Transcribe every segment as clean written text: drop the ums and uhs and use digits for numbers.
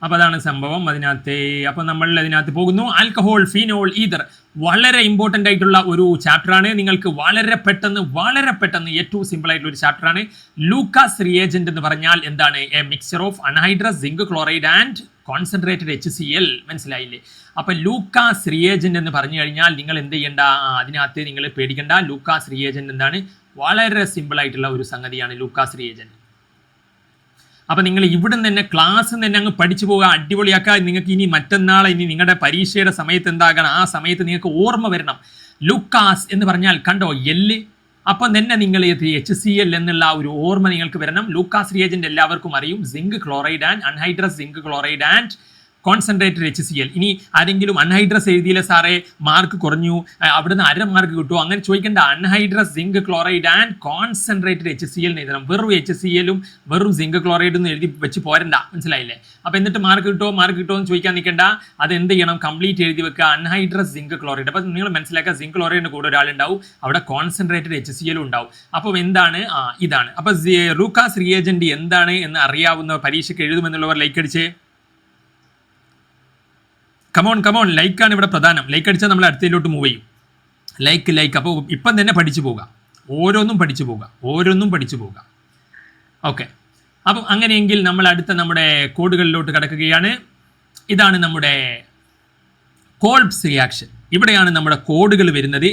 അപ്പോൾ അതാണ് സംഭവം അതിനകത്ത്. അപ്പോൾ നമ്മൾ അതിനകത്ത് പോകുന്നു. ആൽക്കഹോൾ, ഫീനോൾ, ഈതർ വളരെ ഇമ്പോർട്ടൻ്റ് ആയിട്ടുള്ള ഒരു ചാപ്റ്ററാണ്. നിങ്ങൾക്ക് വളരെ പെട്ടെന്ന് ഏറ്റവും സിമ്പിൾ ആയിട്ടുള്ള ഒരു ചാപ്റ്ററാണ്. ലൂക്കാസ് റിയേജന്റ് എന്ന് പറഞ്ഞാൽ എന്താണ്? A mixture of anhydrous zinc chloride and concentrated HCl. മനസ്സിലായില്ലേ? അപ്പോൾ ലൂക്കാസ് റിയേജന്റ് എന്ന് പറഞ്ഞു കഴിഞ്ഞാൽ നിങ്ങൾ എന്ത് ചെയ്യേണ്ട? അതിനകത്ത് നിങ്ങൾ പേടിക്കേണ്ട. ലൂക്കാസ് റിയേജന്റ് എന്താണ്? വളരെ സിമ്പിൾ ആയിട്ടുള്ള ഒരു സംഗതിയാണ് ലൂക്കാസ് റിയേജന്റ്. അപ്പോൾ നിങ്ങൾ ഇവിടെ നിന്ന് തന്നെ ക്ലാസ് തന്നെ അങ്ങ് പഠിച്ചു പോകുക, അടിപൊളിയാക്കുക. നിങ്ങൾക്ക് ഇനി മറ്റന്നാൾ ഇനി നിങ്ങളുടെ പരീക്ഷയുടെ സമയത്ത് എന്താകണം? ആ സമയത്ത് നിങ്ങൾക്ക് ഓർമ്മ വരണം. ലൂക്കാസ് എന്ന് പറഞ്ഞാൽ കണ്ടോ എല്ല്, അപ്പം തന്നെ നിങ്ങൾ HCl എന്നുള്ള ഒരു ഓർമ്മ നിങ്ങൾക്ക് വരണം. ലൂക്കാസ് റിയേജന്റ് എല്ലാവർക്കും അറിയും. Zinc chloride and anhydrous zinc chloride and concentrated HCl. ഇനി ആരെങ്കിലും അൺഹൈഡ്രസ് എഴുതിയില്ല സാറേ, മാർക്ക് കുറഞ്ഞു, അവിടുന്ന് 1/2 മാർക്ക് കിട്ടുമോ? അങ്ങനെ ചോദിക്കേണ്ട. Anhydrous zinc chloride and concentrated HCl എന്ന് എഴുതണം. വെറും HClഉം വെറും സിങ്ക് ക്ലോറൈഡും ഒന്നും എഴുതി വെച്ച് പോരണ്ട. മനസ്സിലായില്ലേ? അപ്പോൾ എന്നിട്ട് മാർക്ക് കിട്ടുമോ എന്ന് ചോദിക്കാൻ നിൽക്കേണ്ട. അത് എന്ത് ചെയ്യണം? കംപ്ലീറ്റ് എഴുതി വെക്കുക. Anhydrous zinc chloride. അപ്പോൾ നിങ്ങൾ മനസ്സിലാക്കുക, സിങ്ക് ക്ലോറൈഡിൻ്റെ കൂടെ ഒരാളുണ്ടാവും, അവിടെ കോൺസെൻട്രേറ്റഡ് HCl ഉണ്ടാവും. അപ്പോൾ എന്താണ്? ഇതാണ്. അപ്പോൾ ലൂക്കാസ് റിയേജന്റ് എന്താണ് എന്ന് അറിയാവുന്ന പരീക്ഷയ്ക്ക് എഴുതുമെന്നുള്ളവർ ലൈക്ക് അടിച്ചേ. കമോൺ ലൈക്കാണ് ഇവിടെ പ്രധാനം. ലൈക്ക് അടിച്ചാൽ നമ്മൾ അടുത്തതിലോട്ട് മൂവ് ചെയ്യും. ലൈക്ക്. അപ്പോൾ ഇപ്പം തന്നെ പഠിച്ചു പോകുക, ഓരോന്നും പഠിച്ചു പോകുക. ഓക്കെ, അപ്പം അങ്ങനെയെങ്കിൽ നമ്മൾ അടുത്ത നമ്മുടെ കോഡുകളിലോട്ട് കടക്കുകയാണ്. ഇതാണ് നമ്മുടെ കോൾബ്സ് റിയാക്ഷൻ. ഇവിടെയാണ് നമ്മുടെ കോഡുകൾ വരുന്നത്.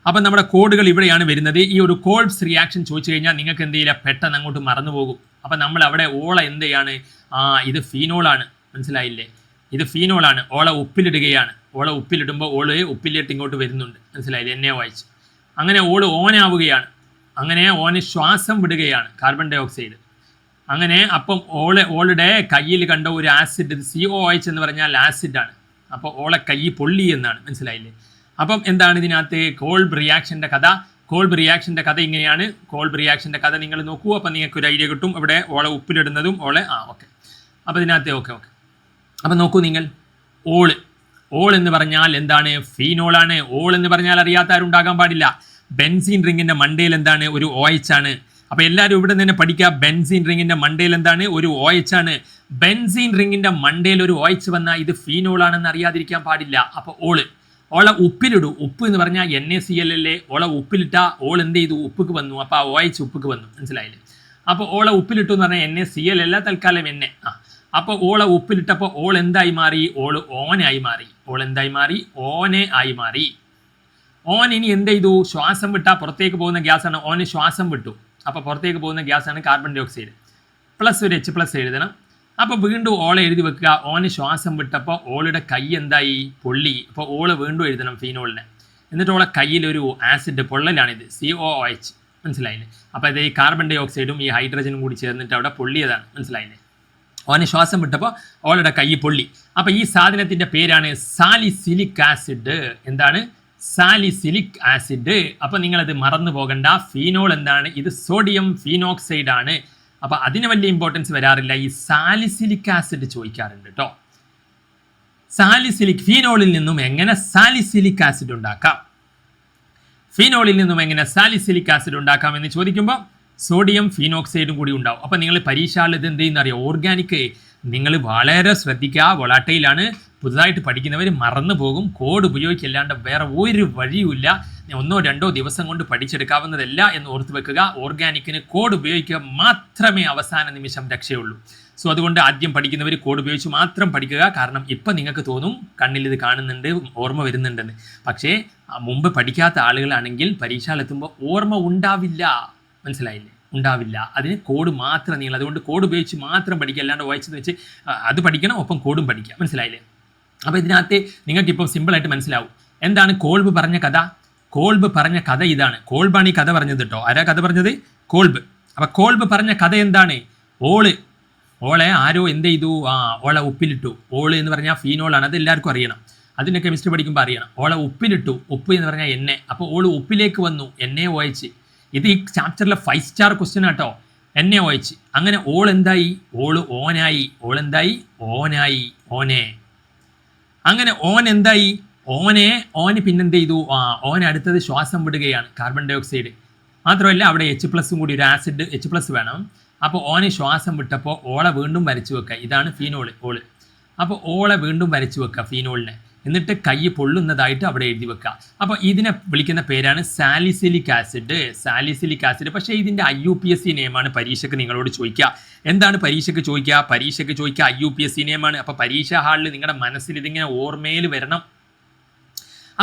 അപ്പം നമ്മുടെ കോഡുകൾ ഇവിടെയാണ് വരുന്നത്. ഈ ഒരു കോൾബ്സ് റിയാക്ഷൻ ചോദിച്ചു കഴിഞ്ഞാൽ നിങ്ങൾക്ക് എന്ത് ചെയ്യില്ല, പെട്ടെന്ന് അങ്ങോട്ട് മറന്നു പോകും. അപ്പം നമ്മൾ അവിടെ ഓള എന്ത് ചെയ്യാണ്? ഇത് ഫീനോളാണ്. മനസ്സിലായില്ലേ? ഇത് ഫീനോളാണ്. ഓള ഉപ്പിലിടുകയാണ്. ഓള ഉപ്പിലിടുമ്പോൾ ഓള് ഉപ്പിലിട്ട് ഇങ്ങോട്ട് വരുന്നുണ്ട്. മനസ്സിലായില്ലേ? എന്നെ വായിച്ച് അങ്ങനെ ഓള് ഓനാവുകയാണ്. അങ്ങനെ ഓന് ശ്വാസം വിടുകയാണ്, കാർബൺ ഡൈ ഓക്സൈഡ്. അങ്ങനെ അപ്പം ഓളുടെ കയ്യിൽ കണ്ട ഒരു ആസിഡ്, COOH എന്ന് പറഞ്ഞാൽ ആസിഡാണ്. അപ്പോൾ ഓളെ കൈ പൊള്ളി എന്നാണ്. മനസ്സിലായില്ലേ? അപ്പം എന്താണ് ഇതിനകത്ത് കോൾബ് റിയാക്ഷൻ്റെ കഥ? കോൾബ് റിയാക്ഷൻ്റെ കഥ ഇങ്ങനെയാണ്. കോൾബ് റിയാക്ഷൻ്റെ കഥ നിങ്ങൾ നോക്കൂ. അപ്പം നിങ്ങൾക്ക് ഒരു ഐഡിയ കിട്ടും. ഇവിടെ ഓളെ ഉപ്പിലിടുന്നതും ഓളെ ഓക്കെ. അപ്പോൾ ഇതിനകത്ത് ഓക്കെ. അപ്പം നോക്കൂ നിങ്ങൾ, ഓൾ എന്ന് പറഞ്ഞാൽ എന്താണ്? ഫീനോളാണ്. ഓൾ എന്ന് പറഞ്ഞാൽ അറിയാത്ത ആരുണ്ടാകാൻ പാടില്ല. ബെൻസീൻ റിങ്ങിൻ്റെ മണ്ടയിൽ എന്താണ്? ഒരു OH ആണ്. അപ്പോൾ എല്ലാവരും ഇവിടെ നിന്ന് പഠിക്കുക. ബെൻസീൻ റിങ്ങിൻ്റെ മണ്ടയിൽ എന്താണ്? ഒരു OH ആണ്. ബെൻസീൻ റിങ്ങിൻ്റെ മണ്ടയിൽ ഒരു OH വന്നാൽ ഇത് ഫീനോളാണെന്ന് അറിയാതിരിക്കാൻ പാടില്ല. അപ്പോൾ ഓളെ ഉപ്പിലിടൂ. ഉപ്പ് എന്ന് പറഞ്ഞാൽ NaCl അല്ലേ? ഓളെ ഉപ്പിലിട്ടാൽ ഓൾ എന്ത് ചെയ്തു? ഉപ്പിക്ക് വന്നു. അപ്പോൾ ആ OH ഉപ്പിക്ക് വന്നു. മനസ്സിലായില്ലേ? അപ്പോൾ ഓളെ ഉപ്പിലിട്ടു എന്ന് പറഞ്ഞാൽ NaCl അല്ല, തൽക്കാലം അപ്പോൾ ഓളെ ഉപ്പിലിട്ടപ്പോൾ ഓൾ എന്തായി മാറി? ഓനായി മാറി. ഓനെ ആയി മാറി. ഓൻ ഇനി എന്ത് ചെയ്തു? ശ്വാസം വിട്ടാൽ പുറത്തേക്ക് പോകുന്ന ഗ്യാസാണ്. ഓന് ശ്വാസം വിട്ടു. അപ്പോൾ പുറത്തേക്ക് പോകുന്ന ഗ്യാസാണ് കാർബൺ ഡൈ ഓക്സൈഡ്. പ്ലസ് ഒരു H+ എഴുതണം. അപ്പോൾ വീണ്ടും ഓളെ എഴുതി വെക്കുക. ഓന് ശ്വാസം വിട്ടപ്പോൾ ഓളുടെ കൈ എന്തായി? പൊള്ളി. അപ്പോൾ ഓള് വീണ്ടും എഴുതണം ഫീനോളിനെ. എന്നിട്ട് ഓളെ കയ്യിലൊരു ആസിഡ് പൊള്ളലാണിത്, COOH. മനസ്സിലായില്ലേ? അപ്പോൾ ഇത് ഈ കാർബൺ ഡൈ ഓക്സൈഡും ഈ ഹൈഡ്രജനും കൂടി ചേർന്നിട്ട് അവിടെ പൊള്ളിയതാണ്. മനസ്സിലായില്ലേ? ഓന് ശ്വാസം വിട്ടപ്പോൾ ഓളുടെ കൈ പൊള്ളി. അപ്പോൾ ഈ സാധനത്തിൻ്റെ പേരാണ് സാലിസിലിക് ആസിഡ്. എന്താണ്? Salicylic acid. അപ്പോൾ നിങ്ങളത് മറന്നു പോകണ്ട. ഫീനോൾ എന്താണ്? ഇത് സോഡിയം ഫീനോക്സൈഡ് ആണ്. അപ്പോൾ അതിന് വലിയ ഇമ്പോർട്ടൻസ് വരാറില്ല. ഈ സാലിസിലിക് ആസിഡ് ചോദിക്കാറുണ്ട് കേട്ടോ. ഫീനോളിൽ നിന്നും എങ്ങനെ സാലിസിലിക് ആസിഡ് ഉണ്ടാക്കാം? എന്ന് ചോദിക്കുമ്പോൾ സോഡിയം ഫീനോക്സൈഡും കൂടി ഉണ്ടാവും. അപ്പോൾ നിങ്ങൾ പരീക്ഷയിൽ ഇത് എന്ത് ചെയ്യുന്ന അറിയാം? ഓർഗാനിക് നിങ്ങൾ വളരെ ശ്രദ്ധിക്കുക. വൊളാറ്റൈലാണ്. പുതുതായിട്ട് പഠിക്കുന്നവർ മറന്നു പോകും. കോഡ് ഉപയോഗിക്കല്ലാണ്ട് വേറെ ഒരു വഴിയുമില്ല. 1-2 ദിവസം കൊണ്ട് പഠിച്ചെടുക്കാവുന്നതല്ല എന്ന് ഓർത്ത് വെക്കുക. ഓർഗാനിക്കിന് കോഡ് ഉപയോഗിക്കുക മാത്രമേ അവസാന നിമിഷം രക്ഷയുള്ളൂ. സോ അതുകൊണ്ട് ആദ്യം പഠിക്കുന്നവർ കോഡ് ഉപയോഗിച്ച് മാത്രം പഠിക്കുക. കാരണം ഇപ്പം നിങ്ങൾക്ക് തോന്നും കണ്ണിൽ ഇത് കാണുന്നുണ്ട്, ഓർമ്മ വരുന്നുണ്ടെന്ന്. പക്ഷേ മുമ്പ് പഠിക്കാത്ത ആളുകളാണെങ്കിൽ പരീക്ഷയിലെത്തുമ്പോൾ ഓർമ്മ ഉണ്ടാവില്ല. മനസ്സിലായില്ലേ? ഉണ്ടാവില്ല. അതിന് കോഡ് മാത്രം നിങ്ങൾ അതുകൊണ്ട് കോഡ് ഉപയോഗിച്ച് മാത്രം പഠിക്കുക. അല്ലാണ്ട് വായിച്ചെന്ന് വെച്ച് അത് പഠിക്കണം, ഒപ്പം കോഡും പഠിക്കുക. മനസ്സിലായില്ലേ? അപ്പോൾ ഇതിനകത്ത് നിങ്ങൾക്കിപ്പോൾ സിമ്പിളായിട്ട് മനസ്സിലാവും എന്താണ് കോൾബ് പറഞ്ഞ കഥ. കോൾബ് പറഞ്ഞ കഥ ഇതാണ്. കോൾബാണ് ഈ കഥ പറഞ്ഞത് കേട്ടോ. ആരാ കഥ പറഞ്ഞത്? കോൾബ്. അപ്പോൾ കോൾബ് പറഞ്ഞ കഥ എന്താണ്? ഓളെ ആരോ എന്ത് ചെയ്തു? ഓളെ ഉപ്പിലിട്ടു. ഓള് എന്ന് പറഞ്ഞാൽ ഫീനോളാണ്. അത് എല്ലാവർക്കും അറിയണം. അതിൻ്റെ കെമിസ്ട്രി പഠിക്കുമ്പോൾ അറിയണം. ഓളെ ഉപ്പിലിട്ടു. ഉപ്പ് എന്ന് പറഞ്ഞാൽ എണ്ണ. അപ്പോൾ ഓള് ഉപ്പിലേക്ക് വന്നു, NaOH. ഇത് ഈ ചാപ്റ്ററിലെ 5 സ്റ്റാർ ക്വസ്റ്റ്യൻ ആട്ടോ. NaOH. അങ്ങനെ ഓൾ എന്തായി? ഓനായി. ഓനെ. അങ്ങനെ ഓൻ എന്തായി? ഓന് പിന്നെന്ത് ചെയ്തു? ഓൻ അടുത്തത് ശ്വാസം വിടുകയാണ്, കാർബൺ ഡൈ ഓക്സൈഡ്. മാത്രമല്ല അവിടെ H+ കൂടി ഒരു ആസിഡ് H+ വേണം. അപ്പോൾ ഓന് ശ്വാസം വിട്ടപ്പോൾ ഓളെ വീണ്ടും വരച്ചു വെക്കുക. ഇതാണ് ഫീനോള്. അപ്പോൾ ഓളെ വീണ്ടും വരച്ചു വെക്കുക ഫീനോളിനെ. എന്നിട്ട് കൈ പൊള്ളുന്നതായിട്ട് അവിടെ എഴുതി വെക്കുക. അപ്പോൾ ഇതിനെ വിളിക്കുന്ന പേരാണ് സാലിസിലിക് ആസിഡ്. Salicylic acid. പക്ഷേ ഇതിൻ്റെ IUPAC നെയിമാണ് പരീക്ഷയ്ക്ക് നിങ്ങളോട് ചോദിക്കുക. എന്താണ് പരീക്ഷയ്ക്ക് ചോദിക്കുക? പരീക്ഷയ്ക്ക് ചോദിക്കുക IUPAC നെയിമാണ്. അപ്പോൾ പരീക്ഷാ ഹാളിൽ നിങ്ങളുടെ മനസ്സിൽ ഇതിങ്ങനെ ഓർമ്മയിൽ വരണം.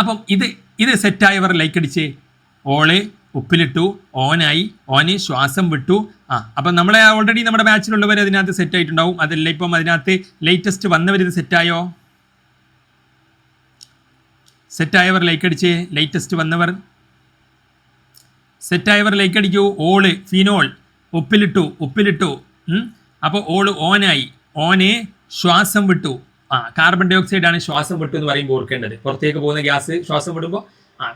അപ്പം ഇത് സെറ്റായവർ ലൈക്ക് അടിച്ചേ. ഓള് ഉപ്പിലിട്ടു, ഓനായി, ഓന് ശ്വാസം വിട്ടു. അപ്പം നമ്മളെ ഓൾറെഡി നമ്മുടെ ബാച്ചിലുള്ളവർ അതിനകത്ത് സെറ്റ് ആയിട്ടുണ്ടാവും. അതല്ല ഇപ്പം അതിനകത്ത് ലേറ്റസ്റ്റ് വന്നവർ ഇത് സെറ്റായോ? സെറ്റായവർ ലൈക്ക് അടിച്ചേ. ലേറ്റസ്റ്റ് വന്നവർ സെറ്റായവർ ലൈക്ക് അടിക്കൂ. ഓള് ഫിനോൾ ഉപ്പിലിട്ടു. അപ്പോൾ ഓള് ഓനായി, ഓനെ ശ്വാസം വിട്ടു. കാർബൺ ഡൈ ഓക്സൈഡ് ആണ് ശ്വാസം വിട്ടു എന്ന് പറയുമ്പോൾ ഓർക്കേണ്ടത്. പുറത്തേക്ക് പോകുന്ന ഗ്യാസ് ശ്വാസം വിടുമ്പോൾ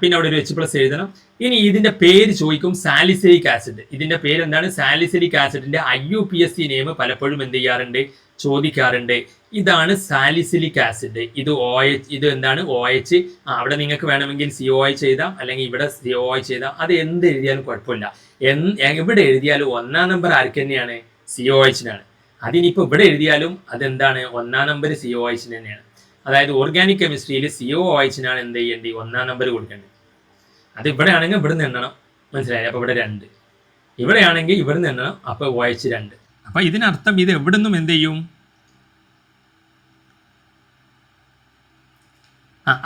പിന്നെ അവിടെ ഒരു H+ എഴുതണം. ഇനി ഇതിന്റെ പേര് ചോദിക്കും, സാലിസിലിക് ആസിഡ്. ഇതിന്റെ പേര് എന്താണ്? സാലിസിലിക് ആസിഡിന്റെ IUPAC നെയിം പലപ്പോഴും എന്ത് ചെയ്യാറുണ്ട്? ചോദിക്കാറുണ്ട്. ഇതാണ് സാലിസിലിക് ആസിഡ്. ഇത് OH. ഇത് എന്താണ്? OH. അവിടെ നിങ്ങൾക്ക് വേണമെങ്കിൽ COH എഴുതാം, അല്ലെങ്കിൽ ഇവിടെ COH എഴുതാം. അത് എന്ത് എഴുതിയാലും കുഴപ്പമില്ല. എവിടെ എഴുതിയാലും 1-ാം നമ്പർ ആർക്ക് തന്നെയാണ്? COH-നാണ്. അതിനിപ്പോൾ ഇവിടെ എഴുതിയാലും അതെന്താണ്? 1-ാം നമ്പർ COH തന്നെയാണ്. അതായത് ഓർഗാനിക് കെമിസ്ട്രിയിൽ COOH-നാണ് എന്ത് ചെയ്യേണ്ടി? 1-ാം നമ്പർ കൊടുക്കേണ്ടത്. അത് ഇവിടെ ആണെങ്കിൽ ഇവിടുന്ന് എണ്ണണം. മനസ്സിലായി? അപ്പോൾ ഇവിടെ 2. ഇവിടെയാണെങ്കിൽ ഇവിടുന്ന് എണ്ണണം. അപ്പോൾ OH 2. അപ്പം ഇതിനർത്ഥം ഇത് എവിടുന്നും എന്ത് ചെയ്യും?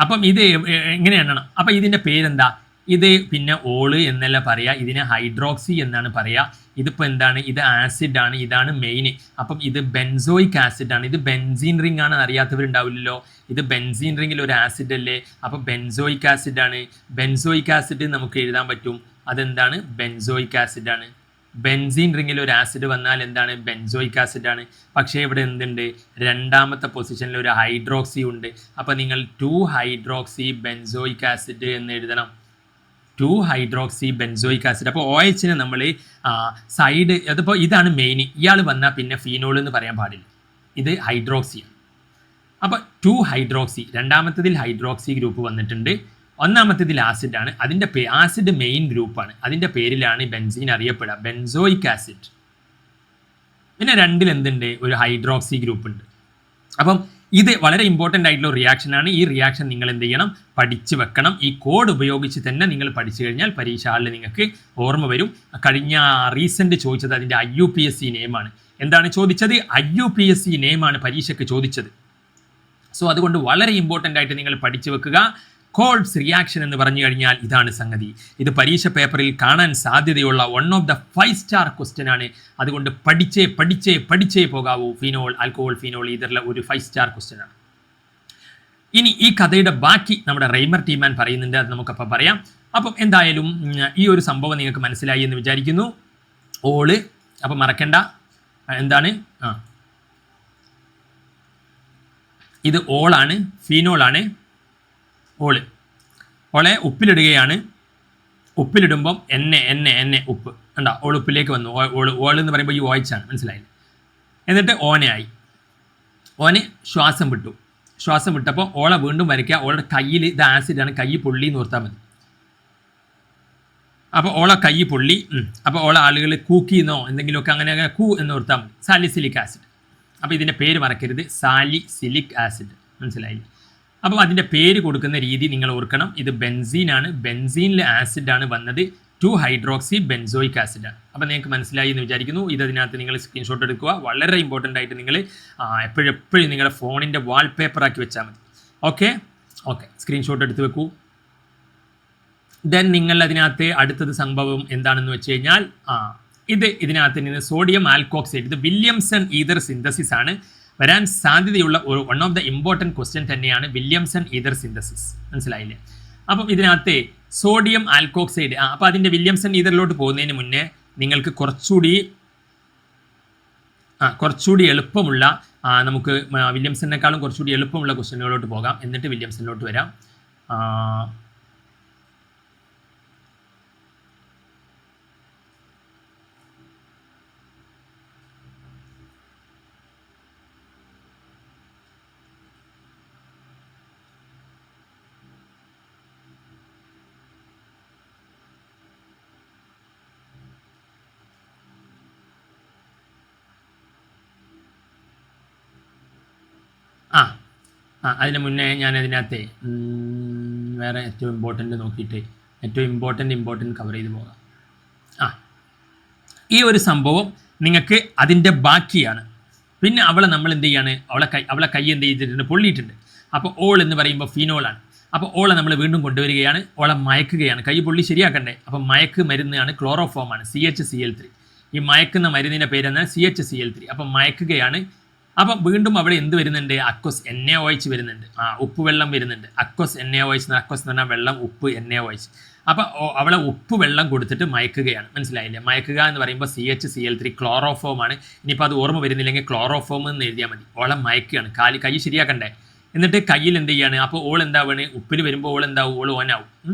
അപ്പം ഇത് എങ്ങനെ എണ്ണണം? അപ്പം ഇതിൻ്റെ പേരെന്താ? ഇത് പിന്നെ ഓള് എന്നല്ല പറയുക, ഇതിനെ ഹൈഡ്രോക്സി എന്നാണ് പറയുക. ഇതിപ്പോൾ എന്താണ്? ഇത് ആസിഡാണ്. ഇതാണ് മെയിൻ. അപ്പം ഇത് ബെൻസോയിക് ആസിഡാണ്. ഇത് ബെൻസീൻ റിംഗ് ആണ്. അറിയാത്തവരുണ്ടാവില്ലല്ലോ. ഇത് ബെൻസീൻ റിംഗിൽ ഒരു ആസിഡ് അല്ലേ? അപ്പോൾ ബെൻസോയിക് ആസിഡാണ്. ബെൻസോയിക് ആസിഡ് നമുക്ക് എഴുതാൻ പറ്റും. അതെന്താണ്? ബെൻസോയിക് ആസിഡാണ്. ബെൻസീൻ റിംഗിൽ ഒരു ആസിഡ് വന്നാൽ എന്താണ്? ബെൻസോയിക് ആസിഡാണ്. പക്ഷേ ഇവിടെ എന്തുണ്ട്? 2-ാമത്തെ പൊസിഷനിൽ ഒരു ഹൈഡ്രോക്സി ഉണ്ട്. അപ്പോൾ നിങ്ങൾ 2-ഹൈഡ്രോക്സി ബെൻസോയിക് ആസിഡ് എന്ന് എഴുതണം. 2-ഹൈഡ്രോക്സി ബെൻസോയിക് ആസിഡ്. അപ്പോൾ OH-നെ നമ്മൾ സൈഡ്, അതിപ്പോൾ ഇതാണ് മെയിൻ. ഇയാൾ വന്നാൽ പിന്നെ ഫീനോൾ എന്ന് പറയാൻ പാടില്ല. ഇത് ഹൈഡ്രോക്സിയാണ്. അപ്പോൾ 2-ഹൈഡ്രോക്സി. 2-ാമത്തതിൽ ഹൈഡ്രോക്സി ഗ്രൂപ്പ് വന്നിട്ടുണ്ട്. 1-ാമത്തതിൽ ആസിഡാണ്. അതിൻ്റെ ആസിഡ് മെയിൻ ഗ്രൂപ്പാണ്. അതിൻ്റെ പേരിലാണ് ബെൻസീൻ അറിയപ്പെടുക, ബെൻസോയിക് ആസിഡ്. പിന്നെ 2-ൽ എന്തുണ്ട്? ഒരു ഹൈഡ്രോക്സി ഗ്രൂപ്പ് ഉണ്ട്. അപ്പം ഇത് വളരെ ഇമ്പോർട്ടൻ്റ് ആയിട്ടുള്ള റിയാക്ഷനാണ്. ഈ റിയാക്ഷൻ നിങ്ങൾ എന്ത് ചെയ്യണം? പഠിച്ചു വെക്കണം. ഈ കോഡ് ഉപയോഗിച്ച് തന്നെ നിങ്ങൾ പഠിച്ചു കഴിഞ്ഞാൽ പരീക്ഷ ഹാളിൽ നിങ്ങൾക്ക് ഓർമ്മ വരും. കഴിഞ്ഞ റീസെൻ്റ് ചോദിച്ചത് അതിൻ്റെ IUPAC നെയിമാണ്. എന്താണ് ചോദിച്ചത്? IUPAC നെയിമാണ് പരീക്ഷയ്ക്ക് ചോദിച്ചത്. സോ അതുകൊണ്ട് വളരെ ഇമ്പോർട്ടൻ്റ് ആയിട്ട് നിങ്ങൾ പഠിച്ചു വെക്കുക. കോൾബ്സ് റിയാക്ഷൻ എന്ന് പറഞ്ഞു കഴിഞ്ഞാൽ ഇതാണ് സംഗതി. ഇത് പേപ്പറിൽ കാണാൻ സാധ്യതയുള്ള 1 ഓഫ് ദ 5-സ്റ്റാർ ക്വസ്റ്റ്യൻ ആണ്. അതുകൊണ്ട് പഠിച്ചേ പോകാവൂ. ഫിനോൾ, ആൽക്കഹോൾ, ഫിനോൾ ഇതിലുള്ള ഒരു 5-സ്റ്റാർ ക്വസ്റ്റ്യൻ ആണ്. ഇനി ഈ കഥയുടെ ബാക്കി നമ്മുടെ റൈമർ ടീമാൻ പറയുന്നുണ്ട്. അത് നമുക്കപ്പോൾ പറയാം. അപ്പം എന്തായാലും ഈ ഒരു സംഭവം നിങ്ങൾക്ക് മനസ്സിലായി എന്ന് വിചാരിക്കുന്നു. ഓള്, അപ്പം മറക്കണ്ട, എന്താണ്? ഇത് ഓളാണ്, ഫീനോളാണ്. ഓളെ ഉപ്പിലിടുകയാണ്. ഉപ്പിലിടുമ്പം എന്നെ ഉപ്പ് കണ്ടോ? ഓൾ ഉപ്പിലേക്ക് വന്നു. ഓൾ എന്ന് പറയുമ്പോൾ ഈ OH ആണ്. മനസ്സിലായില്ല? എന്നിട്ട് ഓനയായി. ഓന് ശ്വാസം വിട്ടപ്പോൾ ഓളെ വീണ്ടും വരയ്ക്കുക. ഓളുടെ കയ്യിൽ ഇത് ആസിഡാണ്. കൈ പൊള്ളി എന്ന് ഓർത്താൽ മതി. അപ്പോൾ ഓളെ കൈ പൊള്ളി. അപ്പോൾ ഓളെ ആളുകൾ കൂക്കിന്നോ എന്തെങ്കിലുമൊക്കെ അങ്ങനെ കൂ എന്ന് ഓർത്താൽ മതി. Salicylic acid. അപ്പോൾ ഇതിൻ്റെ പേര് മറക്കരുത്, സാലിസിലിക് ആസിഡ്. മനസ്സിലായില്ലേ? അപ്പോൾ അതിൻ്റെ പേര് കൊടുക്കുന്ന രീതി നിങ്ങൾ ഓർക്കണം. ഇത് ബെൻസീനാണ്. ബെൻസീനിൽ ആസിഡാണ് വന്നത്. 2-ഹൈഡ്രോക്സി ബെൻസോയിക് ആസിഡാണ്. അപ്പോൾ നിങ്ങൾക്ക് മനസ്സിലായി എന്ന് വിചാരിക്കുന്നു. ഇതിനകത്ത് നിങ്ങൾ സ്ക്രീൻഷോട്ട് എടുക്കുക. വളരെ ഇമ്പോർട്ടൻ്റ് ആയിട്ട് നിങ്ങൾ എപ്പോഴും നിങ്ങളുടെ ഫോണിൻ്റെ വാൾപേപ്പറാക്കി വെച്ചാൽ മതി. ഓക്കെ, സ്ക്രീൻഷോട്ട് എടുത്ത് വെക്കൂ. ദെൻ നിങ്ങൾ അതിനകത്ത് അടുത്തത് സംഭവം എന്താണെന്ന് വെച്ച് കഴിഞ്ഞാൽ ഇതിനകത്ത് നിന്ന് സോഡിയം ആൽക്കോക്സൈഡ്. ഇത് വില്യംസൺ ഈതർ സിന്തസിസ് ആണ്. വരാൻ സാധ്യതയുള്ള ഒരു 1 ഓഫ് ദ ഇമ്പോർട്ടൻറ്റ് ക്വസ്റ്റ്യൻ തന്നെയാണ് വില്യംസൺ ഈതർ സിന്തസിസ്. മനസ്സിലായില്ലേ? അപ്പം ഇതിനകത്ത് സോഡിയം ആൽക്കോക്സൈഡ്. അപ്പോൾ അതിൻ്റെ വില്യംസൺ ഈതറിലോട്ട് പോകുന്നതിന് മുന്നേ നിങ്ങൾക്ക് കുറച്ചുകൂടി എളുപ്പമുള്ള, നമുക്ക് വില്യംസണിനേക്കാളും കുറച്ചുകൂടി എളുപ്പമുള്ള ക്വസ്റ്റ്യനുകളിലോട്ട് പോകാം. എന്നിട്ട് വില്യംസണിലോട്ട് വരാം. ആ അതിന് മുന്നേ ഞാൻ അതിനകത്തെ വേറെ ഏറ്റവും ഇമ്പോർട്ടൻ്റ് നോക്കിയിട്ട് ഏറ്റവും ഇമ്പോർട്ടൻ്റ് കവർ ചെയ്ത് പോകാം. ഈ ഒരു സംഭവം നിങ്ങൾക്ക് അതിൻ്റെ ബാക്കിയാണ്. പിന്നെ അവളെ നമ്മൾ എന്ത് ചെയ്യാണ്, അവളെ കൈ എന്ത് ചെയ്തിട്ടുണ്ട്, പൊള്ളിയിട്ടുണ്ട്. അപ്പോൾ ഓൾ എന്ന് പറയുമ്പോൾ ഫിനോളാണ്. അപ്പോൾ ഓളെ നമ്മൾ വീണ്ടും കൊണ്ടുവരികയാണ്, ഓളെ മയക്കുകയാണ്. കൈ പൊള്ളി ശരിയാക്കണ്ടേ? അപ്പോൾ മയക്ക് മരുന്നാണ്, ക്ലോറോഫോമാണ്, CHCl3. ഈ മയക്കുന്ന മരുന്നിൻ്റെ പേരെന്നാൽ CHCl3. അപ്പം മയക്കുകയാണ്. അപ്പം വീണ്ടും അവിടെ എന്ത് വരുന്നുണ്ട്, അക്വസ് NaOH വരുന്നുണ്ട്, ഉപ്പ് വെള്ളം വരുന്നുണ്ട്. അക്വസ് NaOH, അക്വസ് എന്ന് പറഞ്ഞാൽ വെള്ളം, ഉപ്പ് NaOH. അപ്പോൾ അവളെ ഉപ്പ് വെള്ളം കൊടുത്തിട്ട് മയക്കുകയാണ്. മനസ്സിലായില്ലേ? മയക്കുക എന്ന് പറയുമ്പോൾ CHCl3 ക്ലോറോഫോമാണ്. ഇനിയിപ്പോൾ അത് ഓർമ്മ വരുന്നില്ലെങ്കിൽ ക്ലോറോഫോം എന്ന് എഴുതിയാൽ മതി. ഓളെ മയക്കുകയാണ്. കൈ ശരിയാക്കണ്ടേ? എന്നിട്ട് കയ്യിൽ എന്ത് ചെയ്യാണ്, അപ്പോൾ ഓൾ എന്താവാണ്, ഉപ്പിൽ വരുമ്പോൾ ഓൾ എന്താവും, ഓൾ ഓനാവും.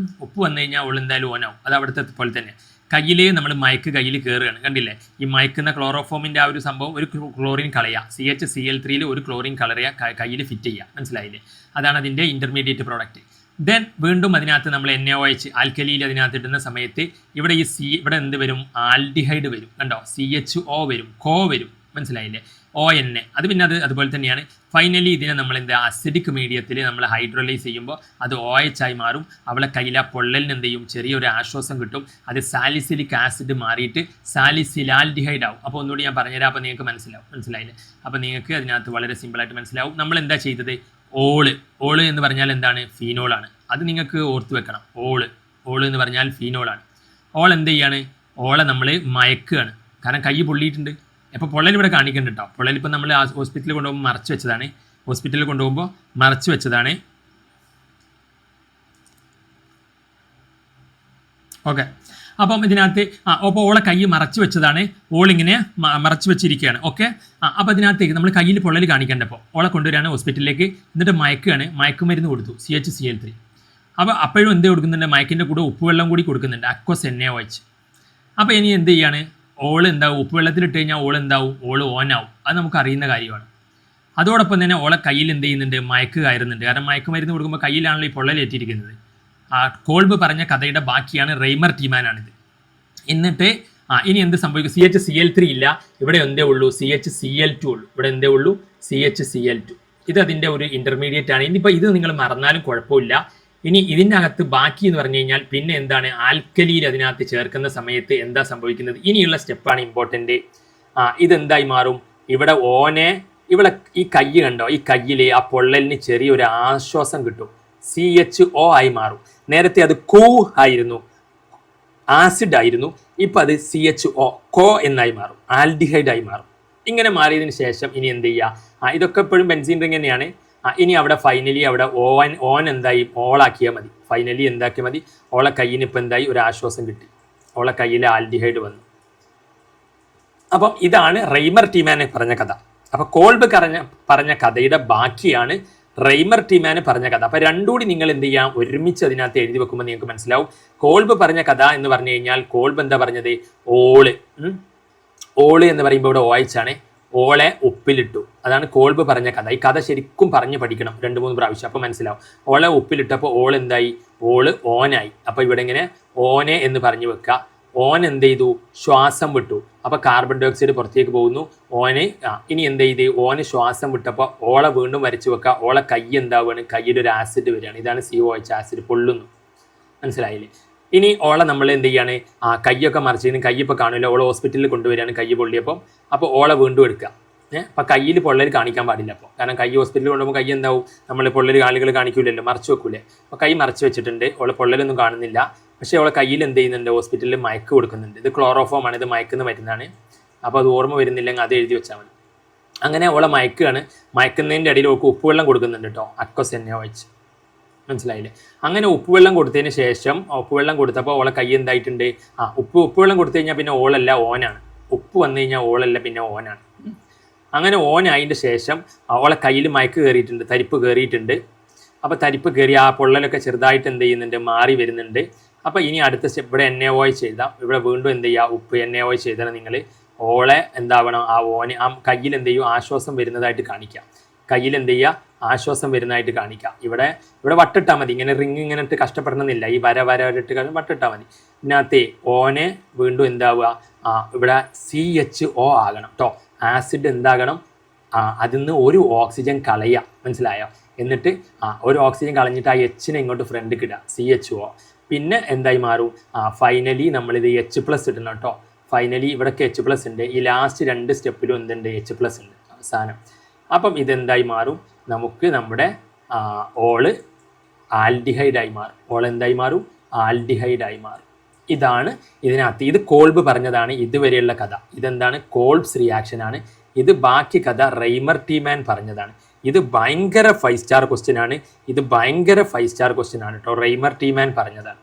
ഉപ്പ് വന്നു കഴിഞ്ഞാൽ ഓൾ എന്തായാലും ഓനാവും. അത് അവിടുത്തെ പോലെ തന്നെ കയ്യിൽ നമ്മൾ മയക്ക് കയ്യിൽ കയറുകയാണ്. കണ്ടില്ലേ? ഈ മയക്കുന്ന ക്ലോറോഫോമിൻ്റെ ആ ഒരു സംഭവം, ഒരു ക്ലോറിൻ കളയുക, CHCl3 ഒരു ക്ലോറിൻ കളയുക, കയ്യിൽ ഫിറ്റ് ചെയ്യുക. മനസ്സിലായില്ലേ? അതാണ് അതിൻ്റെ ഇൻ്റർമീഡിയറ്റ് പ്രോഡക്റ്റ്. ദെൻ വീണ്ടും അതിനകത്ത് നമ്മൾ NaOH ആൽക്കലിയിൽ അതിനകത്ത് ഇടുന്ന സമയത്ത് ഇവിടെ ഇവിടെ എന്ത് വരും, ആൽഡിഹൈഡ് വരും. കണ്ടോ? CHO വരും, കോ വരും. മനസ്സിലായില്ലേ? ON. അത് പിന്നെ അതുപോലെ തന്നെയാണ്. ഫൈനലി ഇതിനെ നമ്മൾ എന്താ, അസിഡിക് മീഡിയത്തിൽ നമ്മൾ ഹൈഡ്രോലൈസ് ചെയ്യുമ്പോൾ അത് OH ആയി മാറും. അവളെ കയ്യിലെ പൊള്ളലിന് എന്ത് ചെയ്യും, ചെറിയൊരു ആശ്വാസം കിട്ടും. അത് സാലിസിലിക് ആസിഡ് മാറിയിട്ട് സാലിസിലാൽഡിഹൈഡ് ആവും. അപ്പോൾ ഒന്നുകൂടി ഞാൻ പറഞ്ഞുതരാം, അപ്പോൾ നിങ്ങൾക്ക് മനസ്സിലായില്ലേ? അപ്പോൾ നിങ്ങൾക്ക് അതിനകത്ത് വളരെ സിമ്പിളായിട്ട് മനസ്സിലാവും. നമ്മൾ എന്താ ചെയ്തത്, ഓള് എന്ന് പറഞ്ഞാൽ എന്താണ്, ഫീനോളാണ്. അത് നിങ്ങൾക്ക് ഓർത്ത് വെക്കണം. ഓള് എന്ന് പറഞ്ഞാൽ ഫീനോളാണ്. ഓൾ എന്ത് ചെയ്യാണ്, ഓളെ നമ്മൾ മയക്കുകയാണ്. കാരണം കൈ പൊള്ളിയിട്ടുണ്ട്. അപ്പോൾ പൊള്ളൽ ഇവിടെ കാണിക്കുന്നുണ്ട് കേട്ടോ. പൊള്ളൽ ഇപ്പം നമ്മൾ ഹോസ്പിറ്റലിൽ കൊണ്ടുപോകുമ്പോൾ മറച്ചു വെച്ചതാണ്. ഓക്കെ. അപ്പം ഇതിനകത്ത് അപ്പോൾ ഓളെ കൈ മറച്ചു വെച്ചതാണ്, ഓളിങ്ങനെ മറച്ചു വെച്ചിരിക്കുകയാണ്. ഓക്കെ. അപ്പോൾ അതിനകത്തേക്ക് നമ്മൾ കയ്യിൽ പൊള്ളൽ കാണിക്കേണ്ടപ്പോൾ ഓളെ കൊണ്ടുവരികയാണ് ഹോസ്പിറ്റലിലേക്ക്. എന്നിട്ട് മയക്കുമരുന്ന് കൊടുത്തു, CHCl3. അപ്പോൾ അപ്പോഴും എന്ത് കൊടുക്കുന്നുണ്ട്, മയക്കിൻ്റെ കൂടെ ഉപ്പുവെള്ളം കൂടി കൊടുക്കുന്നുണ്ട്, അക്വസ് NaOH. അപ്പോൾ ഇനി എന്ത് ചെയ്യാണ്, ഓൾ എന്താവും, ഉപ്പുവെള്ളത്തിലിട്ട് കഴിഞ്ഞാൽ ഓൾ എന്താവും, ഓൾ ഓനാവും. അത് നമുക്ക് അറിയുന്ന കാര്യമാണ്. അതോടൊപ്പം തന്നെ ഓളെ കയ്യിൽ എന്ത് ചെയ്യുന്നുണ്ട്, മയക്ക് കയറുന്നുണ്ട്. കാരണം മയക്കുമരുന്ന് കൊടുക്കുമ്പോൾ കയ്യിലാണല്ലോ ഈ പൊള്ളലേറ്റിരിക്കുന്നത്. കോൾബ് പറഞ്ഞ കഥയുടെ ബാക്കിയാണ്, റെയ്മർ ടീമാനാണിത്. എന്നിട്ട് ഇനി എന്ത് സംഭവിക്കും, CHCl3 ഇല്ല, ഇവിടെ എന്തേ ഉള്ളൂ, CHCl2 ഉള്ളൂ. ഇവിടെ എന്തേ ഉള്ളൂ, CHCl2. ഇത് അതിൻ്റെ ഒരു ഇൻ്റർമീഡിയറ്റ് ആണ്. ഇനിയിപ്പോൾ ഇത് നിങ്ങൾ മറന്നാലും കുഴപ്പമില്ല. ഇനി ഇതിൻ്റെ അകത്ത് ബാക്കി എന്ന് പറഞ്ഞു കഴിഞ്ഞാൽ പിന്നെ എന്താണ്, ആൽക്കലിയിൽ അതിനകത്ത് ചേർക്കുന്ന സമയത്ത് എന്താ സംഭവിക്കുന്നത്, ഇനിയുള്ള സ്റ്റെപ്പാണ് ഇമ്പോർട്ടൻ്റ്. ഇതെന്തായി മാറും, ഇവിടെ ഇവിടെ ഈ കൈ കണ്ടോ, ഈ കയ്യിൽ ആ പൊള്ളലിന് ചെറിയൊരു ആശ്വാസം കിട്ടും, CHO ആയി മാറും. നേരത്തെ അത് ആയിരുന്നു, ആസിഡ് ആയിരുന്നു. ഇപ്പം അത് CHO, കോ എന്നായി മാറും, ആൽഡിഹൈഡ് ആയി മാറും. ഇങ്ങനെ മാറിയതിന് ശേഷം ഇനി എന്ത് ചെയ്യുക, ഇതൊക്കെ എപ്പോഴും ബെൻസീൻ റിംഗ് തന്നെയാണ്. ഇനി അവിടെ ഫൈനലി അവിടെ ഓൻ എന്തായി, ഓളാക്കിയാൽ മതി. ഫൈനലി എന്താക്കിയാൽ മതി, ഓളെ കയ്യിന് ഇപ്പം എന്തായി, ഒരു ആശ്വാസം കിട്ടി, ഓളെ കയ്യിൽ ആൽഡിഹൈഡ് വന്നു. അപ്പം ഇതാണ് റെയ്മർ ടീമാനെ പറഞ്ഞ കഥ. അപ്പം കോൾബ് പറഞ്ഞ കഥയുടെ ബാക്കിയാണ് റെയ്മർ ടീമാന് പറഞ്ഞ കഥ. അപ്പം രണ്ടുകൂടി നിങ്ങൾ എന്ത് ചെയ്യാം, ഒരുമിച്ച് അതിനകത്ത് എഴുതി വെക്കുമ്പോൾ നിങ്ങൾക്ക് മനസ്സിലാവും. കോൾബ് പറഞ്ഞ കഥ എന്ന് പറഞ്ഞു കഴിഞ്ഞാൽ കോൾബ് എന്താ പറഞ്ഞത്, ഓള് എന്ന് പറയുമ്പോൾ ഇവിടെ OH ആണ്, ഓളെ ഉപ്പിലിട്ടു. അതാണ് കോൾബ് പറഞ്ഞ കഥ. ഈ കഥ ശരിക്കും പറഞ്ഞ് പഠിക്കണം 2-3 പ്രാവശ്യം, അപ്പോൾ മനസ്സിലാവും. ഓളെ ഉപ്പിലിട്ടപ്പോൾ ഓൾ എന്തായി, ഓള് ഓനായി. അപ്പോൾ ഇവിടെ ഇങ്ങനെ ഓനെ എന്ന് പറഞ്ഞു വെക്കുക. ഓൻ എന്ത് ചെയ്തു, ശ്വാസം വിട്ടു. അപ്പോൾ കാർബൺ ഡൈ ഓക്സൈഡ് പുറത്തേക്ക് പോകുന്നു. ഇനി എന്ത് ചെയ്ത്, ഓന് ശ്വാസം വിട്ടപ്പോൾ ഓളെ വീണ്ടും വരച്ചു വെക്കുക. ഓളെ കൈ എന്താവുകയാണ്, കയ്യിലൊരു ആസിഡ് വരികയാണ്. ഇതാണ് COH, ആസിഡ് പൊള്ളുന്നു. മനസ്സിലായില്ലേ? ഇനി ഓളെ നമ്മൾ എന്ത് ചെയ്യാണ്, കയ്യൊക്കെ മറിച്ച് കൈ ഇപ്പോൾ കാണില്ല, ഓളെ ഹോസ്പിറ്റലിൽ കൊണ്ടുവരികയാണ് കൈ പൊള്ളിയപ്പോൾ. അപ്പോൾ ഓളെ വീണ്ടും എടുക്കുക. അപ്പോൾ കയ്യിൽ പൊള്ളൽ കാണിക്കാൻ പാടില്ല. അപ്പോൾ കാരണം കൈ ഹോസ്പിറ്റലിൽ കൊണ്ടുപോകുമ്പോൾ കൈ എന്താവും, നമ്മൾ പൊള്ളൽ ആളുകൾ കാണിക്കൂലല്ലോ, മറച്ചു വെക്കൂലേ. അപ്പോൾ കൈ മറച്ചു വെച്ചിട്ടുണ്ട്, ഓളെ പൊള്ളലൊന്നും കാണുന്നില്ല. പക്ഷേ ഓളെ കയ്യിൽ എന്ത് ചെയ്യുന്നുണ്ട്, ഹോസ്പിറ്റലിൽ മയക്ക് കൊടുക്കുന്നുണ്ട്. ഇത് ക്ലോറോഫോമാണ്, ഇത് മയക്കുന്ന മരുന്നാണ്. അപ്പോൾ അത് ഓർമ്മ വരുന്നില്ലെങ്കിൽ അത് എഴുതി വെച്ചാൽ മതി. അങ്ങനെ ഓളെ മയക്കുകയാണ്. മയക്കുന്നതിൻ്റെ ഇടയിൽ ഓൾക്ക് ഉപ്പുവെള്ളം കൊടുക്കുന്നുണ്ട് കേട്ടോ, അക്വസ് NaOH. മനസ്സിലായില്ലേ? അങ്ങനെ ഉപ്പുവെള്ളം കൊടുത്തതിന് ശേഷം, ഉപ്പുവെള്ളം കൊടുത്തപ്പോൾ ഓളെ കൈ എന്തായിട്ടുണ്ട്, ഉപ്പുവെള്ളം കൊടുത്തു കഴിഞ്ഞാൽ പിന്നെ ഓളല്ല ഓനാണ്. ഉപ്പ് വന്നു കഴിഞ്ഞാൽ ഓളല്ല പിന്നെ ഓനാണ്. അങ്ങനെ ഓനായതിൻ്റെ ശേഷം ഓളെ കയ്യിൽ മയക്ക് കയറിയിട്ടുണ്ട്, തരിപ്പ് കയറിയിട്ടുണ്ട്. അപ്പോൾ തരിപ്പ് കയറി ആ പൊള്ളലൊക്കെ ചെറുതായിട്ട് എന്ത് ചെയ്യുന്നുണ്ട്, മാറി വരുന്നുണ്ട്. അപ്പോൾ ഇനി അടുത്ത സ്റ്റെപ്പ് ഇവിടെ NaOH എഴുതാം. ഇവിടെ വീണ്ടും എന്ത് ചെയ്യുക, ഉപ്പ് NaOH എഴുതണം നിങ്ങൾ. ഓളെ എന്താവണം, ആ കയ്യിൽ എന്ത് ചെയ്യും, ആശ്വാസം വരുന്നതായിട്ട് കാണിക്കാം. കയ്യിൽ എന്ത് ചെയ്യുക, ആശ്വാസം വരുന്നതായിട്ട് കാണിക്കാം. ഇവിടെ വട്ടിട്ടാൽ മതി. ഇങ്ങനെ റിങ് ഇങ്ങനെ ഇട്ട് കഷ്ടപ്പെടണമെന്നില്ല. ഈ വര ഇട്ട് വട്ടിട്ടാൽ മതി. ഇതിനകത്ത് ഓനെ വീണ്ടും എന്താവുക, ഇവിടെ CHO ആകണം കേട്ടോ. ആസിഡ് എന്താകണം, അതിൽ നിന്ന് ഒരു ഓക്സിജൻ കളയുക, മനസ്സിലായോ? എന്നിട്ട് ഒരു ഓക്സിജൻ കളഞ്ഞിട്ട് ആ എച്ചിനെ ഇങ്ങോട്ട് ഫ്രണ്ടിലേക്ക് ഇടുക, CHO. പിന്നെ എന്തായി മാറും? ഫൈനലി നമ്മളിത് H+ ഇടണം കേട്ടോ. ഫൈനലി ഇവിടേക്ക് H+ ഉണ്ട്, ഈ ലാസ്റ്റ് 2 സ്റ്റെപ്പിലും എന്തുണ്ട്? H+ ഉണ്ട് അവസാനം. അപ്പം ഇതെന്തായി മാറും? നമുക്ക് നമ്മുടെ ഓള് ആൽഡിഹൈഡായി മാറും. ഓൾ എന്തായി മാറും? ആൽഡിഹൈഡായി മാറും. ഇതാണ് ഇതിനകത്ത്. ഇത് കോൾബ് പറഞ്ഞതാണ് ഇതുവരെയുള്ള കഥ. ഇതെന്താണ്? കോൾബ്സ് റിയാക്ഷൻ ആണ്. ഇത് ബാക്കി കഥ റൈമർ ടീമാൻ പറഞ്ഞതാണ്. ഇത് ഭയങ്കര 5 സ്റ്റാർ ക്വസ്റ്റ്യൻ ആണ്. ഇത് ഭയങ്കര 5 സ്റ്റാർ ക്വസ്റ്റ്യൻ ആണ് കേട്ടോ. റൈമർ ടീമാൻ പറഞ്ഞതാണ്.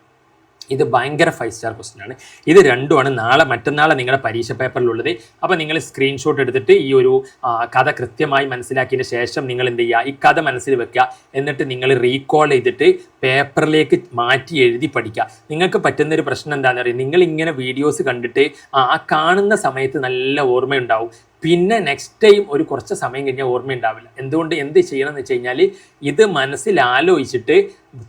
ഇത് ഭയങ്കര 5 സ്റ്റാർ ക്വസ്റ്റ്യൻ ആണ്. ഇത് രണ്ടുമാണ് മറ്റന്നാളെ നിങ്ങളുടെ പരീക്ഷ പേപ്പറിലുള്ളത്. അപ്പോൾ നിങ്ങൾ സ്ക്രീൻഷോട്ട് എടുത്തിട്ട് ഈ ഒരു കഥ കൃത്യമായി മനസ്സിലാക്കിയതിന് ശേഷം നിങ്ങൾ എന്ത് ചെയ്യുക? ഈ കഥ മനസ്സിൽ വെക്കുക. എന്നിട്ട് നിങ്ങൾ റീകോൾ ചെയ്തിട്ട് പേപ്പറിലേക്ക് മാറ്റി എഴുതി പഠിക്കുക. നിങ്ങൾക്ക് പറ്റുന്നൊരു പ്രശ്നം എന്താണെന്ന് അറിയാം, നിങ്ങൾ ഇങ്ങനെ വീഡിയോസ് കണ്ടിട്ട് കാണുന്ന സമയത്ത് നല്ല ഓർമ്മയുണ്ടാവും. പിന്നെ നെക്സ്റ്റ് ടൈം ഒരു കുറച്ച് സമയം കഴിഞ്ഞാൽ ഓർമ്മയുണ്ടാവില്ല. എന്ത് ചെയ്യണം എന്ന് വെച്ച് കഴിഞ്ഞാൽ, ഇത് മനസ്സിൽ ആലോചിച്ചിട്ട്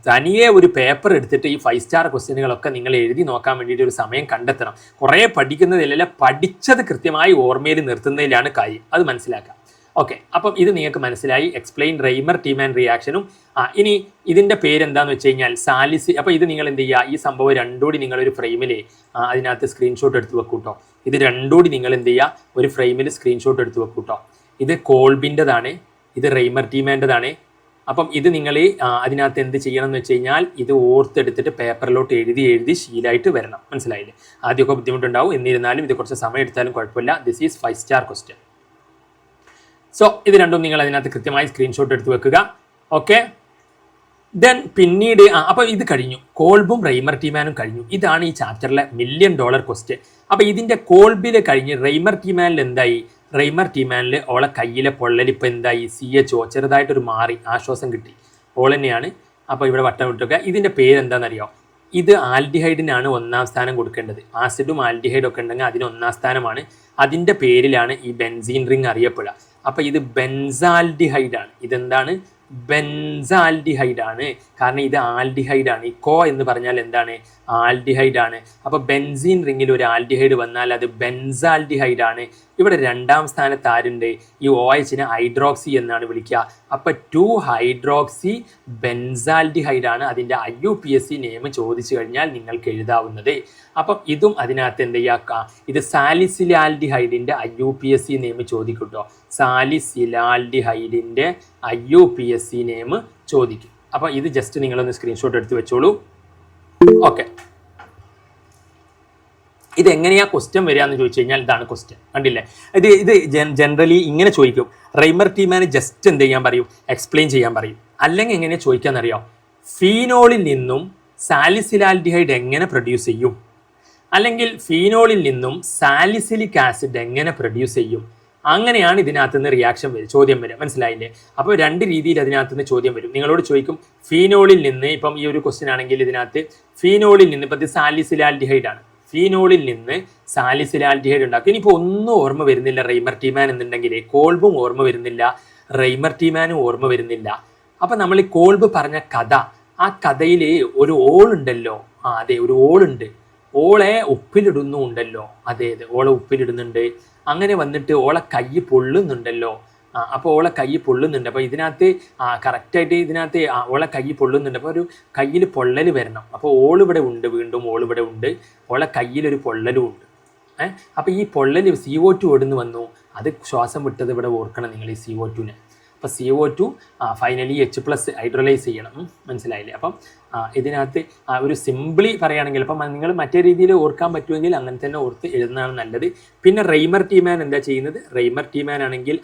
തനിയെ ഒരു പേപ്പർ എടുത്തിട്ട് ഈ 5 സ്റ്റാർ ക്വസ്റ്റ്യനുകളൊക്കെ നിങ്ങൾ എഴുതി നോക്കാൻ വേണ്ടിയിട്ട് ഒരു സമയം കണ്ടെത്തണം. കുറേ പഠിക്കുന്നതിലല്ല, പഠിച്ചത് കൃത്യമായി ഓർമ്മയിൽ നിർത്തുന്നതിലാണ് കാര്യം. അത് മനസ്സിലാക്കാം. ഓക്കെ, അപ്പം ഇത് നിങ്ങൾക്ക് മനസ്സിലായി. എക്സ്പ്ലെയിൻ റൈമർ ടീമാൻ റിയാക്ഷനും. ഇനി ഇതിൻ്റെ പേരെന്താണെന്ന് വെച്ച് കഴിഞ്ഞാൽ സാലിസ്. അപ്പോൾ ഇത് നിങ്ങൾ എന്ത് ചെയ്യുക? ഈ സംഭവം രണ്ടുകൂടി നിങ്ങളൊരു ഫ്രെയിമിൽ അതിനകത്ത് സ്ക്രീൻഷോട്ട് എടുത്ത് വെക്കൂട്ടോ. ഇത് രണ്ടുകൂടി നിങ്ങൾ എന്ത് ചെയ്യുക? ഒരു ഫ്രെയിമിൽ സ്ക്രീൻഷോട്ട് എടുത്ത് വെക്കൂട്ടോ. ഇത് കോൾബിൻ്റെതാണ്, ഇത് റൈമർ ടീമാൻ്റെതാണ്. അപ്പം ഇത് നിങ്ങൾ അതിനകത്ത് എന്ത് ചെയ്യണം എന്ന് വെച്ച് കഴിഞ്ഞാൽ, ഇത് ഓർത്തെടുത്തിട്ട് പേപ്പറിലോട്ട് എഴുതി ശീലമായിട്ട് വരണം. മനസ്സിലായില്ലേ? ആദ്യമൊക്കെ ബുദ്ധിമുട്ടുണ്ടാവും, എന്നിരുന്നാലും ഇത് കുറച്ച് സമയം എടുത്താലും കുഴപ്പമില്ല. This is 5 star question. So ഇത് രണ്ടും നിങ്ങൾ അതിനകത്ത് കൃത്യമായി സ്ക്രീൻഷോട്ട് എടുത്ത് വെക്കുക. ഓക്കെ, ദെൻ പിന്നീട് അപ്പോൾ ഇത് കഴിഞ്ഞു. കോൾബും റൈമർ ടീമാനും കഴിഞ്ഞു. ഇതാണ് ഈ ചാപ്റ്ററിലെ $1 മില്യൺ ക്വസ്റ്റ്യൻ. അപ്പോൾ ഇതിൻ്റെ കോൾബിൽ കഴിഞ്ഞ് റൈമർ ടീമാനിൽ എന്തായി? റൈമർ ടീമാനിൽ ഓളെ കയ്യിലെ പൊള്ളലിപ്പോൾ എന്തായി? CHO ചെറുതായിട്ടൊരു മാറി, ആശ്വാസം കിട്ടി. ഓൾ തന്നെയാണ്. അപ്പോൾ ഇവിടെ വട്ടം വിട്ടുക. ഇതിൻ്റെ പേരെന്താണെന്നറിയോ? ഇത് ആൽഡിഹൈഡിനാണ് 1ാം സ്ഥാനം കൊടുക്കേണ്ടത്. ആസിഡും ആൽഡിഹൈഡും ഒക്കെ ഉണ്ടെങ്കിൽ അതിന് 1ാം സ്ഥാനമാണ്. അതിൻ്റെ പേരിലാണ് ഈ ബെൻസീൻ റിംഗ് അറിയപ്പെടുക. അപ്പോൾ ഇത് ബെൻസാൽഡിഹൈഡാണ്. ഇതെന്താണ്? ബെൻസാൽഡിഹൈഡാണ്. കാരണം ഇത് ആൽഡിഹൈഡാണ്. ഈ കോ എന്ന് പറഞ്ഞാൽ എന്താണ്? ആൽഡിഹൈഡാണ്. അപ്പോൾ ബെൻസീൻ റിങ്ങിൽ ഒരു ആൽഡിഹൈഡ് വന്നാൽ അത് ബെൻസാൽഡിഹൈഡാണ്. ഇവിടെ 2ാം സ്ഥാനത്ത് ആരുണ്ട്? ഈ OHനെ ഹൈഡ്രോക്സി എന്നാണ് വിളിക്കുക. അപ്പോൾ 2-ഹൈഡ്രോക്സി ബെൻസാൽഡിഹൈഡാണ് അതിൻ്റെ IUPAC നെയിം ചോദിച്ചു കഴിഞ്ഞാൽ നിങ്ങൾക്ക് എഴുതാവുന്നത്. അപ്പം ഇതും അതിനകത്ത് എന്ത് ചെയ്യുക? ഇത് സാലിസിലാൽഡിഹൈഡിൻ്റെ IUPAC നെയിം ചോദിക്കും കേട്ടോ. സാലിസിലാൽഡിഹൈഡിൻ്റെ IUPAC നെയിം ചോദിക്കും. അപ്പോൾ ഇത് ജസ്റ്റ് നിങ്ങളൊന്ന് സ്ക്രീൻഷോട്ട് എടുത്ത് വെച്ചോളൂ. ഓക്കെ, ഇതെങ്ങനെയാ ക്വസ്റ്റ്യൻ വരിക എന്ന് ചോദിച്ചു കഴിഞ്ഞാൽ ഇതാണ് ക്വസ്റ്റ്യൻ. കണ്ടില്ലേ? ഇത് ജനറലി ഇങ്ങനെ ചോദിക്കും. റൈമർ ടീമാന് ജസ്റ്റ് എന്ത് ചെയ്യാൻ പറയും? എക്സ്പ്ലെയിൻ ചെയ്യാൻ പറയും. അല്ലെങ്കിൽ എങ്ങനെ ചോദിക്കാന്നറിയോ? ഫീനോളിൽ നിന്നും സാലിസിലാൽഡിഹൈഡ് എങ്ങനെ പ്രൊഡ്യൂസ് ചെയ്യും? അല്ലെങ്കിൽ ഫീനോളിൽ നിന്നും സാലിസിലിക് ആസിഡ് എങ്ങനെ പ്രൊഡ്യൂസ് ചെയ്യും? അങ്ങനെയാണ് ഇതിനകത്ത് നിന്ന് റിയാക്ഷൻ വരും, ചോദ്യം വരും. മനസ്സിലായില്ലേ? അപ്പോൾ 2 രീതിയിൽ അതിനകത്ത് നിന്ന് ചോദ്യം വരും. നിങ്ങളോട് ചോദിക്കും ഫീനോളിൽ നിന്ന്, ഇപ്പം ഈ ഒരു ക്വസ്റ്റ്യൻ ആണെങ്കിൽ ഇതിനകത്ത് ഫീനോളിൽ നിന്ന്, ഇപ്പം ഇത് സാലിസിലാൽഡിഹൈഡ് ആണ്, ഫീനോളിൽ നിന്ന് സാലിസിലാൽഡിഹൈഡ് ഉണ്ടാക്കും. ഇനിയിപ്പോൾ ഒന്നും ഓർമ്മ വരുന്നില്ല റൈമർ ടീമാൻ എന്നുണ്ടെങ്കിൽ, കോൾബും ഓർമ്മ വരുന്നില്ല, റൈമർ ടീമാനും ഓർമ്മ വരുന്നില്ല. അപ്പം നമ്മൾ ഈ കോൾബ് പറഞ്ഞ കഥ, ആ കഥയിൽ ഒരു ഓളുണ്ടല്ലോ. അതെ, ഒരു ഓളുണ്ട്. ഓളെ ഉപ്പിലിടുന്നുണ്ടല്ലോ. അതെ, ഓളെ ഉപ്പിലിടുന്നുണ്ട്. അങ്ങനെ വന്നിട്ട് ഓളെ കൈ പൊള്ളുന്നുണ്ടല്ലോ. അപ്പോൾ ഓളെ കൈ പൊള്ളുന്നുണ്ട്. അപ്പോൾ ഇതിനകത്ത് കറക്റ്റായിട്ട് ഇതിനകത്ത് ഓളെ കൈ പൊള്ളുന്നുണ്ട്. അപ്പോൾ ഒരു കയ്യിൽ പൊള്ളൽ വരണം. അപ്പോൾ ഓളിവിടെ ഉണ്ട്, വീണ്ടും ഓളിവിടെ ഉണ്ട്, ഓളെ കയ്യിലൊരു പൊള്ളലും ഉണ്ട്. അപ്പോൾ ഈ പൊള്ളൽ CO2 എവിടുന്ന് വന്നു? അത് ശ്വാസം വിട്ടത് ഇവിടെ ഓർക്കണം നിങ്ങൾ, ഈ CO2നെ. അപ്പോൾ CO2 ഫൈനലി H+ ഹൈഡ്രോലൈസ് ചെയ്യണം. മനസ്സിലായില്ലേ? അപ്പം ഇതിനകത്ത് ഒരു സിംപിളി പറയുകയാണെങ്കിൽ, അപ്പം നിങ്ങൾ മറ്റേ രീതിയിൽ ഓർക്കാൻ പറ്റുമെങ്കിൽ അങ്ങനെ തന്നെ ഓർത്ത് എഴുതുന്നതാണ് നല്ലത്. പിന്നെ റൈമർ ടീമാൻ എന്താ ചെയ്യുന്നത്? റൈമർ ടീമാൻ ആണെങ്കിൽ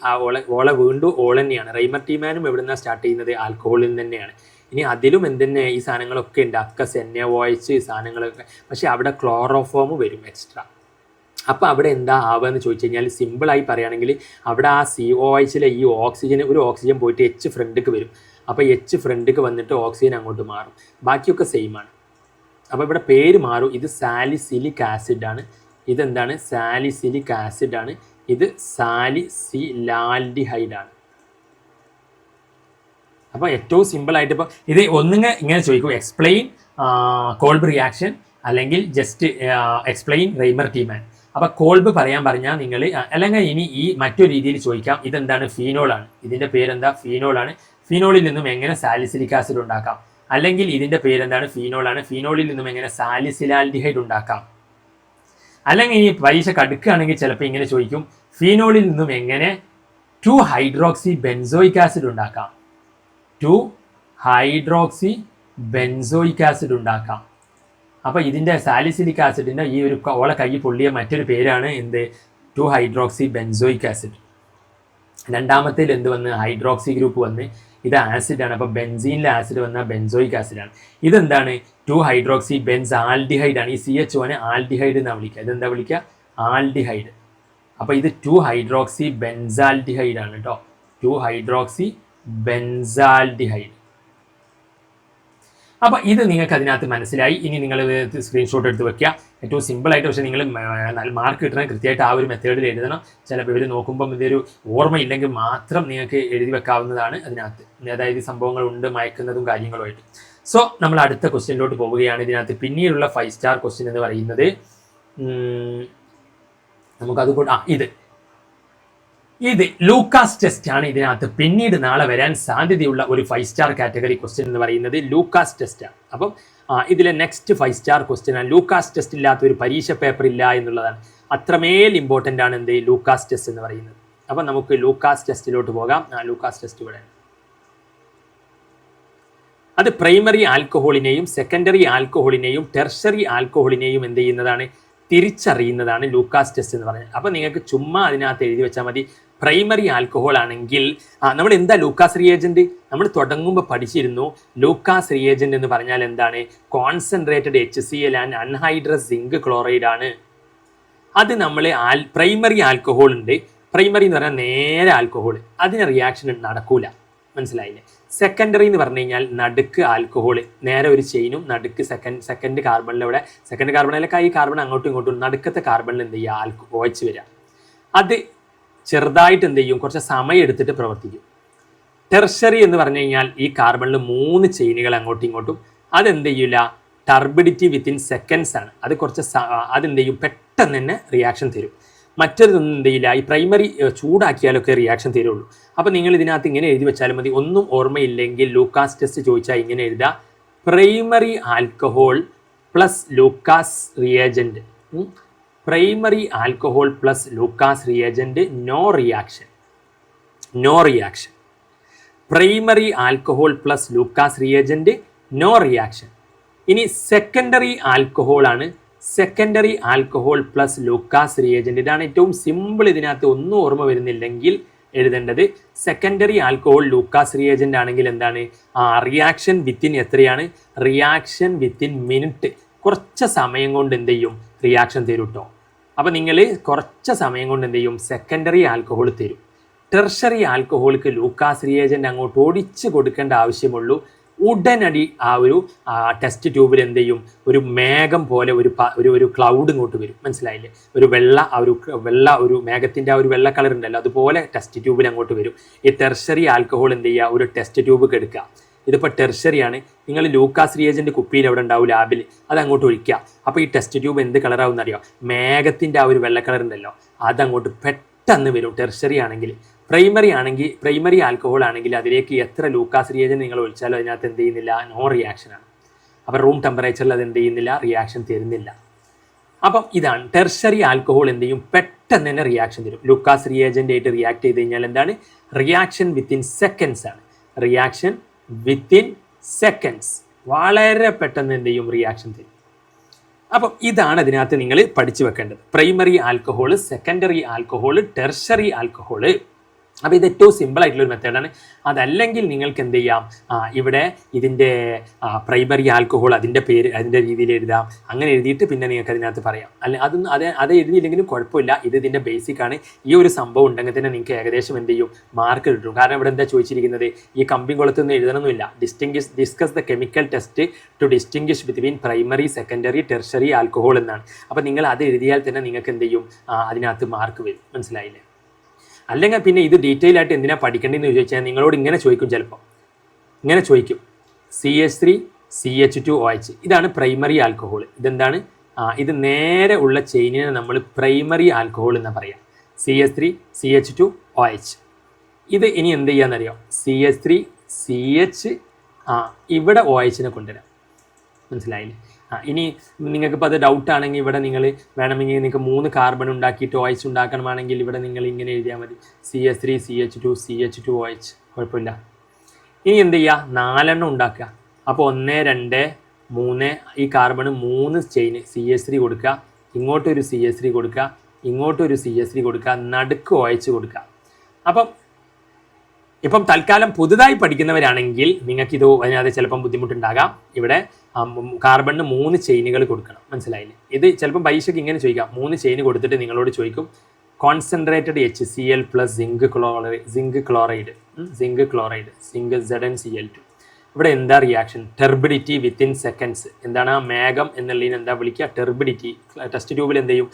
ഓളെ വീണ്ടും ഓൾ തന്നെയാണ്. റൈമർ ടീമാനും എവിടുന്നാണ് സ്റ്റാർട്ട് ചെയ്യുന്നത്? ആൽക്കഹോളിൽ തന്നെയാണ്. ഇനി അതിലും എന്തെന്നെ ഈ സാധനങ്ങളൊക്കെ ഉണ്ട്, അക്കസ്, NaOH സാധനങ്ങളൊക്കെ. പക്ഷേ അവിടെ ക്ലോറോഫോം വരും എക്സ്ട്രാ. അപ്പോൾ അവിടെ എന്താ ആവുക എന്ന് ചോദിച്ചു കഴിഞ്ഞാൽ, സിമ്പിളായി പറയുകയാണെങ്കിൽ അവിടെ ആ COHലെ ഈ ഓക്സിജൻ, ഒരു ഓക്സിജൻ പോയിട്ട് H ഫ്രണ്ടിലേക്ക് വരും. അപ്പോൾ H ഫ്രണ്ടിലേക്ക് വന്നിട്ട് ഓക്സിജൻ അങ്ങോട്ട് മാറും. ബാക്കിയൊക്കെ സെയിമാണ്. അപ്പോൾ ഇവിടെ പേര് മാറും. ഇത് സാലിസിലിക് ആസിഡാണ്. ഇതെന്താണ്? സാലിസിലിക് ആസിഡാണ്. ഇത് സാലിസിലാൽഡിഹൈഡാണ്. അപ്പോൾ ഏറ്റവും സിമ്പിളായിട്ട് ഇപ്പോൾ ഇത് ഒന്നുങ്ങ ഇങ്ങനെ ചോദിക്കും, എക്സ്പ്ലെയിൻ കോൾബ് റിയാക്ഷൻ, അല്ലെങ്കിൽ ജസ്റ്റ് എക്സ്പ്ലെയിൻ റൈമർ ടീമാൻ. അപ്പോൾ കോൾബ് പറയാൻ പറഞ്ഞാൽ നിങ്ങൾ അല്ലെങ്കിൽ ഇനി ഈ മറ്റൊരു രീതിയിൽ ചോദിക്കാം, ഇതെന്താണ്? ഫീനോളാണ്. ഇതിൻ്റെ പേരെന്താ? ഫീനോളാണ്. ഫീനോളിൽ നിന്നും എങ്ങനെ സാലിസിലിക് ആസിഡ് ഉണ്ടാക്കാം? അല്ലെങ്കിൽ ഇതിൻ്റെ പേരെന്താണ്? ഫീനോളാണ്. ഫീനോളിൽ നിന്നും എങ്ങനെ സാലിസിലാൽഡിഹൈഡ് ഉണ്ടാക്കാം? അല്ലെങ്കിൽ ഇനി പരീക്ഷ കടുക്കുകയാണെങ്കിൽ ചിലപ്പോൾ ഇങ്ങനെ ചോദിക്കും, ഫീനോളിൽ നിന്നും എങ്ങനെ 2-ഹൈഡ്രോക്സി ബെൻസോയിക് ആസിഡ് ഉണ്ടാക്കാം? 2-ഹൈഡ്രോക്സി ബെൻസോയിക് ആസിഡ് ഉണ്ടാക്കാം. അപ്പോൾ ഇതിൻ്റെ സാലിസിലിക് ആസിഡിൻ്റെ ഈ ഒരു ഓളെ കൈ പൊള്ളിയ മറ്റൊരു പേരാണ് എന്ത്? 2-ഹൈഡ്രോക്സി ബെൻസോയിക് ആസിഡ്. രണ്ടാമത്തേൽ എന്ത് വന്ന്? ഹൈഡ്രോക്സി ഗ്രൂപ്പ് വന്ന്. ഇത് ആസിഡാണ്. അപ്പോൾ ബെൻസീനിലെ ആസിഡ് വന്നാൽ ബെൻസോയിക് ആസിഡാണ്. ഇതെന്താണ്? 2-ഹൈഡ്രോക്സി ബെൻസ് ആൽഡിഹൈഡ് ആണ്. ഈ CH1 ആൽഡിഹൈഡ് എന്നാണ് വിളിക്കുക. ഇതെന്താ വിളിക്കുക? ആൽഡിഹൈഡ്. അപ്പോൾ ഇത് 2-ഹൈഡ്രോക്സി ബെൻസാൽഡിഹൈഡ് ആണ് കേട്ടോ. 2-ഹൈഡ്രോക്സി ബെൻസാൽഡിഹൈഡ്. അപ്പോൾ ഇത് നിങ്ങൾക്ക് അതിനകത്ത് മനസ്സിലായി. ഇനി നിങ്ങൾ സ്ക്രീൻഷോട്ട് എടുത്ത് വെക്കുക. ഏറ്റവും സിമ്പിളായിട്ട്, പക്ഷേ നിങ്ങൾ മാർക്ക് കിട്ടണം കൃത്യമായിട്ട് ആ ഒരു മെത്തേഡിൽ എഴുതണം. ചിലപ്പോൾ ഇവർ നോക്കുമ്പം ഇതൊരു ഓർമ്മയില്ലെങ്കിൽ മാത്രം നിങ്ങൾക്ക് എഴുതി വെക്കാവുന്നതാണ് അതിനകത്ത്. അതായത് സംഭവങ്ങളുണ്ട്, മയക്കുന്നതും കാര്യങ്ങളുമായിട്ട്. സോ നമ്മൾ അടുത്ത ക്വസ്റ്റ്യനിലോട്ട് പോവുകയാണ്. ഇതിനകത്ത് പിന്നീടുള്ള 5 സ്റ്റാർ ക്വസ്റ്റ്യൻ എന്ന് പറയുന്നത് നമുക്കതുകൊണ്ട് ഇത് ലൂക്കാസ് ടെസ്റ്റ് ആണ്. ഇതിനകത്ത് പിന്നീട് നാളെ വരാൻ സാധ്യതയുള്ള ഒരു 5 സ്റ്റാർ കാറ്റഗറി ക്വസ്റ്റ്യൻ എന്ന് പറയുന്നത് ലൂക്കാസ് ടെസ്റ്റ് ആണ്. അപ്പം ഇതിലെ നെക്സ്റ്റ് 5 സ്റ്റാർ ക്വസ്റ്റ്യൻ ആണ്. ലൂക്കാസ് ടെസ്റ്റ് ഇല്ലാത്ത ഒരു പരീക്ഷ പേപ്പർ ഇല്ല എന്നുള്ളതാണ്. അത്രമേൽ ഇമ്പോർട്ടൻ്റ് ആണ് എന്ത്? ലൂക്കാസ് ടെസ്റ്റ് എന്ന് പറയുന്നത്. അപ്പം നമുക്ക് ലൂക്കാസ് ടെസ്റ്റിലോട്ട് പോകാം. ലൂക്കാസ് ടെസ്റ്റ് ഇവിടെ അത് പ്രൈമറി ആൽക്കഹോളിനെയും സെക്കൻഡറി ആൽക്കഹോളിനെയും ടെർഷറി ആൽക്കഹോളിനെയും എന്ത് ചെയ്യുന്നതാണ്? തിരിച്ചറിയുന്നതാണ് ലൂക്കാസ് ടെസ്റ്റ് എന്ന് പറഞ്ഞത്. അപ്പോൾ നിങ്ങൾക്ക് ചുമ്മാ അതിനകത്ത് എഴുതി വെച്ചാൽ മതി. പ്രൈമറി ആൽക്കഹോൾ ആണെങ്കിൽ നമ്മൾ എന്താ ലൂക്കാസ് റിയേജൻറ്റ്? നമ്മൾ തുടങ്ങുമ്പോൾ പഠിച്ചിരുന്നു. ലൂക്കാസ് റിയേജൻറ്റ് എന്ന് പറഞ്ഞാൽ എന്താണ്? Concentrated HCl and anhydrous zinc chloride ആണ്. അത് നമ്മൾ പ്രൈമറി ആൽക്കഹോൾ ഉണ്ട്. പ്രൈമറി എന്ന് പറഞ്ഞാൽ നേരെ ആൽക്കഹോൾ, അതിന് റിയാക്ഷൻ നടക്കൂല. മനസ്സിലായില്ലേ? സെക്കൻഡറി എന്ന് പറഞ്ഞു കഴിഞ്ഞാൽ നടുക്ക് ആൽക്കഹോൾ, നേരെ ഒരു ചെയിനും നടുക്ക് സെക്കൻഡ് കാർബണിലൂടെ, സെക്കൻഡ് കാർബണിലൊക്കെ ഈ കാർബൺ അങ്ങോട്ടും ഇങ്ങോട്ടും, നടുക്കത്തെ കാർബണിൽ എന്ത് ചെയ്യുക? OH വരിക. അത് ചെറുതായിട്ട് എന്ത് ചെയ്യും? കുറച്ച് സമയം എടുത്തിട്ട് പ്രവർത്തിക്കും. ടെർഷറി എന്ന് പറഞ്ഞു കഴിഞ്ഞാൽ ഈ കാർബണിൽ 3 ചെയിനുകൾ അങ്ങോട്ടും ഇങ്ങോട്ടും, അതെന്ത് ചെയ്യില്ല? ടർബിഡിറ്റി വിത്തിൻ സെക്കൻഡ്സ് ആണ്. അത് കുറച്ച് അതെന്ത് ചെയ്യും? പെട്ടെന്ന് തന്നെ റിയാക്ഷൻ തരും. മറ്റൊരിതൊന്നും എന്ത് ചെയ്യില്ല, ഈ പ്രൈമറി ചൂടാക്കിയാലൊക്കെ റിയാക്ഷൻ തരുള്ളൂ. അപ്പോൾ നിങ്ങൾ ഇതിനകത്ത് ഇങ്ങനെ എഴുതി വെച്ചാലും മതി. ഒന്നും ഓർമ്മയില്ലെങ്കിൽ ലൂക്കാസ് ടെസ്റ്റ് ചോദിച്ചാൽ ഇങ്ങനെ എഴുതുക: primary alcohol plus Lucas reagent. Primary alcohol plus Lucas reagent, no reaction. No reaction. Primary alcohol plus Lucas reagent, no reaction. ഇനി സെക്കൻഡറി ആൽക്കഹോൾ ആണ്. Secondary alcohol plus Lucas reagent. ഇതാണ് ഏറ്റവും സിമ്പിൾ. ഇതിനകത്ത് ഒന്നും ഓർമ്മ വരുന്നില്ലെങ്കിൽ എഴുതേണ്ടത്. സെക്കൻഡറി ആൽക്കഹോൾ ലൂക്കാസ് റിയേജൻറ്റ് ആണെങ്കിൽ എന്താണ്? റിയാക്ഷൻ വിത്തിൻ എത്രയാണ്? Reaction within minute. കുറച്ച് സമയം കൊണ്ട് എന്ത് ചെയ്യും? റിയാക്ഷൻ തരും കേട്ടോ. അപ്പോൾ നിങ്ങൾ കുറച്ച് സമയം കൊണ്ട് എന്ത് ചെയ്യും? സെക്കൻഡറി ആൽക്കഹോൾ തരും. ടെർഷറി ആൽക്കഹോൾക്ക് ലൂക്കാസ് റിയേജൻറ്റ് അങ്ങോട്ട് ഓടിച്ച് കൊടുക്കേണ്ട ആവശ്യമുള്ളൂ. ഉടനടി ആ ഒരു ടെസ്റ്റ് ട്യൂബിൽ എന്ത് ചെയ്യും? ഒരു മേഘം പോലെ ഒരു ക്ലൗഡ് ഇങ്ങോട്ട് വരും. മനസ്സിലായില്ലേ? ഒരു വെള്ള ഒരു മേഘത്തിൻ്റെ ആ ഒരു വെള്ള കളർ ഉണ്ടല്ലോ, അതുപോലെ ടെസ്റ്റ് ട്യൂബിൽ അങ്ങോട്ട് വരും. ഈ ടെർഷറി ആൽക്കഹോൾ എന്ത് ചെയ്യുക? ഒരു ടെസ്റ്റ് ട്യൂബ് എടുക്കുക. ഇതിപ്പോൾ ടെർഷറിയാണ്. നിങ്ങൾ ലൂക്കാസ് റിയേജൻറ്റ് കുപ്പിയിൽ എവിടെ ഉണ്ടാവും? ലാബിൽ. അത് അങ്ങോട്ട് ഒഴിക്കുക. അപ്പോൾ ഈ ടെസ്റ്റ് ട്യൂബ് എന്ത് കളറാവും അറിയാം? മേഘത്തിൻ്റെ ആ ഒരു വെള്ള കളർ ഉണ്ടല്ലോ, അതങ്ങോട്ട് പെട്ടെന്ന് വരും ടെർഷറി ആണെങ്കിൽ. പ്രൈമറി ആൽക്കഹോൾ ആണെങ്കിൽ അതിലേക്ക് എത്ര ലൂക്കാസ് റിയേജൻറ്റ് നിങ്ങൾ ഒഴിച്ചാലും അതിനകത്ത് എന്ത് ചെയ്യുന്നില്ല? നോ റിയാക്ഷനാണ്. അപ്പോൾ റൂം ടെമ്പറേച്ചറിൽ അത് എന്ത് ചെയ്യുന്നില്ല? റിയാക്ഷൻ തരുന്നില്ല. അപ്പം ഇതാണ് ടെർഷറി ആൽക്കഹോൾ എന്ത് ചെയ്യും? പെട്ടെന്ന് തന്നെ റിയാക്ഷൻ തരും. ലൂക്കാസ് റിയേജൻ്റ് ആയിട്ട് റിയാക്ട് ചെയ്ത് കഴിഞ്ഞാൽ എന്താണ്? റിയാക്ഷൻ വിത്തിൻ സെക്കൻഡ്സ് ആണ്. Reaction within seconds. വളരെ പെട്ടെന്ന് എന്ത് ചെയ്യും? റിയാക്ഷൻ തരും. അപ്പം ഇതാണ് അതിനകത്ത് നിങ്ങൾ പഠിച്ചു വെക്കേണ്ടത്. Primary alcohol, secondary alcohol, tertiary alcohol. അപ്പോൾ ഇത് ഏറ്റവും സിമ്പിളായിട്ടുള്ളൊരു മെത്തേഡാണ്. അതല്ലെങ്കിൽ നിങ്ങൾക്ക് എന്ത് ചെയ്യാം? ഇവിടെ ഇതിൻ്റെ പ്രൈമറി ആൽക്കഹോൾ അതിൻ്റെ പേര് അതിൻ്റെ രീതിയിൽ എഴുതാം. അങ്ങനെ എഴുതിയിട്ട് പിന്നെ നിങ്ങൾക്ക് അതിനകത്ത് പറയാം. അതൊന്നും അത് എഴുതിയില്ലെങ്കിലും കുഴപ്പമില്ല. ഇതിൻ്റെ ബേസിക്കാണ്. ഈ ഒരു സംഭവം ഉണ്ടെങ്കിൽ തന്നെ നിങ്ങൾക്ക് ഏകദേശം എന്ത് ചെയ്യും? മാർക്ക് കിട്ടും. കാരണം ഇവിടെ എന്താ ചോദിച്ചിരിക്കുന്നത്? ഈ കമ്പിംകുളത്തൊന്നും എഴുതണമെന്നില്ല. Discuss the chemical test to distinguish between primary, secondary, tertiary alcohol എന്നാണ്. അപ്പോൾ നിങ്ങൾ അത് എഴുതിയാൽ തന്നെ നിങ്ങൾക്ക് എന്ത് ചെയ്യും? അതിനകത്ത് മാർക്ക് വരും. മനസ്സിലായില്ലേ? അല്ലെങ്കിൽ പിന്നെ ഇത് ഡീറ്റെയിൽ ആയിട്ട് എന്തിനാണ് പഠിക്കേണ്ടതെന്ന് ചോദിച്ചാൽ നിങ്ങളോട് ഇങ്ങനെ ചോദിക്കും. ചിലപ്പോൾ ഇങ്ങനെ ചോദിക്കും: CH3 CH2 OH. ഇതാണ് പ്രൈമറി ആൽക്കഹോൾ. ഇതെന്താണ്? ഇത് നേരെ ഉള്ള ചെയിനിനെ നമ്മൾ പ്രൈമറി ആൽക്കഹോൾ എന്ന് പറയാം. CH3 CH2 OH. ഇത് ഇനി എന്ത് ചെയ്യാന്നറിയാം, CH3 CH ഇവിടെ OH കൊണ്ടുവരാം. മനസ്സിലായില്ലേ? ഇനി നിങ്ങൾക്കിപ്പോൾ അത് ഡൗട്ട് ആണെങ്കിൽ ഇവിടെ നിങ്ങൾ വേണമെങ്കിൽ നിങ്ങൾക്ക് 3 കാർബൺ ഉണ്ടാക്കിയിട്ട് OH ഉണ്ടാക്കണമെങ്കിൽ ഇവിടെ നിങ്ങൾ ഇങ്ങനെ എഴുതിയാൽ മതി, CH3 CH2 CH2 OH. കുഴപ്പമില്ല. ഇനി എന്ത് ചെയ്യുക, 4 എണ്ണം ഉണ്ടാക്കുക. അപ്പോൾ 1 2 3 ഈ കാർബൺ 3 ചെയിന് CH3 കൊടുക്കുക, ഇങ്ങോട്ടൊരു CH3 കൊടുക്കുക, ഇങ്ങോട്ടൊരു CH3 കൊടുക്കുക, നടുക്ക് OH കൊടുക്കുക. ഇപ്പം തൽക്കാലം പുതുതായി പഠിക്കുന്നവരാണെങ്കിൽ നിങ്ങൾക്കിത് അതിനകത്ത് ചിലപ്പം ബുദ്ധിമുട്ടുണ്ടാകാം. ഇവിടെ കാർബണിന് 3 ചെയിനുകൾ കൊടുക്കണം. മനസ്സിലായില്ലേ? ഇത് ചിലപ്പം പരീക്ഷയ്ക്ക് ഇങ്ങനെ ചോദിക്കാം, 3 ചെയിൻ കൊടുത്തിട്ട് നിങ്ങളോട് ചോദിക്കും concentrated HCl plus zinc chloride ZnCl2. ഇവിടെ എന്താ റിയാക്ഷൻ? Turbidity within seconds. എന്താണ് ആ മേഘം എന്നുള്ളതിന് എന്താ വിളിക്കുക? ടെർബിഡിറ്റി. ടെസ്റ്റ് ട്യൂബിൽ എന്ത് ചെയ്യും,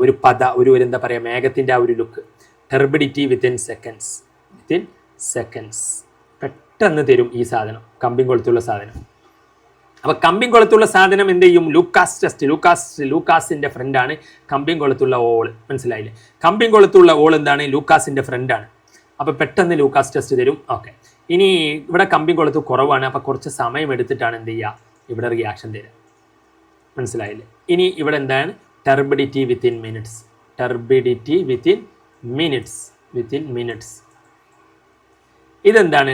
ഒരു എന്താ പറയുക, മേഘത്തിൻ്റെ ആ ഒരു ലുക്ക്. ടെർബിഡിറ്റി വിത്തിൻ സെക്കൻഡ്സ് പെട്ടെന്ന് തരും ഈ സാധനം, കമ്പിങ് കൊളുത്തുള്ള സാധനം. അപ്പോൾ കമ്പിങ് കൊളുത്തുള്ള സാധനം എന്ത് ചെയ്യും? Lucas test. ലൂക്കാസിൻ്റെ ഫ്രണ്ടാണ് കമ്പിങ് കൊളുത്തുള്ള ഓൾ. മനസ്സിലായില്ലേ? കമ്പിങ് കൊളുത്തുള്ള ഓൾ എന്താണ്? ലൂക്കാസിൻ്റെ ഫ്രണ്ടാണ്. അപ്പോൾ പെട്ടെന്ന് ലൂക്കാസ് ടെസ്റ്റ് തരും. ഓക്കെ, ഇനി ഇവിടെ കമ്പിങ് കൊളുത്ത് കുറവാണ്, അപ്പോൾ കുറച്ച് സമയം എടുത്തിട്ടാണ് എന്ത് ചെയ്യുക, ഇവിടെ റിയാക്ഷൻ തരിക. മനസ്സിലായില്ലേ? ഇനി ഇവിടെ എന്താണ്? Turbidity within minutes. ഇതെന്താണ്?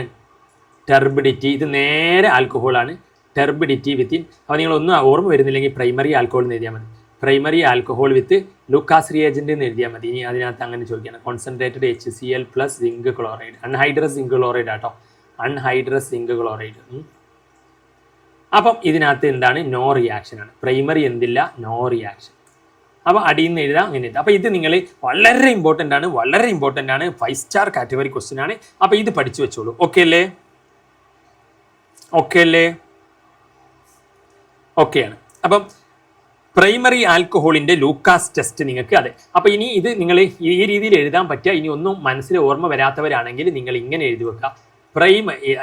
ടെർബിഡിറ്റി. ഇത് നേരെ ആൽക്കഹോളാണ്. Turbidity within. അപ്പോൾ നിങ്ങളൊന്നും ഓർമ്മ വരുന്നില്ലെങ്കിൽ പ്രൈമറി ആൽക്കഹോൾ എന്ന് എഴുതിയാൽ മതി. Primary alcohol with Lucas reagent എന്ന് എഴുതിയാൽ മതി. ഇനി അതിനകത്ത് അങ്ങനെ ചോദിക്കുകയാണ്, concentrated HCl plus zinc chloride, anhydrous zinc chloride ആട്ടോ, അൺഹൈഡ്രസ് സിങ്ക് ക്ലോറൈഡ്. അപ്പം ഇതിനകത്ത് എന്താണ്? നോ റിയാക്ഷൻ ആണ്. പ്രൈമറി എന്തില്ല? No reaction. അപ്പോൾ അടിയിൽ നിന്ന് എഴുതാം, അങ്ങനെ എഴുതാം. അപ്പോൾ ഇത് നിങ്ങൾ വളരെ ഇമ്പോർട്ടൻ്റ് ആണ്, 5 സ്റ്റാർ കാറ്റഗറി ക്വസ്റ്റ്യൻ ആണ്. അപ്പോൾ ഇത് പഠിച്ചു വെച്ചോളൂ. ഓക്കെ അല്ലേ? ഓക്കെയാണ്. അപ്പം പ്രൈമറി ആൽക്കഹോളിൻ്റെ ലൂക്കാസ് ടെസ്റ്റ് നിങ്ങൾക്ക് അതെ. അപ്പോൾ ഇനി ഇത് നിങ്ങൾ ഈ രീതിയിൽ എഴുതാൻ പറ്റുക. ഇനി ഒന്നും മനസ്സിൽ ഓർമ്മ വരാത്തവരാണെങ്കിൽ നിങ്ങൾ ഇങ്ങനെ എഴുതി വെക്കുക,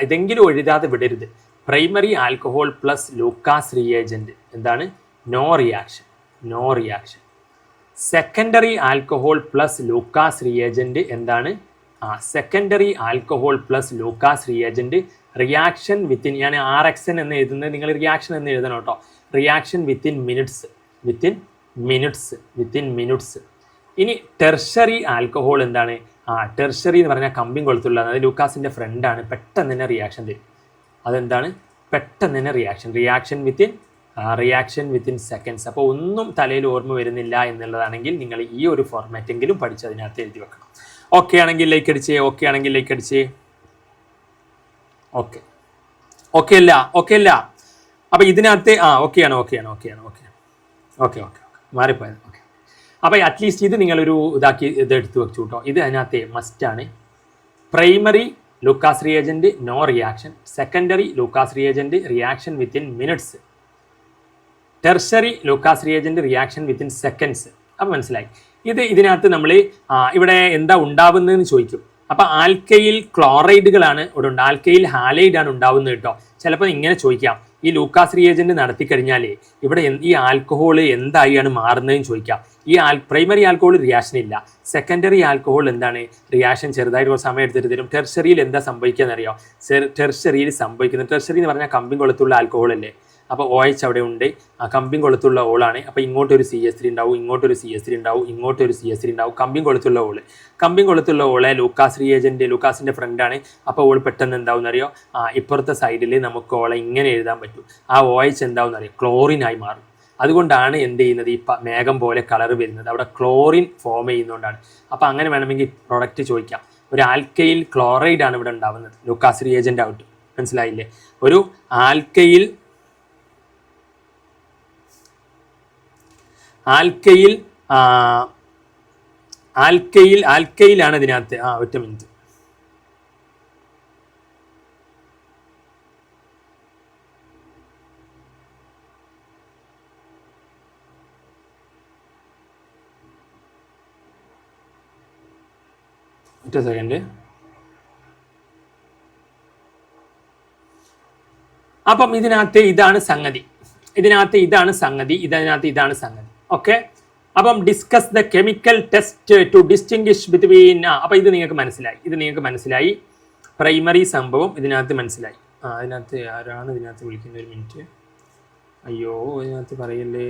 ഇതെങ്കിലും എഴുതാതെ വിടരുത്. Primary alcohol plus Lucas reagent എന്താണ്? No reaction. Secondary alcohol plus Lucas reagent എന്താണ്? Secondary alcohol plus Lucas reagent reaction within, ഞാൻ RXN എന്ന് എഴുതുന്നത് നിങ്ങൾ റിയാക്ഷൻ എന്ന് എഴുതണം കേട്ടോ. Reaction within minutes. ഇനി ടെർഷറി ആൽക്കഹോൾ എന്താണ്? ടെർഷറി എന്ന് പറഞ്ഞാൽ കമ്പിങ് കൊളുത്തുള്ള, അതായത് ലൂക്കാസിൻ്റെ ഫ്രണ്ടാണ്. പെട്ടെന്ന് തന്നെ റിയാക്ഷൻ തരും. അതെന്താണ്? പെട്ടെന്ന് തന്നെ റിയാക്ഷൻ വിത്തിൻ സെക്കൻഡ്സ്. അപ്പോൾ ഒന്നും തലയിൽ ഓർമ്മ വരുന്നില്ല എന്നുള്ളതാണെങ്കിൽ നിങ്ങൾ ഈ ഒരു ഫോർമാറ്റെങ്കിലും പഠിച്ച് അതിനകത്ത് എഴുതി വെക്കണം. ഓക്കെ ആണെങ്കിൽ ലൈക്ക് അടിച്ചേ. ഓക്കെ അല്ല. അപ്പോൾ ഇതിനകത്ത് ഓക്കെയാണ്. ഓക്കെ മാറിപ്പോയത്. ഓക്കെ, അപ്പോൾ അറ്റ്ലീസ്റ്റ് ഇത് നിങ്ങളൊരു ഇതെടുത്ത് വെച്ചു കേട്ടോ. ഇത് അതിനകത്ത് മസ്റ്റാണ്. Primary Lucas reagent no reaction, secondary Lucas reagent reaction within minutes, tertiary Lucas reagent reaction within seconds. അപ്പോൾ മനസ്സിലായി. ഇതിനകത്ത് നമ്മൾ ഇവിടെ എന്താ ഉണ്ടാവുന്നതെന്ന് ചോദിക്കും. അപ്പോൾ ആൽക്കൈൽ ക്ലോറൈഡുകളാണ് ഇവിടെ ഉണ്ട്, ആൽക്കൈൽ ഹാലൈഡാണ് ഉണ്ടാവുന്നത് കേട്ടോ. ചിലപ്പോൾ ഇങ്ങനെ ചോദിക്കാം, ഈ ലൂക്കാസ് റിയേജൻറ്റ് നടത്തിക്കഴിഞ്ഞാലേ ഇവിടെ ഈ ആൽക്കഹോൾ എന്തായാണ് മാറുന്നതെന്ന് ചോദിക്കാം. ഈ പ്രൈമറി ആൽക്കഹോൾ റിയാക്ഷൻ ഇല്ല, സെക്കൻഡറി ആൽക്കഹോൾ എന്താണ് റിയാക്ഷൻ ചെറുതായിട്ട് കുറച്ച് സമയം എടുത്തിട്ട് തരും. ടെർഷറിയിൽ എന്താ സംഭവിക്കുക അറിയാം? ടെർഷറിയിൽ ടെർഷറി എന്ന് പറഞ്ഞാൽ കമ്പിങ് കൊളുത്തുള്ള ആൽക്കഹോൾ അല്ലേ. അപ്പോൾ OH അവിടെ ഉണ്ട്, കമ്പിങ് കൊളുത്തുള്ള ഓളാണ്. അപ്പോൾ ഇങ്ങോട്ടൊരു CH3 ഉണ്ടാവും, ഇങ്ങോട്ടൊരു CH3 ഉണ്ടാവും, ഇങ്ങോട്ടൊരു CH3 ഉണ്ടാവും. കമ്പിങ് കൊളുത്തുള്ള ഓളെ ലൂക്കാസിൻ്റെ ഫ്രണ്ടാണ്. അപ്പോൾ ഓൾ പെട്ടെന്ന് എന്താവും അറിയോ? ഇപ്പുറത്തെ സൈഡിൽ നമുക്ക് ഓളെ ഇങ്ങനെ എഴുതാൻ പറ്റും. ആ OH എന്താവും അറിയാം? ക്ലോറിനായി മാറും. അതുകൊണ്ടാണ് എന്ത് ചെയ്യുന്നത്? ഈ മേഘം പോലെ കളർ വരുന്നത്, അവിടെ ക്ലോറിൻ ഫോം ചെയ്യുന്നതുകൊണ്ടാണ്. അപ്പോൾ അങ്ങനെ വേണമെങ്കിൽ പ്രൊഡക്റ്റ് ചോദിക്കാം. ഒരു ആൽക്കൈൽ ക്ലോറൈഡ് ആണ് ഇവിടെ ഉണ്ടാവുന്നത്, ലൂക്കാസ് റിയേജൻ്റ് ആയിട്ട്. മനസ്സിലായില്ലേ? ഒരു ആൽക്കൈലാണ് ഇതിനകത്ത്. ഒറ്റ മിനിറ്റ്. സെക്കൻഡ്. അപ്പം ഇതിനകത്ത് ഇതാണ് സംഗതി. ഇതിനകത്ത് ഇതാണ് സംഗതി, ഇതാണ് സംഗതി. ഓക്കെ, അപ്പം discuss the chemical test to distinguish between. അപ്പം ഇത് നിങ്ങൾക്ക് മനസ്സിലായി, പ്രൈമറി സംഭവം ഇതിനകത്ത് മനസ്സിലായി. അതിനകത്ത് ആരാണ് ഇതിനകത്ത് വിളിക്കുന്നത്? ഒരു മിനിറ്റ്, അയ്യോ ഇതിനകത്ത് പറയല്ലേ,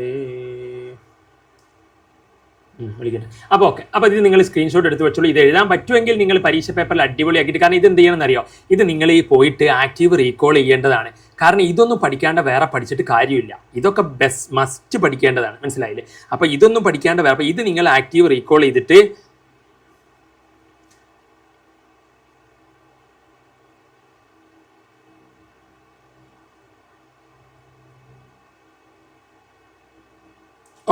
വിളിക്കട്ടെ. അപ്പോൾ ഓക്കെ, അപ്പോൾ ഇത് നിങ്ങൾ സ്ക്രീൻഷോട്ട് എടുത്ത് വെച്ചോളൂ. ഇത് എഴുതാൻ പറ്റുമെങ്കിൽ നിങ്ങൾ പരീക്ഷ പേപ്പറിൽ അടിപൊളിയാക്കിയിട്ട്, കാരണം ഇത് എന്ത് ചെയ്യണമെന്ന് അറിയോ, ഇത് നിങ്ങൾ ഈ പോയിട്ട് ആക്റ്റീവ് റീകോൾ ചെയ്യേണ്ടതാണ്. കാരണം ഇതൊന്നും പഠിക്കാണ്ട് വേറെ പഠിച്ചിട്ട് കാര്യമില്ല. ഇതൊക്കെ മസ്റ്റ് പഠിക്കേണ്ടതാണ്, മനസ്സിലായില്ലേ? അപ്പോൾ ഇതൊന്നും പഠിക്കാണ്ട് വേറെ, അപ്പോൾ ഇത് നിങ്ങൾ ആക്റ്റീവ് റീകോൾ ചെയ്തിട്ട്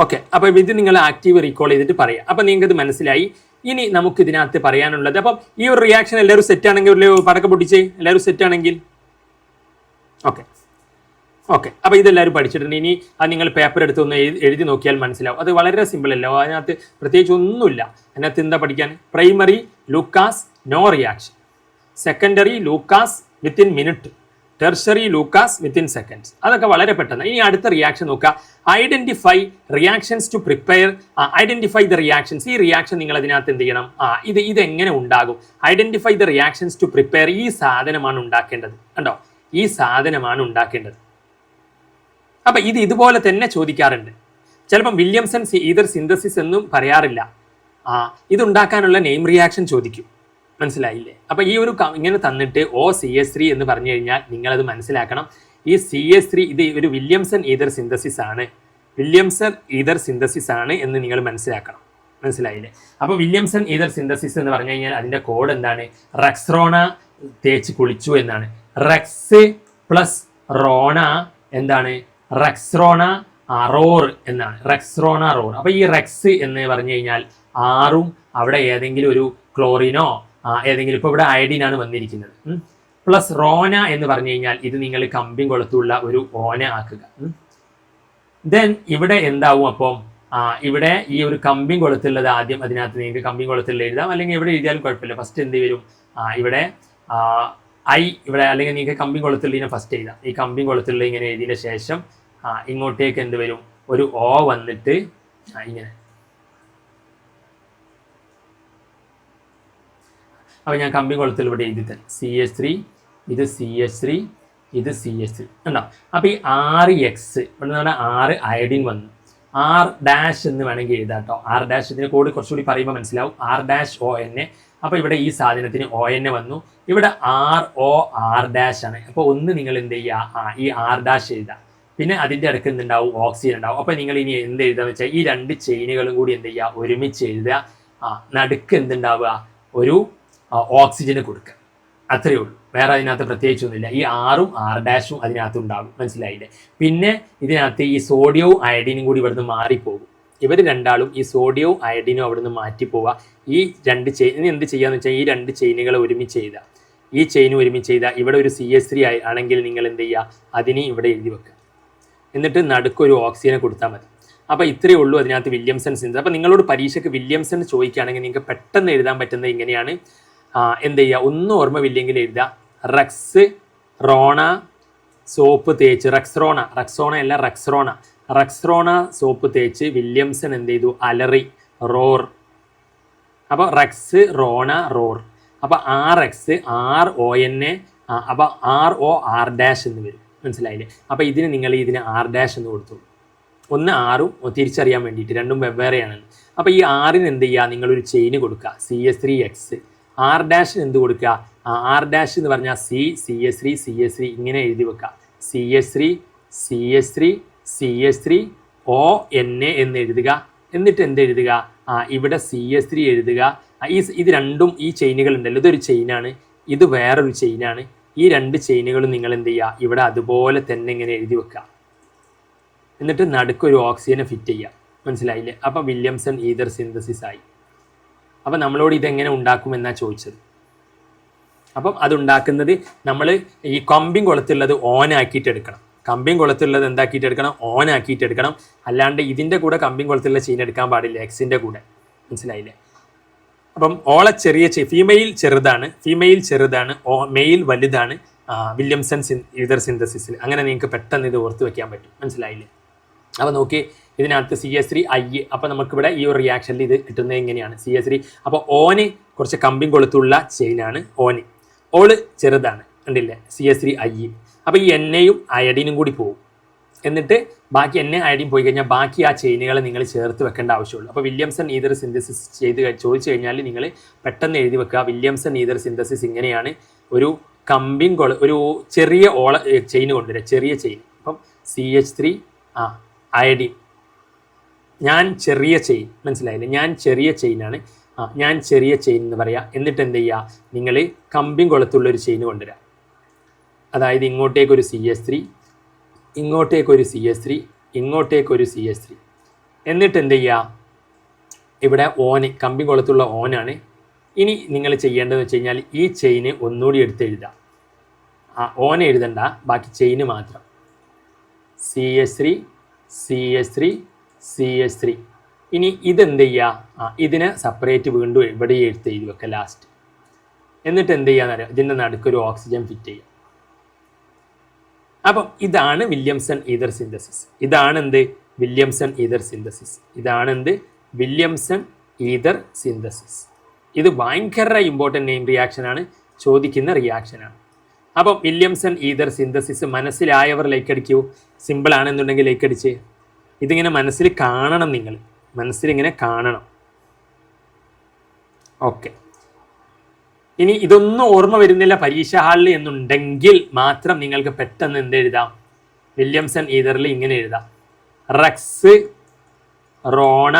ഓക്കെ, അപ്പോൾ ഇത് നിങ്ങൾ ആക്റ്റീവ് റീകോൾ ചെയ്തിട്ട് പറയാം. അപ്പം നിങ്ങൾക്ക് ഇത് മനസ്സിലായി. ഇനി നമുക്ക് ഇതിനകത്ത് പറയാനുള്ളത്, അപ്പം ഈ ഒരു റിയാക്ഷൻ എല്ലാവരും സെറ്റ് ആണെങ്കിൽ ഒരു പടക്കം പൊട്ടിച്ച് എല്ലാവരും സെറ്റ് ആണെങ്കിൽ ഓക്കെ. അപ്പോൾ ഇതെല്ലാവരും പഠിച്ചിട്ടുണ്ട്. ഇനി അത് നിങ്ങൾ പേപ്പർ എടുത്ത് ഒന്ന് എഴുതി നോക്കിയാൽ മനസ്സിലാവും. അത് വളരെ സിമ്പിൾ അല്ല, അതിനകത്ത് പ്രത്യേകിച്ച് ഒന്നുമില്ല. അതിനകത്ത് എന്താ പഠിക്കാൻ? Primary Lucas no reaction, secondary Lucas within minute, tertiary Lucas within seconds. അതൊക്കെ വളരെ പെട്ടെന്ന്. ഇനി അടുത്ത റിയാക്ഷൻ നോക്കുക. Identify reactions to prepare. Identify the reactions. ഈ റിയാക്ഷൻ നിങ്ങൾ അതിനകത്ത് എന്ത് ചെയ്യണം? ഇത് എങ്ങനെ ഉണ്ടാകും? Identify the reactions to prepare. ഈ സാധനമാണ് ഉണ്ടാക്കേണ്ടത്. കണ്ടോ, ഈ സാധനമാണ് ഉണ്ടാക്കേണ്ടത്. അപ്പൊ ഇതുപോലെ തന്നെ ചോദിക്കാറുണ്ട്. ചിലപ്പം വില്യംസൺ ഈതർ സിന്തസിസ് എന്നും പറയാറില്ല. ഇതുണ്ടാക്കാനുള്ള നെയിം റിയാക്ഷൻ ചോദിക്കും. മനസ്സിലായില്ലേ? അപ്പൊ ഈ ഒരു ഇങ്ങനെ തന്നിട്ട് OCH3 എന്ന് പറഞ്ഞു കഴിഞ്ഞാൽ നിങ്ങളത് മനസ്സിലാക്കണം. ഈ CH3 ഇത് ഒരു വില്യംസൺ ഈതർ സിന്തസിസ് ആണ് എന്ന് നിങ്ങൾ മനസ്സിലാക്കണം. മനസ്സിലായില്ലേ? അപ്പൊ വില്യംസൺ ഈതർ സിന്തസിസ് എന്ന് പറഞ്ഞു കഴിഞ്ഞാൽ അതിന്റെ കോഡ് എന്താണ്? റെക്സ്റോണ തേച്ച് കുളിച്ചു എന്നാണ്. റെക്സ് പ്ലസ് റോണ എന്താണ്? റെക്സ്റോണ റോർ എന്നാണ്. റെക്സ്റോണ റോർ. അപ്പൊ ഈ റെക്സ് എന്ന് പറഞ്ഞു കഴിഞ്ഞാൽ ആറും അവിടെ ഏതെങ്കിലും ഒരു ക്ലോറിനോ ഏതെങ്കിലും, ഇപ്പോൾ ഇവിടെ അയഡിനാണ് വന്നിരിക്കുന്നത്. പ്ലസ് റോന എന്ന് പറഞ്ഞു കഴിഞ്ഞാൽ ഇത് നിങ്ങൾ കമ്പിൻ കൊളുത്തുള്ള ഒരു ഓന ആക്കുക. ദെൻ ഇവിടെ എന്താവും? അപ്പം ഇവിടെ ഈ ഒരു കമ്പിൻ കൊളുത്തുള്ളത് ആദ്യം അതിനകത്ത് നിങ്ങൾക്ക് കമ്പിൻ കൊളുത്തുള്ള എഴുതാം, അല്ലെങ്കിൽ എവിടെ എഴുതിയാലും കുഴപ്പമില്ല. ഫസ്റ്റ് എന്ത് വരും? ഇവിടെ ഇവിടെ അല്ലെങ്കിൽ നിങ്ങൾക്ക് കമ്പിൻ കൊളുത്തുള്ളതിനെ ഫസ്റ്റ് എഴുതാം. ഈ കമ്പിൻ കൊളുത്തുള്ള ഇങ്ങനെ എഴുതിയതിന് ശേഷം ഇങ്ങോട്ടേക്ക് എന്ത് വരും? ഒരു O വന്നിട്ട് ഇങ്ങനെ. അപ്പോൾ ഞാൻ കമ്പി കൊളുത്തിൽ ഇവിടെ എഴുതി തരാം. CH3, ഇത് CH3, ഇത് CH3 ഉണ്ടോ? അപ്പോൾ ഈ 6X ഇവിടെ നിന്ന് 6 അയഡിൻ വന്നു. R' എന്ന് വേണമെങ്കിൽ എഴുതാം കേട്ടോ. R' ഇതിനെ കോഡ് കുറച്ചുകൂടി പറയുമ്പോൾ മനസ്സിലാവും. R'ON. അപ്പോൾ ഇവിടെ ഈ സാധനത്തിന് ON വന്നു. ഇവിടെ ROR' ആണ്. അപ്പോൾ ഒന്ന് നിങ്ങൾ എന്ത് ചെയ്യുക? ഈ R' എഴുതാം. പിന്നെ അതിൻ്റെ ഇടയ്ക്ക് എന്തുണ്ടാവും? ഓക്സിജൻ ഉണ്ടാവും. അപ്പോൾ നിങ്ങൾ ഇനി എന്ത് എഴുതാന്ന് വെച്ചാൽ ഈ രണ്ട് ചെയിനുകളും കൂടി എന്ത് ചെയ്യുക? ഒരുമിച്ച് എഴുതുക. നടുക്ക് എന്തുണ്ടാവുക? ഒരു ഓക്സിജന് കൊടുക്കുക. അത്രയേ ഉള്ളൂ. വേറെ അതിനകത്ത് പ്രത്യേകിച്ചൊന്നുമില്ല. ഈ R-ഉം R' അതിനകത്ത് ഉണ്ടാകും. മനസ്സിലായില്ലേ? പിന്നെ ഇതിനകത്ത് ഈ സോഡിയവും അയഡിനും കൂടി ഇവിടുന്ന് മാറിപ്പോകും. ഇവർ രണ്ടാളും ഈ സോഡിയവും അയഡിനും അവിടുന്ന് മാറ്റിപ്പോവുക. ഈ രണ്ട് ചെയിൻ എന്ത് ചെയ്യാന്ന് വെച്ചാൽ ഈ രണ്ട് ചെയിനുകളെ ഒരുമിച്ച് എഴുതുക. ഈ ചെയിൻ ഒരുമിച്ച് എഴുതുക. ഇവിടെ ഒരു CH3 ആണെങ്കിൽ നിങ്ങൾ എന്ത് ചെയ്യുക? അതിനെ ഇവിടെ എഴുതി വെക്കുക. എന്നിട്ട് നടുക്കൊരു ഓക്സിജനെ കൊടുത്താൽ മതി. അപ്പോൾ ഇത്രയേ ഉള്ളൂ അതിനകത്ത് വില്യംസൺ സിന്തസിസ്. അപ്പോൾ നിങ്ങളോട് പരീക്ഷയ്ക്ക് വില്യംസൺ ചോദിക്കുകയാണെങ്കിൽ നിങ്ങൾക്ക് പെട്ടെന്ന് എഴുതാൻ പറ്റുന്നത് ഇങ്ങനെയാണ്. എന്ത് ചെയ്യുക? ഒന്നും ഓർമ്മയില്ലെങ്കിൽ എഴുതുക. റെക്സ് റോണ സോപ്പ് തേച്ച് റെക്സ്റോണ അല്ല റെക്സ്റോണ സോപ്പ് തേച്ച് വില്യംസൺ എന്ത് ചെയ്തു? അലറി റോർ. അപ്പോൾ റെക്സ് റോണ റോർ. അപ്പോൾ RX RON. അപ്പോൾ ROR' എന്ന് വരും. മനസ്സിലായില്ലേ? അപ്പോൾ ഇതിന് R' എന്ന് കൊടുത്തു. ഒന്ന് ആറും തിരിച്ചറിയാൻ വേണ്ടിയിട്ട്, രണ്ടും വെവ്വേറെയാണ്. അപ്പോൾ ഈ R-ന് എന്ത് ചെയ്യുക? നിങ്ങളൊരു ചെയിന് കൊടുക്കുക. CH3X. R' എന്ത് കൊടുക്കുക? R' എന്ന് പറഞ്ഞാൽ CH3 ഇങ്ങനെ എഴുതി വെക്കുക. CH3 ON എന്ന് എഴുതുക. എന്നിട്ട് എന്ത് എഴുതുക? ഇവിടെ CH3 എഴുതുക. ഇത് രണ്ടും ഈ ചെയിനുകൾ ഉണ്ടല്ലോ, ഇതൊരു ചെയിനാണ്, ഇത് വേറൊരു ചെയിനാണ്. ഈ രണ്ട് ചെയിനുകളും നിങ്ങൾ എന്ത് ചെയ്യുക? ഇവിടെ അതുപോലെ തന്നെ ഇങ്ങനെ എഴുതി വെക്കുക. എന്നിട്ട് നടുക്കൊരു ഓക്സിജനെ ഫിറ്റ് ചെയ്യുക. മനസ്സിലായില്ലേ? അപ്പം വില്യംസൺ ഈതർ സിന്തസിസ് ആയി. അപ്പം നമ്മളോട് ഇതെങ്ങനെ ഉണ്ടാക്കുമെന്നാണ് ചോദിച്ചത്. അപ്പം അതുണ്ടാക്കുന്നത് നമ്മൾ ഈ കമ്പിൻ കൊളുത്തുള്ളത് ഓൺ ആക്കിയിട്ട് എടുക്കണം. കമ്പിൻ കൊളുത്തുള്ളത് എന്താക്കിയിട്ട് എടുക്കണം? ഓൺ ആക്കിയിട്ട് എടുക്കണം. അല്ലാണ്ട് ഇതിൻ്റെ കൂടെ കമ്പിൻ കൊളുത്തുള്ള ചെയിൻ എടുക്കാൻ പാടില്ല, എക്സിൻ്റെ കൂടെ. മനസ്സിലായില്ലേ? അപ്പം ഓളെ ഫീമെയിൽ ചെറുതാണ്, മെയിൽ വലുതാണ് വില്യംസൺ ഈതർ സിന്തസിസിൽ. അങ്ങനെ നിങ്ങൾക്ക് പെട്ടെന്ന് ഇത് ഓർത്ത് വെക്കാൻ പറ്റും. മനസ്സിലായില്ലേ? അപ്പോൾ നോക്കി ഇതിനകത്ത് CH3I. അപ്പോൾ നമുക്കിവിടെ ഈ ഒരു റിയാക്ഷനിൽ ഇത് കിട്ടുന്നത് എങ്ങനെയാണ്? CH3. അപ്പോൾ ഓന് കുറച്ച് കമ്പിയും കൊളുത്തുള്ള ചെയിനാണ് ഓന്, ഓള് ചെറുതാണ്, കണ്ടില്ലേ? CH3I. അപ്പോൾ ഈ എണ്ണയും അയഡിനും കൂടി പോകും. എന്നിട്ട് ബാക്കി എണ്ണ അയഡിൻ പോയി കഴിഞ്ഞാൽ ബാക്കി ആ ചെയിനുകളെ നിങ്ങൾ ചേർത്ത് വെക്കേണ്ട ആവശ്യമുള്ളൂ. അപ്പോൾ വില്യംസൺ ഈതർ സിന്തസിസ് ചോദിച്ചു കഴിഞ്ഞാൽ നിങ്ങൾ പെട്ടെന്ന് എഴുതി വെക്കുക. വില്യംസൺ ഈതർ സിന്തസിസ് ഇങ്ങനെയാണ്. ഒരു കമ്പിങ് ഒരു ചെറിയ ചെയിൻ കൊണ്ടുവരിക, ചെറിയ ചെയിൻ. അപ്പം CH3 അയഡിൻ, ഞാൻ ചെറിയ ചെയിൻ, മനസ്സിലായില്ലേ? ഞാൻ ചെറിയ ചെയിനാണ്, ഞാൻ ചെറിയ ചെയിൻ എന്ന് പറയാം. എന്നിട്ട് എന്ത് ചെയ്യുക? നിങ്ങൾ കമ്പിങ് കൊളുത്തുള്ളൊരു ചെയിൻ കൊണ്ടുവരിക. അതായത് ഇങ്ങോട്ടേക്കൊരു CH3, ഇങ്ങോട്ടേക്കൊരു CH3, ഇങ്ങോട്ടേക്കൊരു CH3. എന്നിട്ട് എന്ത് ചെയ്യുക? ഇവിടെ ഓന്, കമ്പിങ് കൊളുത്തുള്ള ഓനാണ്. ഇനി നിങ്ങൾ ചെയ്യേണ്ടതെന്ന് വെച്ച് കഴിഞ്ഞാൽ ഈ ചെയിന് ഒന്നുകൂടി എടുത്ത് എഴുതാം. ഓനെ എഴുതണ്ട, ബാക്കി ചെയിന് മാത്രം. CH3, CH3, CH3. ഇനി ഇതെന്ത് ചെയ്യുക? ഇതിനെ സെപ്പറേറ്റ് വീണ്ടും ഇവിടെ എടുത്ത് എഴുതി വെക്കുക ലാസ്റ്റ്. എന്നിട്ട് എന്ത് ചെയ്യാന്നറിയാം? ഇതിൻ്റെ നടുക്കൊരു ഓക്സിജൻ ഫിറ്റ് ചെയ്യുക. അപ്പം ഇതാണ് വില്യംസൺ ഈതർ സിന്തസിസ്. ഇതാണ് എന്ത്? Williamson ether synthesis. ഇതാണ് എന്ത്? Williamson ether synthesis. ഇത് ഭയങ്കര ഇമ്പോർട്ടൻ്റ് നെയിം റിയാക്ഷനാണ്, ചോദിക്കുന്ന റിയാക്ഷനാണ്. അപ്പം വില്യംസൺ ഈതർ സിന്തസിസ് മനസ്സിലായവർ ലൈക്ക് അടിക്കൂ. സിമ്പിൾ ആണെന്നുണ്ടെങ്കിൽ ലൈക്ക് അടിച്ച്. ഇതിങ്ങനെ മനസ്സിൽ കാണണം, നിങ്ങൾ മനസ്സിലിങ്ങനെ കാണണം. ഓക്കെ. ഇനി ഇതൊന്നും ഓർമ്മ വരുന്നില്ല പരീക്ഷ ഹാളിൽ എന്നുണ്ടെങ്കിൽ മാത്രം നിങ്ങൾക്ക് പെട്ടെന്ന് എന്ത് എഴുതാം? വില്യംസൺ ഈതറിൽ ഇങ്ങനെ എഴുതാം: റെക്സ് റോണ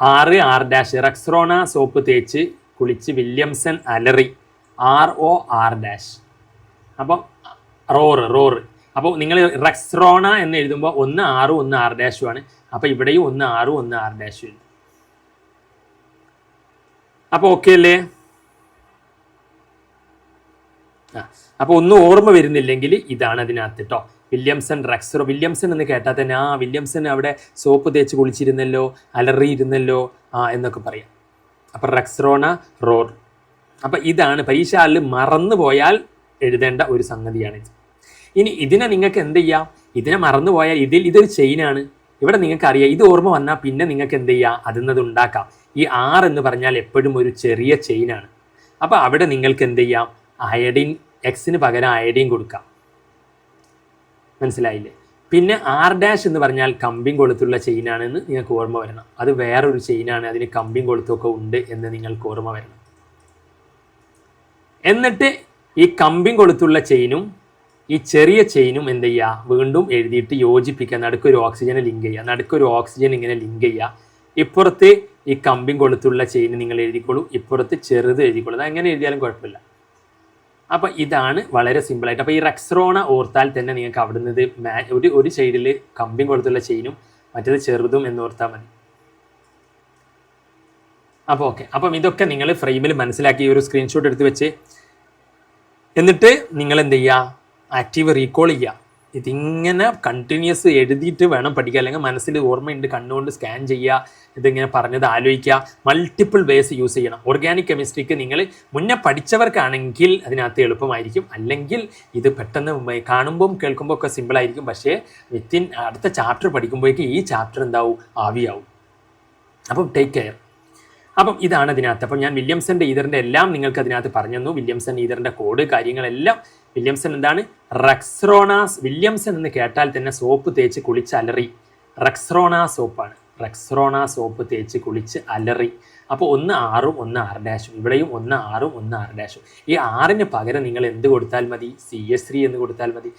R റെക്സ്റോണ സോപ്പ് തേച്ച് കുളിച്ച് വില്യംസൺ അലറി ROR'. അപ്പം റോറ്. അപ്പോൾ നിങ്ങൾ റെക്സ്റോണ എന്ന് എഴുതുമ്പോൾ ഒന്ന് R ഒന്ന് R' ആണ്. അപ്പോൾ ഇവിടെയും ഒന്ന് R ഒന്ന് R' എഴുതും. അപ്പോൾ ഓക്കെ അല്ലേ? അപ്പോൾ ഒന്നും ഓർമ്മ വരുന്നില്ലെങ്കിൽ ഇതാണ് അതിനകത്ത് കേട്ടോ. വില്യംസൺ വില്യംസൺ എന്ന് കേട്ടാൽ തന്നെ വില്യംസൺ അവിടെ സോപ്പ് തേച്ച് കുളിച്ചിരുന്നല്ലോ, അലറിയിരുന്നല്ലോ എന്നൊക്കെ പറയാം. അപ്പം റെക്സ്റോണ റോർ. അപ്പം ഇതാണ് പരീക്ഷയിൽ മറന്നു പോയാൽ എഴുതേണ്ട ഒരു സംഗതിയാണിത്. ഇനി ഇതിനെ നിങ്ങൾക്ക് എന്ത് ചെയ്യാം? ഇതിനെ മറന്നു പോയാൽ ഇതൊരു ചെയിനാണ്. ഇവിടെ നിങ്ങൾക്ക് അറിയാം, ഇത് ഓർമ്മ വന്നാൽ പിന്നെ നിങ്ങൾക്ക് എന്ത് ചെയ്യാം? അതിന്നത് ഉണ്ടാക്കാം. ഈ R എന്ന് പറഞ്ഞാൽ എപ്പോഴും ഒരു ചെറിയ ചെയിനാണ്. അപ്പോൾ അവിടെ നിങ്ങൾക്ക് എന്ത് ചെയ്യാം? അയഡിൻ, എക്സിന് പകരം അയഡിൻ കൊടുക്കാം. മനസ്സിലായില്ലേ? പിന്നെ R' എന്ന് പറഞ്ഞാൽ കമ്പിങ് കൊളുത്തുള്ള ചെയിനാണെന്ന് നിങ്ങൾക്ക് ഓർമ്മ വരണം. അത് വേറൊരു ചെയിനാണ്, അതിന് കമ്പിങ് കൊളുത്തൊക്കെ ഉണ്ട് എന്ന് നിങ്ങൾക്ക് ഓർമ്മ വരണം. എന്നിട്ട് ഈ കമ്പിങ് കൊളുത്തുള്ള ചെയിനും ഈ ചെറിയ ചെയിനും എന്ത് ചെയ്യുക? വീണ്ടും എഴുതിയിട്ട് യോജിപ്പിക്കുക. നടുക്കൊരു ഓക്സിജനെ ലിങ്ക് ചെയ്യുക. നടുക്കൊരു ഓക്സിജൻ ഇങ്ങനെ ലിങ്ക് ചെയ്യുക. ഇപ്പുറത്ത് ഈ കമ്പിങ് കൊളുത്തുള്ള ചെയിൻ നിങ്ങൾ എഴുതിക്കോളൂ, ഇപ്പുറത്ത് ചെറുത് എഴുതിക്കോളൂ. അത് എങ്ങനെ എഴുതിയാലും കുഴപ്പമില്ല. അപ്പോൾ ഇതാണ് വളരെ സിമ്പിളായിട്ട്. അപ്പോൾ ഈ റെക്സ്റോണ ഓർത്താൽ തന്നെ നിങ്ങൾക്ക് അവിടുന്ന് ഒരു സൈഡിൽ കമ്പിങ് കൊളുത്തുള്ള ചെയിനും മറ്റേത് ചെറുതും എന്ന് ഓർത്താൽ മതി. അപ്പോൾ ഓക്കെ. അപ്പം ഇതൊക്കെ നിങ്ങൾ ഫ്രെയിമിൽ മനസ്സിലാക്കി ഒരു സ്ക്രീൻഷോട്ട് എടുത്ത് വെച്ച് എന്നിട്ട് നിങ്ങൾ എന്ത് ചെയ്യുക? ആക്റ്റീവ് റീകോൾ ചെയ്യുക. ഇതിങ്ങനെ കണ്ടിന്യൂസ് എഴുതിയിട്ട് വേണം പഠിക്കുക, അല്ലെങ്കിൽ മനസ്സിൽ ഓർമ്മയുണ്ട് കണ്ണുകൊണ്ട് സ്കാൻ ചെയ്യുക, ഇതിങ്ങനെ പറഞ്ഞത് ആലോചിക്കുക. മൾട്ടിപ്പിൾ വേസ് യൂസ് ചെയ്യണം. ഓർഗാനിക് കെമിസ്ട്രിക്ക് നിങ്ങൾ മുന്നേ പഠിച്ചവർക്കാണെങ്കിൽ അതിനകത്ത് എളുപ്പമായിരിക്കും, അല്ലെങ്കിൽ ഇത് പെട്ടെന്ന് കാണുമ്പം കേൾക്കുമ്പോൾ ഒക്കെ സിമ്പിളായിരിക്കും. പക്ഷേ വിത്തിൻ അടുത്ത ചാപ്റ്റർ പഠിക്കുമ്പോഴേക്കും ഈ ചാപ്റ്റർ എന്താവും? ആവിയാവും. അപ്പം ടേക്ക് കെയർ. അപ്പം ഇതാണ് അതിനകത്ത്. അപ്പം ഞാൻ വില്യംസൻ്റെ ഈതറിൻ്റെ എല്ലാം നിങ്ങൾക്ക് അതിനകത്ത് പറഞ്ഞു തന്നു. വില്യംസൺ ഈതറിൻ്റെ കോഡ് കാര്യങ്ങളെല്ലാം. വില്യംസൺ എന്താണ്? റെക്സ്റോണാസ്. വില്യംസൺ എന്ന് കേട്ടാൽ തന്നെ സോപ്പ് തേച്ച് കുളിച്ച് അലറി. റെക്സ്റോണ സോപ്പാണ്. റെക്സ്റോണ സോപ്പ് തേച്ച് കുളിച്ച് അലറി. അപ്പോൾ ഒന്ന് R ഒന്ന് R'. ഇവിടെയും ഒന്ന് R ഒന്ന് R'. ഈ R പകരം നിങ്ങൾ എന്ത് കൊടുത്താൽ മതി? CH3 എന്ന് കൊടുത്താൽ മതി.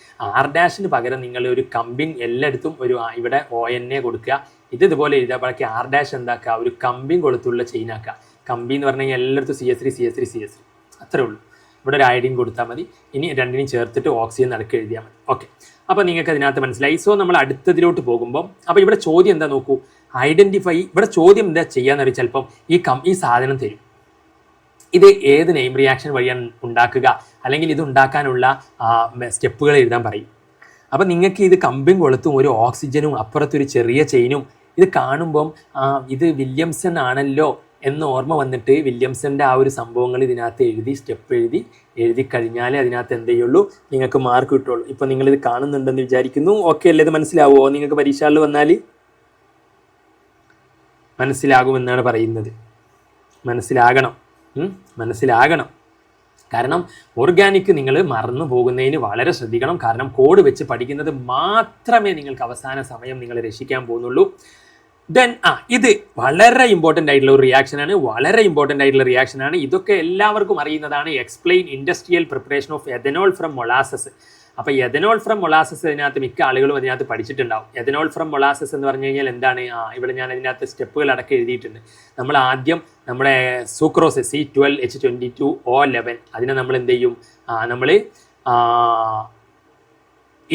R' പകരം നിങ്ങൾ ഒരു കമ്പിങ് എല്ലായിടത്തും ഒരു ഇവിടെ ONA കൊടുക്കുക. ഇതുപോലെ എഴുതാൻ ബാക്കി R' എന്താക്കുക? ഒരു കമ്പിങ് കൊടുത്തുള്ള ചെയിനാക്കുക. കമ്പി എന്ന് പറഞ്ഞു കഴിഞ്ഞാൽ എല്ലായിടത്തും CH3 അത്രേ ഉള്ളൂ. ഇവിടെ ഒരു അയഡിൻ കൊടുത്താൽ മതി. ഇനി രണ്ടിനും ചേർത്തിട്ട് ഓക്സിജൻ നടക്കുക എഴുതിയാൽ മതി. ഓക്കെ. അപ്പോൾ നിങ്ങൾക്ക് അതിനകത്ത് മനസ്സിലായി. സോ നമ്മൾ അടുത്തതിലോട്ട് പോകുമ്പോൾ അപ്പോൾ ഇവിടെ ചോദ്യം എന്താ നോക്കൂ? ഐഡൻറ്റിഫൈ. ഇവിടെ ചോദ്യം എന്താ ചെയ്യാന്ന് അറിയാം. ചിലപ്പം ഈ സാധനം തരും, ഇത് ഏത് നെയിം റിയാക്ഷൻ വഴിയാണ് ഉണ്ടാക്കുക, അല്ലെങ്കിൽ ഇത് ഉണ്ടാക്കാനുള്ള സ്റ്റെപ്പുകൾ എഴുതാൻ പറയും. അപ്പം നിങ്ങൾക്ക് ഇത് കമ്പിങ് കൊളുത്തും ഒരു ഓക്സിജനും അപ്പുറത്തൊരു ചെറിയ ചെയിനും ഇത് കാണുമ്പം ഇത് വില്യംസൺ ആണല്ലോ എന്ന് ഓർമ്മ വന്നിട്ട് വില്യംസൻ്റെ ആ ഒരു സംഭവങ്ങൾ ഇതിനകത്ത് എഴുതി സ്റ്റെപ്പ് എഴുതി കഴിഞ്ഞാലേ അതിനകത്ത് എന്ത് ചെയ്യുള്ളൂ, നിങ്ങൾക്ക് മാർക്ക് കിട്ടുള്ളൂ. ഇപ്പം നിങ്ങളിത് കാണുന്നുണ്ടെന്ന് വിചാരിക്കുന്നു. ഓക്കെ അല്ലേ? ഇത് മനസ്സിലാവുമോ നിങ്ങൾക്ക്? പരീക്ഷകളിൽ വന്നാൽ മനസ്സിലാകുമെന്നാണ് പറയുന്നത്. മനസ്സിലാകണം. കാരണം ഓർഗാനിക് നിങ്ങൾ മറന്നു പോകുന്നതിന് വളരെ ശ്രദ്ധിക്കണം. കാരണം കോഡ് വെച്ച് പഠിക്കുന്നത് മാത്രമേ നിങ്ങൾക്ക് അവസാന സമയം നിങ്ങൾ രക്ഷിക്കാൻ പോകുന്നുള്ളൂ. ദെൻ ഇത് വളരെ ഇമ്പോർട്ടൻ്റ് ആയിട്ടുള്ള ഒരു റിയാക്ഷനാണ്. ഇതൊക്കെ എല്ലാവർക്കും അറിയുന്നതാണ്. Explain industrial preparation of ethanol from molasses. അപ്പോൾ എഥനോൾ ഫ്രം മൊളാസസ് അതിനകത്ത് മിക്ക ആളുകളും അതിനകത്ത് പഠിച്ചിട്ടുണ്ടാവും. എഥനോൾ ഫ്രം മൊളാസസ് എന്ന് പറഞ്ഞു കഴിഞ്ഞാൽ എന്താണ്? ഇവിടെ ഞാൻ അതിനകത്ത് സ്റ്റെപ്പുകൾ അടക്കം എഴുതിയിട്ടുണ്ട്. നമ്മൾ ആദ്യം നമ്മുടെ സൂക്രോസ് C12H22O11 അതിനെ നമ്മൾ എന്ത് ചെയ്യും? നമ്മൾ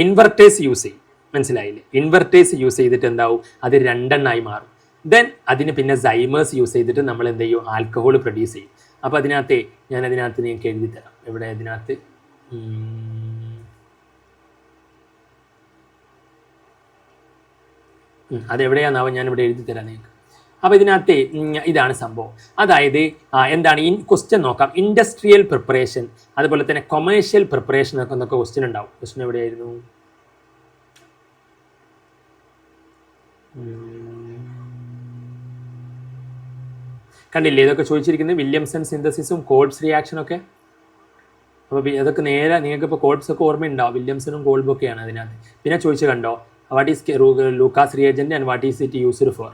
ഇൻവെർട്ടേഴ്സ് യൂസ് ചെയ്യും. മനസ്സിലായില്ലേ? ഇൻവെർട്ടേഴ്സ് യൂസ് ചെയ്തിട്ട് എന്താവും? അത് 2 എണ്ണമായി മാറും. ദെൻ അതിന് പിന്നെ സൈമേഴ്സ് യൂസ് ചെയ്തിട്ട് നമ്മൾ എന്ത് ചെയ്യും? ആൽക്കഹോൾ പ്രൊഡ്യൂസ് ചെയ്യും. അപ്പോൾ അതിനകത്ത് നിങ്ങൾക്ക് എഴുതി തരാം. ഇവിടെ അതിനകത്ത് അതെവിടെയാണെന്നാവും ഞാനിവിടെ എഴുതി തരാം നിങ്ങൾക്ക്. അപ്പോൾ ഇതിനകത്ത് ഇതാണ് സംഭവം. അതായത് എന്താണ് ക്വസ്റ്റ്യൻ നോക്കാം. ഇൻഡസ്ട്രിയൽ പ്രിപ്പറേഷൻ, അതുപോലെ തന്നെ കൊമേഴ്ഷ്യൽ പ്രിപ്പറേഷൻ എന്നൊക്കെ ക്വസ്റ്റ്യൻ ഉണ്ടാവും. ക്വസ്റ്റ്യൻ എവിടെയായിരുന്നു? കണ്ടില്ലേ? ഇതൊക്കെ ചോദിച്ചിരിക്കുന്നത് വില്യംസൺ സിന്തസിസും കോൾബ്സ് റിയാക്ഷനൊക്കെ. അപ്പോൾ അതൊക്കെ നേരെ നിങ്ങൾക്ക് ഇപ്പോൾ കോൾബ്സ് ഒക്കെ ഓർമ്മയുണ്ടാവും. വില്യംസണും കോൾബും ഒക്കെയാണ് അതിനകത്ത്. പിന്നെ ചോദിച്ചു കണ്ടോ, what is Lucas reagent and what is it used for.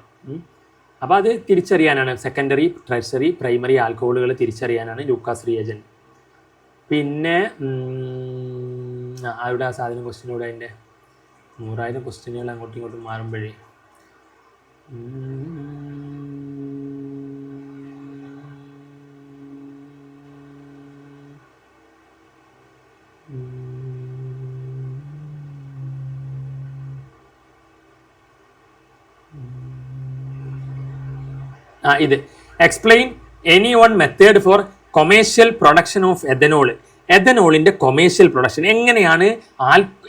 അപ്പോൾ അത് തിരിച്ചറിയാനാണ്. സെക്കൻഡറി, ടെർഷറി, പ്രൈമറി ആൽക്കഹോളുകൾ തിരിച്ചറിയാനാണ് ലൂക്കാസ് റിയേജൻറ്റ്. പിന്നെ അവിടെ ആ സാധനം ക്വസ്റ്റ്യനോട് അതിൻ്റെ 100,000 ക്വസ്റ്റ്യനുകൾ അങ്ങോട്ടും ഇങ്ങോട്ടും മാറുമ്പോഴേ ഇത് explain any one method for commercial production of ethanol. എഥനോളിന്റെ കൊമേഴ്ഷ്യൽ പ്രൊഡക്ഷൻ എങ്ങനെയാണ്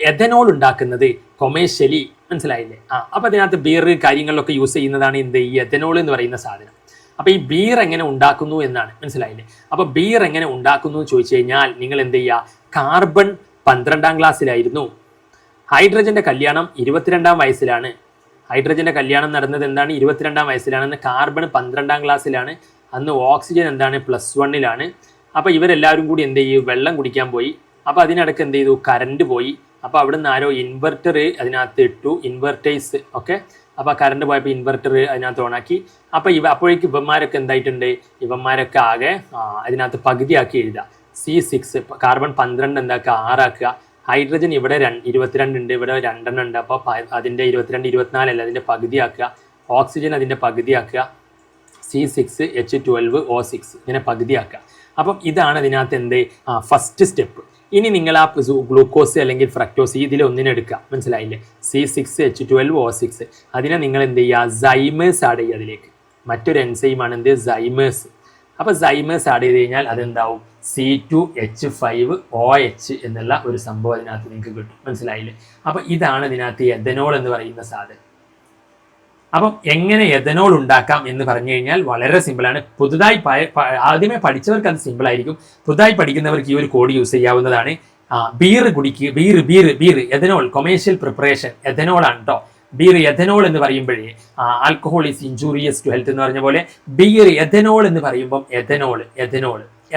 എഥനോൾ ഉണ്ടാക്കുന്നത് കൊമേഴ്ഷ്യലി? മനസ്സിലായില്ലേ? അപ്പോൾ അതിനകത്ത് ബീർ കാര്യങ്ങളിലൊക്കെ യൂസ് ചെയ്യുന്നതാണ് ഈ എഥനോൾ എന്ന് പറയുന്ന സാധനം. അപ്പോൾ ഈ ബീർ എങ്ങനെ ഉണ്ടാക്കുന്നു എന്നാണ്. മനസ്സിലായില്ലേ? അപ്പോൾ ബീർ എങ്ങനെ ഉണ്ടാക്കുന്നു എന്ന് ചോദിച്ചു കഴിഞ്ഞാൽ നിങ്ങൾ എന്ത് ചെയ്യുക? കാർബൺ 12ാം ക്ലാസ്സിലായിരുന്നു. ഹൈഡ്രജന്റെ കല്യാണം 22ാം വയസ്സിലാണ്. ഹൈഡ്രജന്റെ കല്യാണം നടന്നത് എന്താണ്? 22ാം വയസ്സിലാണെന്ന്. കാർബൺ 12ാം ക്ലാസ്സിലാണ്. അന്ന് ഓക്സിജൻ എന്താണ്? +1-ലാണ്. അപ്പോൾ ഇവരെല്ലാവരും കൂടി എന്ത് ചെയ്യും? വെള്ളം കുടിക്കാൻ പോയി. അപ്പോൾ അതിനിടയ്ക്ക് എന്ത് ചെയ്തു? കറണ്ട് പോയി. അപ്പോൾ അവിടെ നിന്ന് ആരോ ഇൻവെർട്ടർ അതിനകത്ത് ഇട്ടു, ഇൻവെർട്ടേഴ്സ്. ഓക്കെ, അപ്പോൾ കറണ്ട് പോയപ്പോൾ ഇൻവെർട്ടർ അതിനകത്ത് ഓണാക്കി. അപ്പോൾ അപ്പോഴേക്ക് ഇവന്മാരൊക്കെ എന്തായിട്ടുണ്ട്? ഇവന്മാരൊക്കെ ആകെ അതിനകത്ത് പകുതിയാക്കി എഴുതുക. C6 carbon 12 എന്താക്കുക? 6 ആക്കുക. ഹൈഡ്രജൻ ഇവിടെ 22 ഉണ്ട്, ഇവിടെ 2 എണ്ണം ഉണ്ട്. അപ്പോൾ അതിൻ്റെ 22 24 അല്ല, അതിൻ്റെ പകുതിയാക്കുക. ഓക്സിജൻ അതിൻ്റെ പകുതിയാക്കുക. C6H12O6 ഇങ്ങനെ പകുതിയാക്കുക. അപ്പം ഇതാണ് അതിനകത്ത് എന്ത്? First step. ഇനി നിങ്ങൾ ആ ഗ്ലൂക്കോസ് അല്ലെങ്കിൽ ഫ്രക്ടോസ് ഇതിലൊന്നിനെടുക്കുക. മനസ്സിലായില്ലേ? C6H12O6 അതിനെ നിങ്ങൾ എന്ത് ചെയ്യുക? സൈമേഴ്സ് ആഡ് ചെയ്യുക അതിലേക്ക്. മറ്റൊരു എൻസൈമാണ് എന്ത്? സൈമേഴ്സ്. അപ്പോൾ സൈമേഴ്സ് ആഡ് ചെയ്ത് കഴിഞ്ഞാൽ അതെന്താവും? C2H5OH എന്നുള്ള ഒരു സംഭവം അതിനകത്ത് നിങ്ങൾക്ക് കിട്ടും. മനസ്സിലായില്ലേ? അപ്പോൾ ഇതാണ് ഇതിനകത്ത് എഥനോൾ എന്ന് പറയുന്ന സാധനം. അപ്പം എങ്ങനെ എഥനോൾ ഉണ്ടാക്കാം എന്ന് പറഞ്ഞു കഴിഞ്ഞാൽ വളരെ സിമ്പിളാണ്. പുതുതായി ആദ്യമേ പഠിച്ചവർക്ക് അത് സിമ്പിളായിരിക്കും. പുതുതായി പഠിക്കുന്നവർക്ക് ഈ ഒരു കോഡ് യൂസ് ചെയ്യാവുന്നതാണ്. ബീർ കുടിക്കുക. Beer ethanol commercial preparation ethanol ആണ് കേട്ടോ. ബീർ എഥനോൾ എന്ന് പറയുമ്പോഴേ alcohol is injurious to health എന്ന് പറഞ്ഞ പോലെ ബീർ എഥനോൾ എന്ന് പറയുമ്പം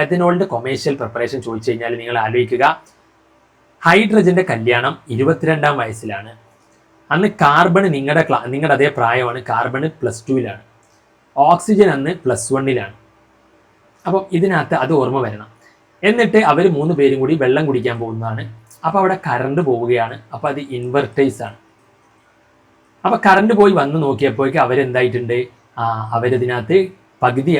എഥനോളിന്റെ കൊമേഴ്ഷ്യൽ പ്രിപ്പറേഷൻ ചോദിച്ചു കഴിഞ്ഞാൽ നിങ്ങൾ ആലോചിക്കുക. ഹൈഡ്രജന്റെ കല്യാണം 22ാം വയസ്സിലാണ്. അന്ന് കാർബൺ നിങ്ങളുടെ അതേ പ്രായമാണ്. കാർബൺ +2-ലാണ്. ഓക്സിജൻ അന്ന് +1-ലാണ്. അപ്പം ഇതിനകത്ത് അത് ഓർമ്മ വരണം. എന്നിട്ട് അവർ 3 പേരും കൂടി വെള്ളം കുടിക്കാൻ പോകുന്നതാണ്. അപ്പോൾ അവിടെ കറണ്ട് പോവുകയാണ്. അപ്പോൾ അത് ഇൻവെർട്ടേഴ്സ് ആണ്. അപ്പോൾ കറണ്ട് പോയി വന്ന് നോക്കിയപ്പോഴേക്ക് അവരെന്തായിട്ടുണ്ട്? അവരിതിനകത്ത് പകുതി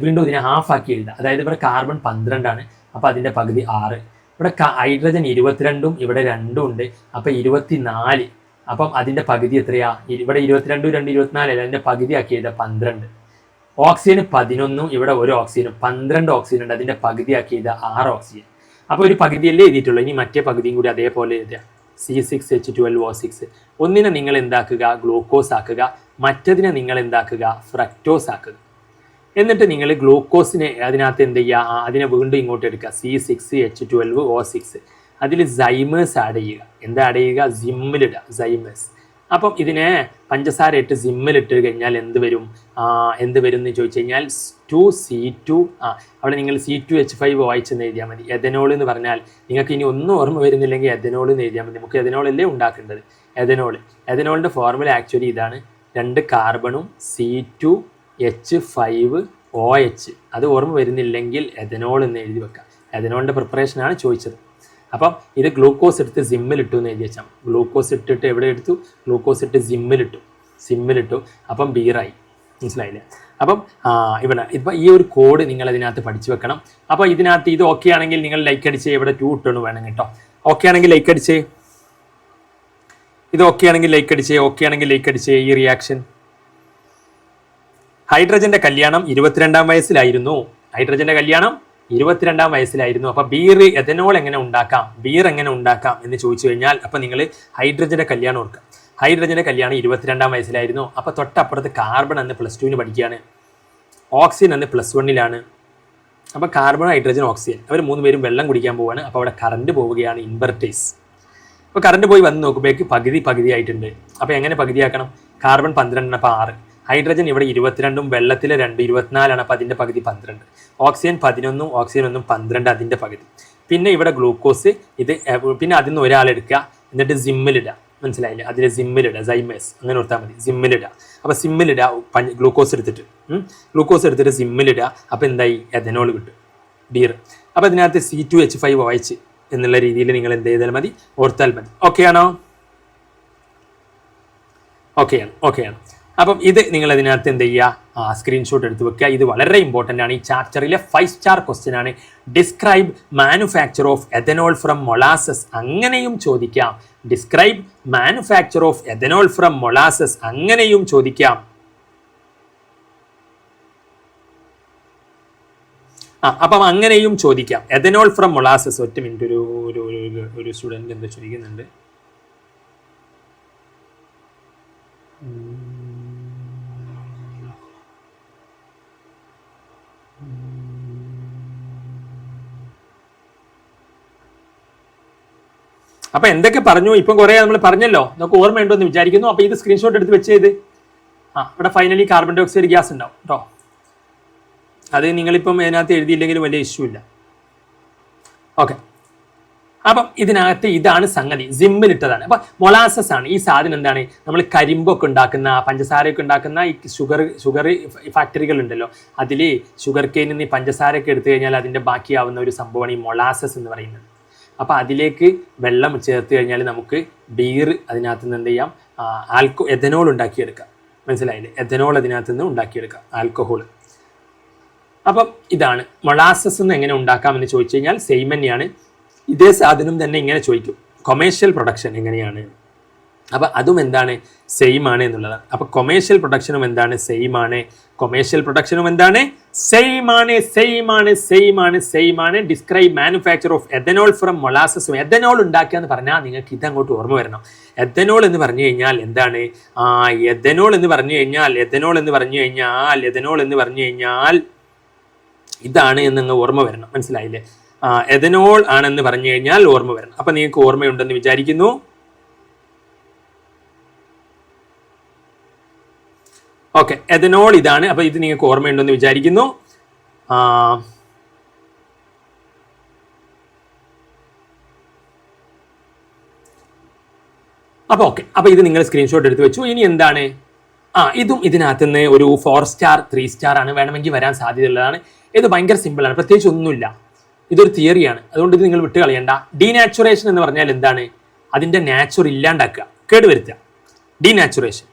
വീണ്ടും ഇതിനെ ഹാഫാക്കി എഴുതുക. അതായത് ഇവിടെ കാർബൺ 12 അപ്പോൾ അതിൻ്റെ പകുതി 6. ഇവിടെ ഹൈഡ്രജൻ 22 ഇവിടെ 2 ഉണ്ട്. അപ്പോൾ 24. അപ്പം അതിൻ്റെ പകുതി എത്രയാ? ഇവിടെ 22 2 24 അല്ല, അതിൻ്റെ പകുതി ആക്കി എഴുതുക 12. ഓക്സിജന് 11 ഇവിടെ ഒരു ഓക്സിജനും 12 ഓക്സിജൻ ഉണ്ട്. അതിൻ്റെ പകുതി ആക്കി എഴുതുക 6 ഓക്സിജൻ. അപ്പോൾ ഒരു പകുതിയല്ലേ എഴുതിയിട്ടുള്ളൂ. ഇനി മറ്റേ പകുതിയും കൂടി അതേപോലെ എഴുതുക. C6H12O6. ഒന്നിനെ നിങ്ങൾ എന്താക്കുക? ഗ്ലൂക്കോസ് ആക്കുക. മറ്റതിനെ നിങ്ങൾ എന്താക്കുക? ഫ്രക്ടോസ് ആക്കുക. എന്നിട്ട് നിങ്ങൾ ഗ്ലൂക്കോസിനെ അതിനകത്ത് എന്ത് ചെയ്യുക, അതിനെ വീണ്ടും ഇങ്ങോട്ട് എടുക്കുക, C6H12O6. അതിൽ സൈമേഴ്സ് ആഡ് ചെയ്യുക. എന്താ ആഡ് ചെയ്യുക? സിമ്മിലിടുക, സൈമേഴ്സ്. അപ്പം ഇതിനെ പഞ്ചസാര ഇട്ട് സിമ്മിലിട്ട് കഴിഞ്ഞാൽ എന്ത് വരും എന്ന് ചോദിച്ചു കഴിഞ്ഞാൽ 2C2 അവിടെ നിങ്ങൾ C2H5OH എന്ന് എഴുതിയാൽ മതി. എഥനോൾ എന്ന് പറഞ്ഞാൽ നിങ്ങൾക്ക് ഇനി ഒന്നും ഓർമ്മ വരുന്നില്ലെങ്കിൽ എഥനോൾ എന്ന് എഴുതിയാൽ മതി. നമുക്ക് എഥനോളല്ലേ ഉണ്ടാക്കേണ്ടത്. എഥനോളിൻ്റെ ഫോർമുല ആക്ച്വലി ഇതാണ്. 2 കാർബണും C2H5OH. അത് ഓർമ്മ വരുന്നില്ലെങ്കിൽ എഥനോൾ എന്ന് എഴുതി വെക്കാം. എഥനോളിൻ്റെ പ്രിപ്പറേഷനാണ് ചോദിച്ചത്. അപ്പം ഇത് ഗ്ലൂക്കോസ് എടുത്ത് സിമ്മിലിട്ടു എന്ന് എഴുതി വെച്ചാൽ, ഗ്ലൂക്കോസ് ഇട്ടിട്ട് എവിടെ എടുത്തു? ഗ്ലൂക്കോസ് ഇട്ട് സിമ്മിലിട്ടു. അപ്പം ബീറായി. മനസ്സിലായില്ലേ? അപ്പം ഇവിടെ ഇപ്പം ഈ ഒരു കോഡ് നിങ്ങൾ അതിനകത്ത് പഠിച്ചു വെക്കണം. അപ്പോൾ ഇതിനകത്ത് ഇത് ഓക്കെ ആണെങ്കിൽ നിങ്ങൾ ലൈക്ക് അടിച്ച് ഇവിടെ 2 ഇട്ടു വേണം കേട്ടോ. ഓക്കെ ആണെങ്കിൽ ലൈക്ക് അടിച്ചേ. ഇത് ഓക്കെ ആണെങ്കിൽ ലൈക്ക് അടിച്ചേ. ഈ റിയാക്ഷൻ ഹൈഡ്രജന്റെ കല്യാണം 22-ാം വയസ്സിലായിരുന്നു. 22-ാം വയസ്സിലായിരുന്നു. അപ്പോൾ എഥനോൾ എങ്ങനെ ഉണ്ടാക്കാം, ബീർ എങ്ങനെ ഉണ്ടാക്കാം എന്ന് ചോദിച്ചു കഴിഞ്ഞാൽ അപ്പോൾ നിങ്ങൾ ഹൈഡ്രജന്റെ കല്യാണം ഓർക്കുക. ഹൈഡ്രജന്റെ കല്യാണം 22-ാം വയസ്സിലായിരുന്നു. അപ്പോൾ തൊട്ടപ്പുറത്ത് കാർബൺ എന്ന് +2 പഠിക്കുകയാണ്, ഓക്സിജൻ എന്ന് +1. അപ്പോൾ കാർബൺ, ഹൈഡ്രജൻ, ഓക്സിജൻ അവർ 3 പേരും വെള്ളം കുടിക്കാൻ പോവുകയാണ്. അപ്പോൾ അവിടെ കറണ്ട് പോവുകയാണ്, ഇൻവെർട്ടേഴ്സ്. അപ്പോൾ കറണ്ട് പോയി വന്ന് നോക്കുമ്പോഴേക്ക് പകുതി ആയിട്ടുണ്ട്. അപ്പോൾ എങ്ങനെ പകുതിയാക്കണം? കാർബൺ 12, അപ്പോൾ 6. ഹൈഡ്രജൻ ഇവിടെ 22, വെള്ളത്തിലെ 2 24, അപ്പോൾ അതിൻ്റെ പകുതി 12. ഓക്സിജൻ 11, ഓക്സിജൻ 1 12, അതിൻ്റെ പകുതി. പിന്നെ ഇവിടെ ഗ്ലൂക്കോസ്, ഇത് പിന്നെ അതിൽ നിന്ന് ഒരാളെടുക്കുക, എന്നിട്ട് സിമ്മിലിടുക. മനസ്സിലായില്ലേ? അതിൽ സിമ്മിലിടുക, സൈമേഴ്സ് അങ്ങനെ ഓർത്താൽ മതി. സിമ്മിലിടുക. അപ്പോൾ സിമ്മിലിടുക, ഗ്ലൂക്കോസ് എടുത്തിട്ട് സിമ്മിലിടുക. അപ്പോൾ എന്തായി? എഥനോൾ കിട്ടും, ബീർ. അപ്പോൾ ഇതിനകത്ത് C2H5OH എന്നുള്ള രീതിയിൽ നിങ്ങൾ എന്ത് ചെയ്താൽ മതി? ഓർത്താൽ മതി. ഓക്കെയാണോ? ഓക്കെയാണ്. അപ്പം ഇത് നിങ്ങൾ അതിനകത്ത് എന്ത് ചെയ്യുക? സ്ക്രീൻഷോട്ട് എടുത്ത് വെക്കുക. ഇത് വളരെ ഇമ്പോർട്ടൻ്റ് ആണ്. ഈ ചാപ്റ്ററിലെ 5 സ്റ്റാർ ക്വസ്റ്റ്യൻ ആണ്. Describe manufacture of ethanol from molasses. അങ്ങനെയും ചോദിക്കാം. Describe manufacture of ethanol from molasses, അങ്ങനെയും ചോദിക്കാം. അപ്പം അങ്ങനെയും ചോദിക്കാം. Ethanol from molasses. ഒറ്റ മിനിറ്റ്, ഒരു സ്റ്റുഡൻറ്റ് എന്താ ചോദിക്കുന്നുണ്ട്. അപ്പൊ എന്തൊക്കെ പറഞ്ഞു? ഇപ്പം കുറെ നമ്മൾ പറഞ്ഞല്ലോ, നമുക്ക് ഓർമ്മയുണ്ടോ എന്ന് വിചാരിക്കുന്നു. അപ്പൊ ഇത് സ്ക്രീൻഷോട്ട് എടുത്ത് വെച്ചത്. ഇവിടെ finally carbon dioxide gas ഉണ്ടാവും കേട്ടോ. അത് നിങ്ങളിപ്പം അതിനകത്ത് എഴുതിയില്ലെങ്കിലും വലിയ ഇഷ്യൂ ഇല്ല. ഓക്കെ. അപ്പം ഇതിനകത്ത് ഇതാണ് സംഗതി, സിമ്മിലിട്ടതാണ്. അപ്പം മൊളാസസ് ആണ് ഈ സാധനം. എന്താണ്? നമ്മൾ കരിമ്പൊക്കെ ഉണ്ടാക്കുന്ന, പഞ്ചസാരയൊക്കെ ഉണ്ടാക്കുന്ന ഈ ഷുഗർ ഫാക്ടറികൾ ഉണ്ടല്ലോ, അതിൽ ഷുഗർ കെയിനിൽ നിന്ന് പഞ്ചസാരയൊക്കെ എടുത്തു കഴിഞ്ഞാൽ അതിൻ്റെ ബാക്കിയാവുന്ന ഒരു സംഭവമാണ് ഈ മൊളാസസ് എന്ന് പറയുന്നത്. അപ്പോൾ അതിലേക്ക് വെള്ളം ചേർത്ത് കഴിഞ്ഞാൽ നമുക്ക് ബീർ അതിനകത്ത് നിന്ന് എന്ത് ചെയ്യാം? എഥനോൾ ഉണ്ടാക്കിയെടുക്കാം. മനസ്സിലായില്ലേ? എഥനോൾ അതിനകത്ത് നിന്ന് ഉണ്ടാക്കിയെടുക്കാം, ആൽക്കഹോൾ. അപ്പം ഇതാണ് മൊളാസസ് എന്ന് എങ്ങനെ ഉണ്ടാക്കാമെന്ന് ചോദിച്ചു കഴിഞ്ഞാൽ സെയിം തന്നെയാണ്. ഇതേ സാധനം തന്നെ ഇങ്ങനെ ചോദിക്കും, കൊമേഴ്ഷ്യൽ പ്രൊഡക്ഷൻ എങ്ങനെയാണ്? അപ്പം അതും എന്താണ്? സെയിം ആണ് എന്നുള്ളതാണ്. അപ്പം കൊമേഴ്ഷ്യൽ പ്രൊഡക്ഷനും എന്താണ്? സെയിം ആണ്. കൊമേഴ്ഷ്യൽ പ്രൊഡക്ഷനും എന്താണ്? സെയിം ആണ്. Describe manufacture of ethanol from molasses. Ethanol ഉണ്ടാക്കുക എന്ന് പറഞ്ഞാൽ നിങ്ങൾക്ക് ഇതങ്ങോട്ട് ഓർമ്മ വരണം. എഥനോൾ എന്ന് പറഞ്ഞു കഴിഞ്ഞാൽ എന്താണ്? എഥനോൾ എന്ന് പറഞ്ഞു കഴിഞ്ഞാൽ ഇതാണ് എന്നങ്ങ് ഓർമ്മ വരണം. മനസ്സിലായില്ലേ? എഥനോൾ ആണെന്ന് പറഞ്ഞു കഴിഞ്ഞാൽ ഓർമ്മ വരണം. അപ്പം നിങ്ങൾക്ക് ഓർമ്മയുണ്ടെന്ന് വിചാരിക്കുന്നു. ഓക്കെ, എഥനോൾ ഇതാണ്. അപ്പോൾ ഇത് നിങ്ങൾക്ക് ഓർമ്മയുണ്ടെന്ന് വിചാരിക്കുന്നു. അപ്പോൾ ഓക്കെ, അപ്പോൾ ഇത് നിങ്ങൾ സ്ക്രീൻഷോട്ട് എടുത്ത് വെച്ചു. ഇനി എന്താണ്? ഇതും ഇതിനകത്ത് നിന്ന് ഒരു 4 സ്റ്റാർ 3 സ്റ്റാർ ആണ്, വേണമെങ്കിൽ വരാൻ സാധ്യതയുള്ളതാണ്. ഇത് ഭയങ്കര സിമ്പിളാണ്, പ്രത്യേകിച്ച് ഒന്നുമില്ല. ഇതൊരു തിയറിയാണ്, അതുകൊണ്ട് ഇത് നിങ്ങൾ വിട്ട് കളയണ്ട. ഡീനാച്ചുറേഷൻ എന്ന് പറഞ്ഞാൽ എന്താണ്? അതിൻ്റെ നാച്ചുർ ഇല്ലാണ്ടാക്കുക, കേടുവരുത്തുക. ഡീനാച്ചുറേഷൻ.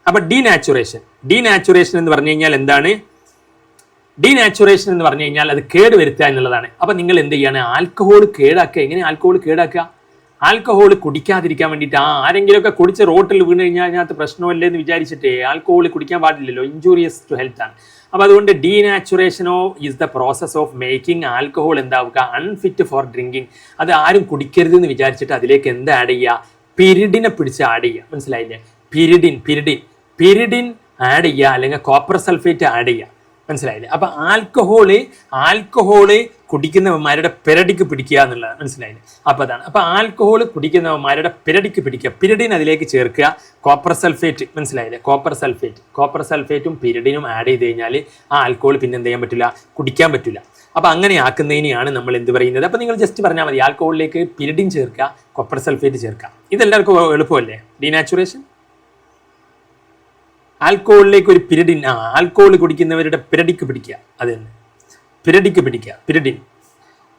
അപ്പം ഡീനാച്ചുറേഷൻ എന്ന് പറഞ്ഞു കഴിഞ്ഞാൽ എന്താണ്? ഡീനാച്ചുറേഷൻ എന്ന് പറഞ്ഞു കഴിഞ്ഞാൽ അത് കേടുവരുത്തുക എന്നുള്ളതാണ്. അപ്പം നിങ്ങൾ എന്ത് ചെയ്യാണ്? ആൽക്കഹോൾ കേടാക്കുക. എങ്ങനെ ആൽക്കഹോൾ കേടാക്കുക? ആൽക്കഹോൾ കുടിക്കാതിരിക്കാൻ വേണ്ടിയിട്ട് ആരെങ്കിലുമൊക്കെ കുടിച്ച് റോട്ടിൽ വീണ് കഴിഞ്ഞാൽ അതിനകത്ത് പ്രശ്നമല്ലേ എന്ന് വിചാരിച്ചിട്ട് ആൽക്കഹോൾ കുടിക്കാൻ പാടില്ലല്ലോ, ഇഞ്ചൂറിയസ് ടു ഹെൽത്ത് ആണ്. അപ്പോൾ അതുകൊണ്ട് ഡീനാച്ചുറേഷനോ is the process of making alcohol എന്താവുക? Unfit for drinking. അത് ആരും കുടിക്കരുത് എന്ന് വിചാരിച്ചിട്ട് അതിലേക്ക് എന്ത് ആഡ് ചെയ്യുക? പിരിഡിനെ പിടിച്ച് ആഡ് ചെയ്യുക. മനസ്സിലായില്ലേ? പിരിഡിൻ ആഡ് ചെയ്യുക, അല്ലെങ്കിൽ കോപ്പർ സൾഫേറ്റ് ആഡ് ചെയ്യുക. മനസ്സിലായില്ലേ? അപ്പം ആൽക്കഹോള് കുടിക്കുന്നവന്മാരുടെ പെരടിക്ക് പിടിക്കുക എന്നുള്ളതാണ്. മനസ്സിലായില്ലേ? അപ്പോൾ അതാണ്. അപ്പോൾ ആൽക്കഹോൾ കുടിക്കുന്നവന്മാരുടെ പെരടിക്ക് പിടിക്കുക, പിരിഡിൻ അതിലേക്ക് ചേർക്കുക, കോപ്പർ സൾഫേറ്റ്. മനസ്സിലായില്ലേ? കോപ്പർ സൾഫേറ്റും പിരിഡിനും ആഡ് ചെയ്ത് കഴിഞ്ഞാൽ ആ ആൽക്കഹോൾ പിന്നെ എന്ത് ചെയ്യാൻ പറ്റില്ല, കുടിക്കാൻ പറ്റില്ല. അപ്പോൾ അങ്ങനെ ആക്കുന്നതിനെയാണ് നമ്മൾ എന്ത് പറയുന്നത്. അപ്പോൾ നിങ്ങൾ ജസ്റ്റ് പറഞ്ഞാൽ മതി, ആൽക്കഹോളിലേക്ക് പിരിഡിൻ ചേർക്കുക, കോപ്പർ സൾഫേറ്റ് ചേർക്കുക. ഇതെല്ലാവർക്കും എളുപ്പമല്ലേ? ഡീനാച്ചുറേഷൻ. ആൽക്കഹോളിലേക്ക് ഒരു പിരിഡിൻ, ആൽക്കഹോൾ കുടിക്കുന്നവരുടെ പിരടിക്ക് പിടിക്കുക, അത് തന്നെ പിരടിക്ക് പിടിക്കുക,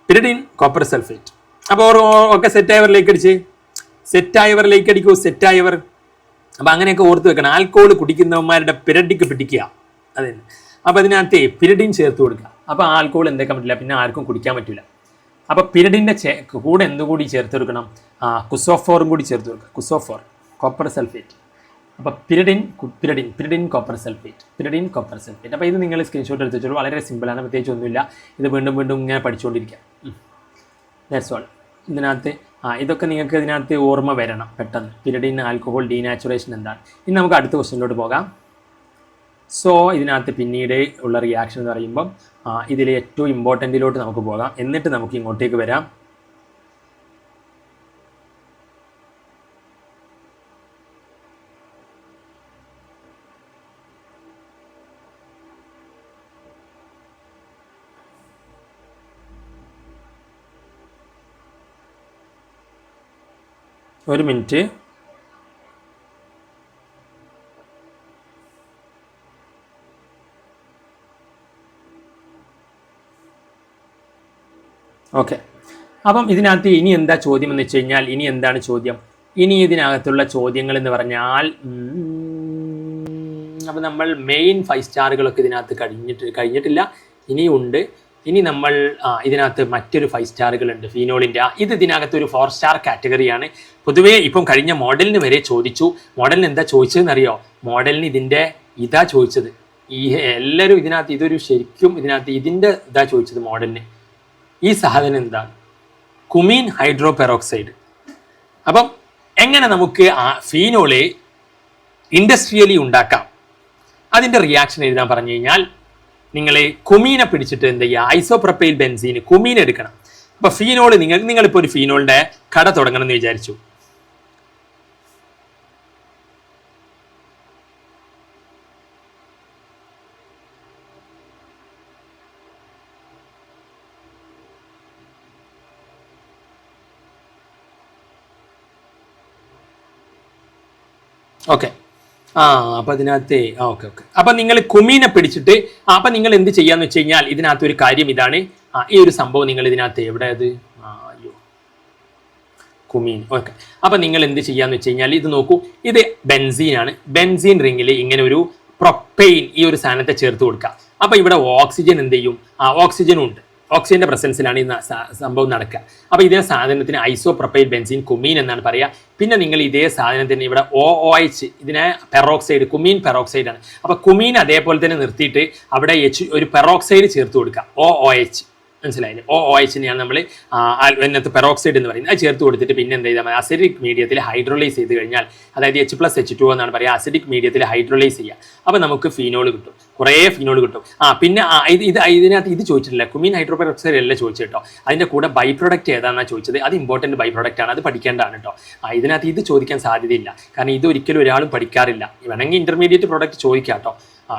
പിരിഡിൻ കോപ്പർ സൾഫേറ്റ്. അപ്പോൾ ഒക്കെ സെറ്റായവരിലേക്ക് അടിച്ച്, സെറ്റായവരിലേക്ക് അടിക്കൂ, സെറ്റായവർ. അപ്പം അങ്ങനെയൊക്കെ ഓർത്ത് വെക്കണം. ആൽക്കഹോൾ കുടിക്കുന്നവന്മാരുടെ പിരടിക്ക് പിടിക്കുക, അത് തന്നെ. അപ്പോൾ അതിനകത്ത് പിരിഡിൻ ചേർത്ത് കൊടുക്കുക. അപ്പോൾ ആൽക്കഹോൾ എന്താക്കാൻ പറ്റില്ല, പിന്നെ ആർക്കും കുടിക്കാൻ പറ്റില്ല. അപ്പോൾ പിരിഡിൻ്റെ കൂടെ എന്തുകൂടി ചേർത്ത് കൊടുക്കണം, കുസോഫോറും കൂടി ചേർത്ത് കൊടുക്കുക, കുസോഫോർ കോപ്പർ സൾഫേറ്റ്. അപ്പോൾ പിരിഡിൻ കോപ്പർ സൾഫേറ്റ്. അപ്പോൾ ഇത് നിങ്ങൾ സ്ക്രീൻഷോട്ട് എടുത്ത് വെച്ചോളൂ. വളരെ സിമ്പിളാണ്, പ്രത്യേകിച്ച് ഒന്നുമില്ല. ഇത് വീണ്ടും ഇങ്ങനെ പഠിച്ചുകൊണ്ടിരിക്കുക. That's all. ഇതിനകത്ത് ഇതൊക്കെ നിങ്ങൾക്ക് ഇതിനകത്ത് ഓർമ്മ വരണം പെട്ടെന്ന്. പിരിഡിൻ, ആൽക്കഹോൾ, ഡീനാച്ചുറേഷൻ എന്താണ്. ഇനി നമുക്ക് അടുത്ത ക്വസ്റ്റ്യനിലോട്ട് പോകാം. സോ ഇതിനകത്ത് പിന്നീട് ഉള്ള റിയാക്ഷൻ എന്ന് പറയുമ്പം ഇതിൽ ഏറ്റവും ഇമ്പോർട്ടൻറ്റിലോട്ട് നമുക്ക് പോകാം. എന്നിട്ട് നമുക്ക് ഇങ്ങോട്ടേക്ക് വരാം. ഒരു മിനിറ്റ്. ഓക്കെ. അപ്പം ഇതിനകത്ത് ഇനി എന്താ ചോദ്യം എന്ന് വെച്ച് കഴിഞ്ഞാൽ, ഇനി എന്താണ് ചോദ്യം? ഇനി ഇതിനകത്തുള്ള ചോദ്യങ്ങൾ എന്ന് പറഞ്ഞാൽ, അപ്പം നമ്മൾ മെയിൻ 5 സ്റ്റാറുകളൊക്കെ ഇതിനകത്ത് കഴിഞ്ഞിട്ടില്ല, ഇനിയുണ്ട്. ഇനി നമ്മൾ ഇതിനകത്ത് മറ്റൊരു 5 സ്റ്റാറുകളുണ്ട് ഫീനോളിൻ്റെ. ഇത് ഇതിനകത്തൊരു 4 സ്റ്റാർ കാറ്റഗറിയാണ്. പൊതുവേ ഇപ്പം കഴിഞ്ഞ മോഡലിന് വരെ ചോദിച്ചു. മോഡലിന് എന്താ ചോദിച്ചതെന്നറിയോ? മോഡലിന് ഇതിൻ്റെ ഇതാ ചോദിച്ചത്. ഈ എല്ലാവരും ഇതിനകത്ത് ഇതൊരു ശരിക്കും ഇതിനകത്ത് ഇതിൻ്റെ ഇതാ ചോദിച്ചത് മോഡലിന്. ഈ സാധനം എന്താണ്? കുമീൻ ഹൈഡ്രോ പെറോക്സൈഡ്. അപ്പം എങ്ങനെ നമുക്ക് ഫീനോള് ഇൻഡസ്ട്രിയലി ഉണ്ടാക്കാം, അതിൻ്റെ റിയാക്ഷൻ എഴുതാൻ പറഞ്ഞു കഴിഞ്ഞാൽ, നിങ്ങൾ കുമീനെ പിടിച്ചിട്ട് എന്ത് ചെയ്യുക, ഐസോപ്രൊപ്പൈൽ ബെൻസീന് കുമീൻ എടുക്കണം. അപ്പോൾ ഫീനോള് നിങ്ങളിപ്പോൾ ഒരു ഫീനോളിൻ്റെ കട തുടങ്ങണം എന്ന് വിചാരിച്ചു. ഓക്കെ. അപ്പം അതിനകത്ത് ഓക്കെ. അപ്പം നിങ്ങൾ കുമീനെ പിടിച്ചിട്ട് അപ്പം നിങ്ങൾ എന്ത് ചെയ്യാന്ന് വെച്ച് കഴിഞ്ഞാൽ, ഇതിനകത്ത് ഒരു കാര്യം ഇതാണ്. ഈ ഒരു സംഭവം നിങ്ങൾ ഇതിനകത്ത് എവിടെ അത് കുമീൻ. ഓക്കെ. അപ്പം നിങ്ങൾ എന്ത് ചെയ്യാന്ന് വെച്ച് കഴിഞ്ഞാൽ, ഇത് നോക്കൂ, ഇത് ബെൻസീനാണ്. ബെൻസീൻ റിങ്ങിൽ ഇങ്ങനെ ഒരു പ്രൊപ്പെയിൻ ഈ ഒരു സാധനത്തെ ചേർത്ത് കൊടുക്കുക. അപ്പം ഇവിടെ ഓക്സിജൻ എന്ത് ചെയ്യും? ഓക്സിജനും ഉണ്ട്. ഓക്സിജന്റെ പ്രസൻസിലാണ് ഈ സംഭവം നടക്കുക. അപ്പോൾ ഇതേ സാധനത്തിന് ഐസോപ്രൊപ്പൈൽ ബെൻസീൻ കുമീൻ എന്നാണ് പറയുക. പിന്നെ നിങ്ങൾ ഇതേ സാധനത്തിന് ഇവിടെ OOH, ഇതിനെ പെറോക്സൈഡ്, കുമീൻ പെറോക്സൈഡ് ആണ്. അപ്പോൾ കുമീൻ അതേപോലെ തന്നെ നിർത്തിയിട്ട് അവിടെ ഒരു പെറോക്സൈഡ് ചേർത്ത് കൊടുക്കുക, OOH. മനസ്സിലായില്ലേ? OOHനെയാണ് നമ്മൾ അതിനകത്ത് പെറോക്സൈഡ് എന്ന് പറയുന്നത്. അത് ചേർത്ത് കൊടുത്തിട്ട് പിന്നെ എന്ത് ചെയ്താൽ മതി, അസിഡിക് മീഡിയത്തിൽ ഹൈഡ്രോലൈസ് ചെയ്ത് കഴിഞ്ഞാൽ, അതായത് H+H2 എന്നാണ് പറയുക, അസിഡിക് മീഡിയത്തിൽ ഹൈഡ്രോലൈസ് ചെയ്യുക. അപ്പോൾ നമുക്ക് ഫീനോൾ കിട്ടും, കുറേ ഫീനോൾ കിട്ടും. പിന്നെ ഇതിനകത്ത് ഇത് ചോദിച്ചിട്ടില്ല, കുമീൻ ഹൈഡ്രോ പെറോക്സൈഡ് അല്ല ചോദിച്ചു കേട്ടോ. അതിൻ്റെ കൂടെ ബൈ പ്രൊഡക്റ്റ് ഏതാണെന്നാണ് ചോദിച്ചത്. അത് ഇമ്പോർട്ടൻറ്റ് ബൈ പ്രൊഡക്റ്റ് ആണ്, അത് പഠിക്കേണ്ടതാണ് കേട്ടോ. ഇതിനകത്ത് ഇത് ചോദിക്കാൻ സാധ്യതയില്ല, കാരണം ഇത് ഒരിക്കലും ഒരാളും പഠിക്കാറില്ല. വേണമെങ്കിൽ ഇൻ്റർമീഡിയറ്റ് പ്രൊഡക്റ്റ് ചോദിക്കാം കേട്ടോ.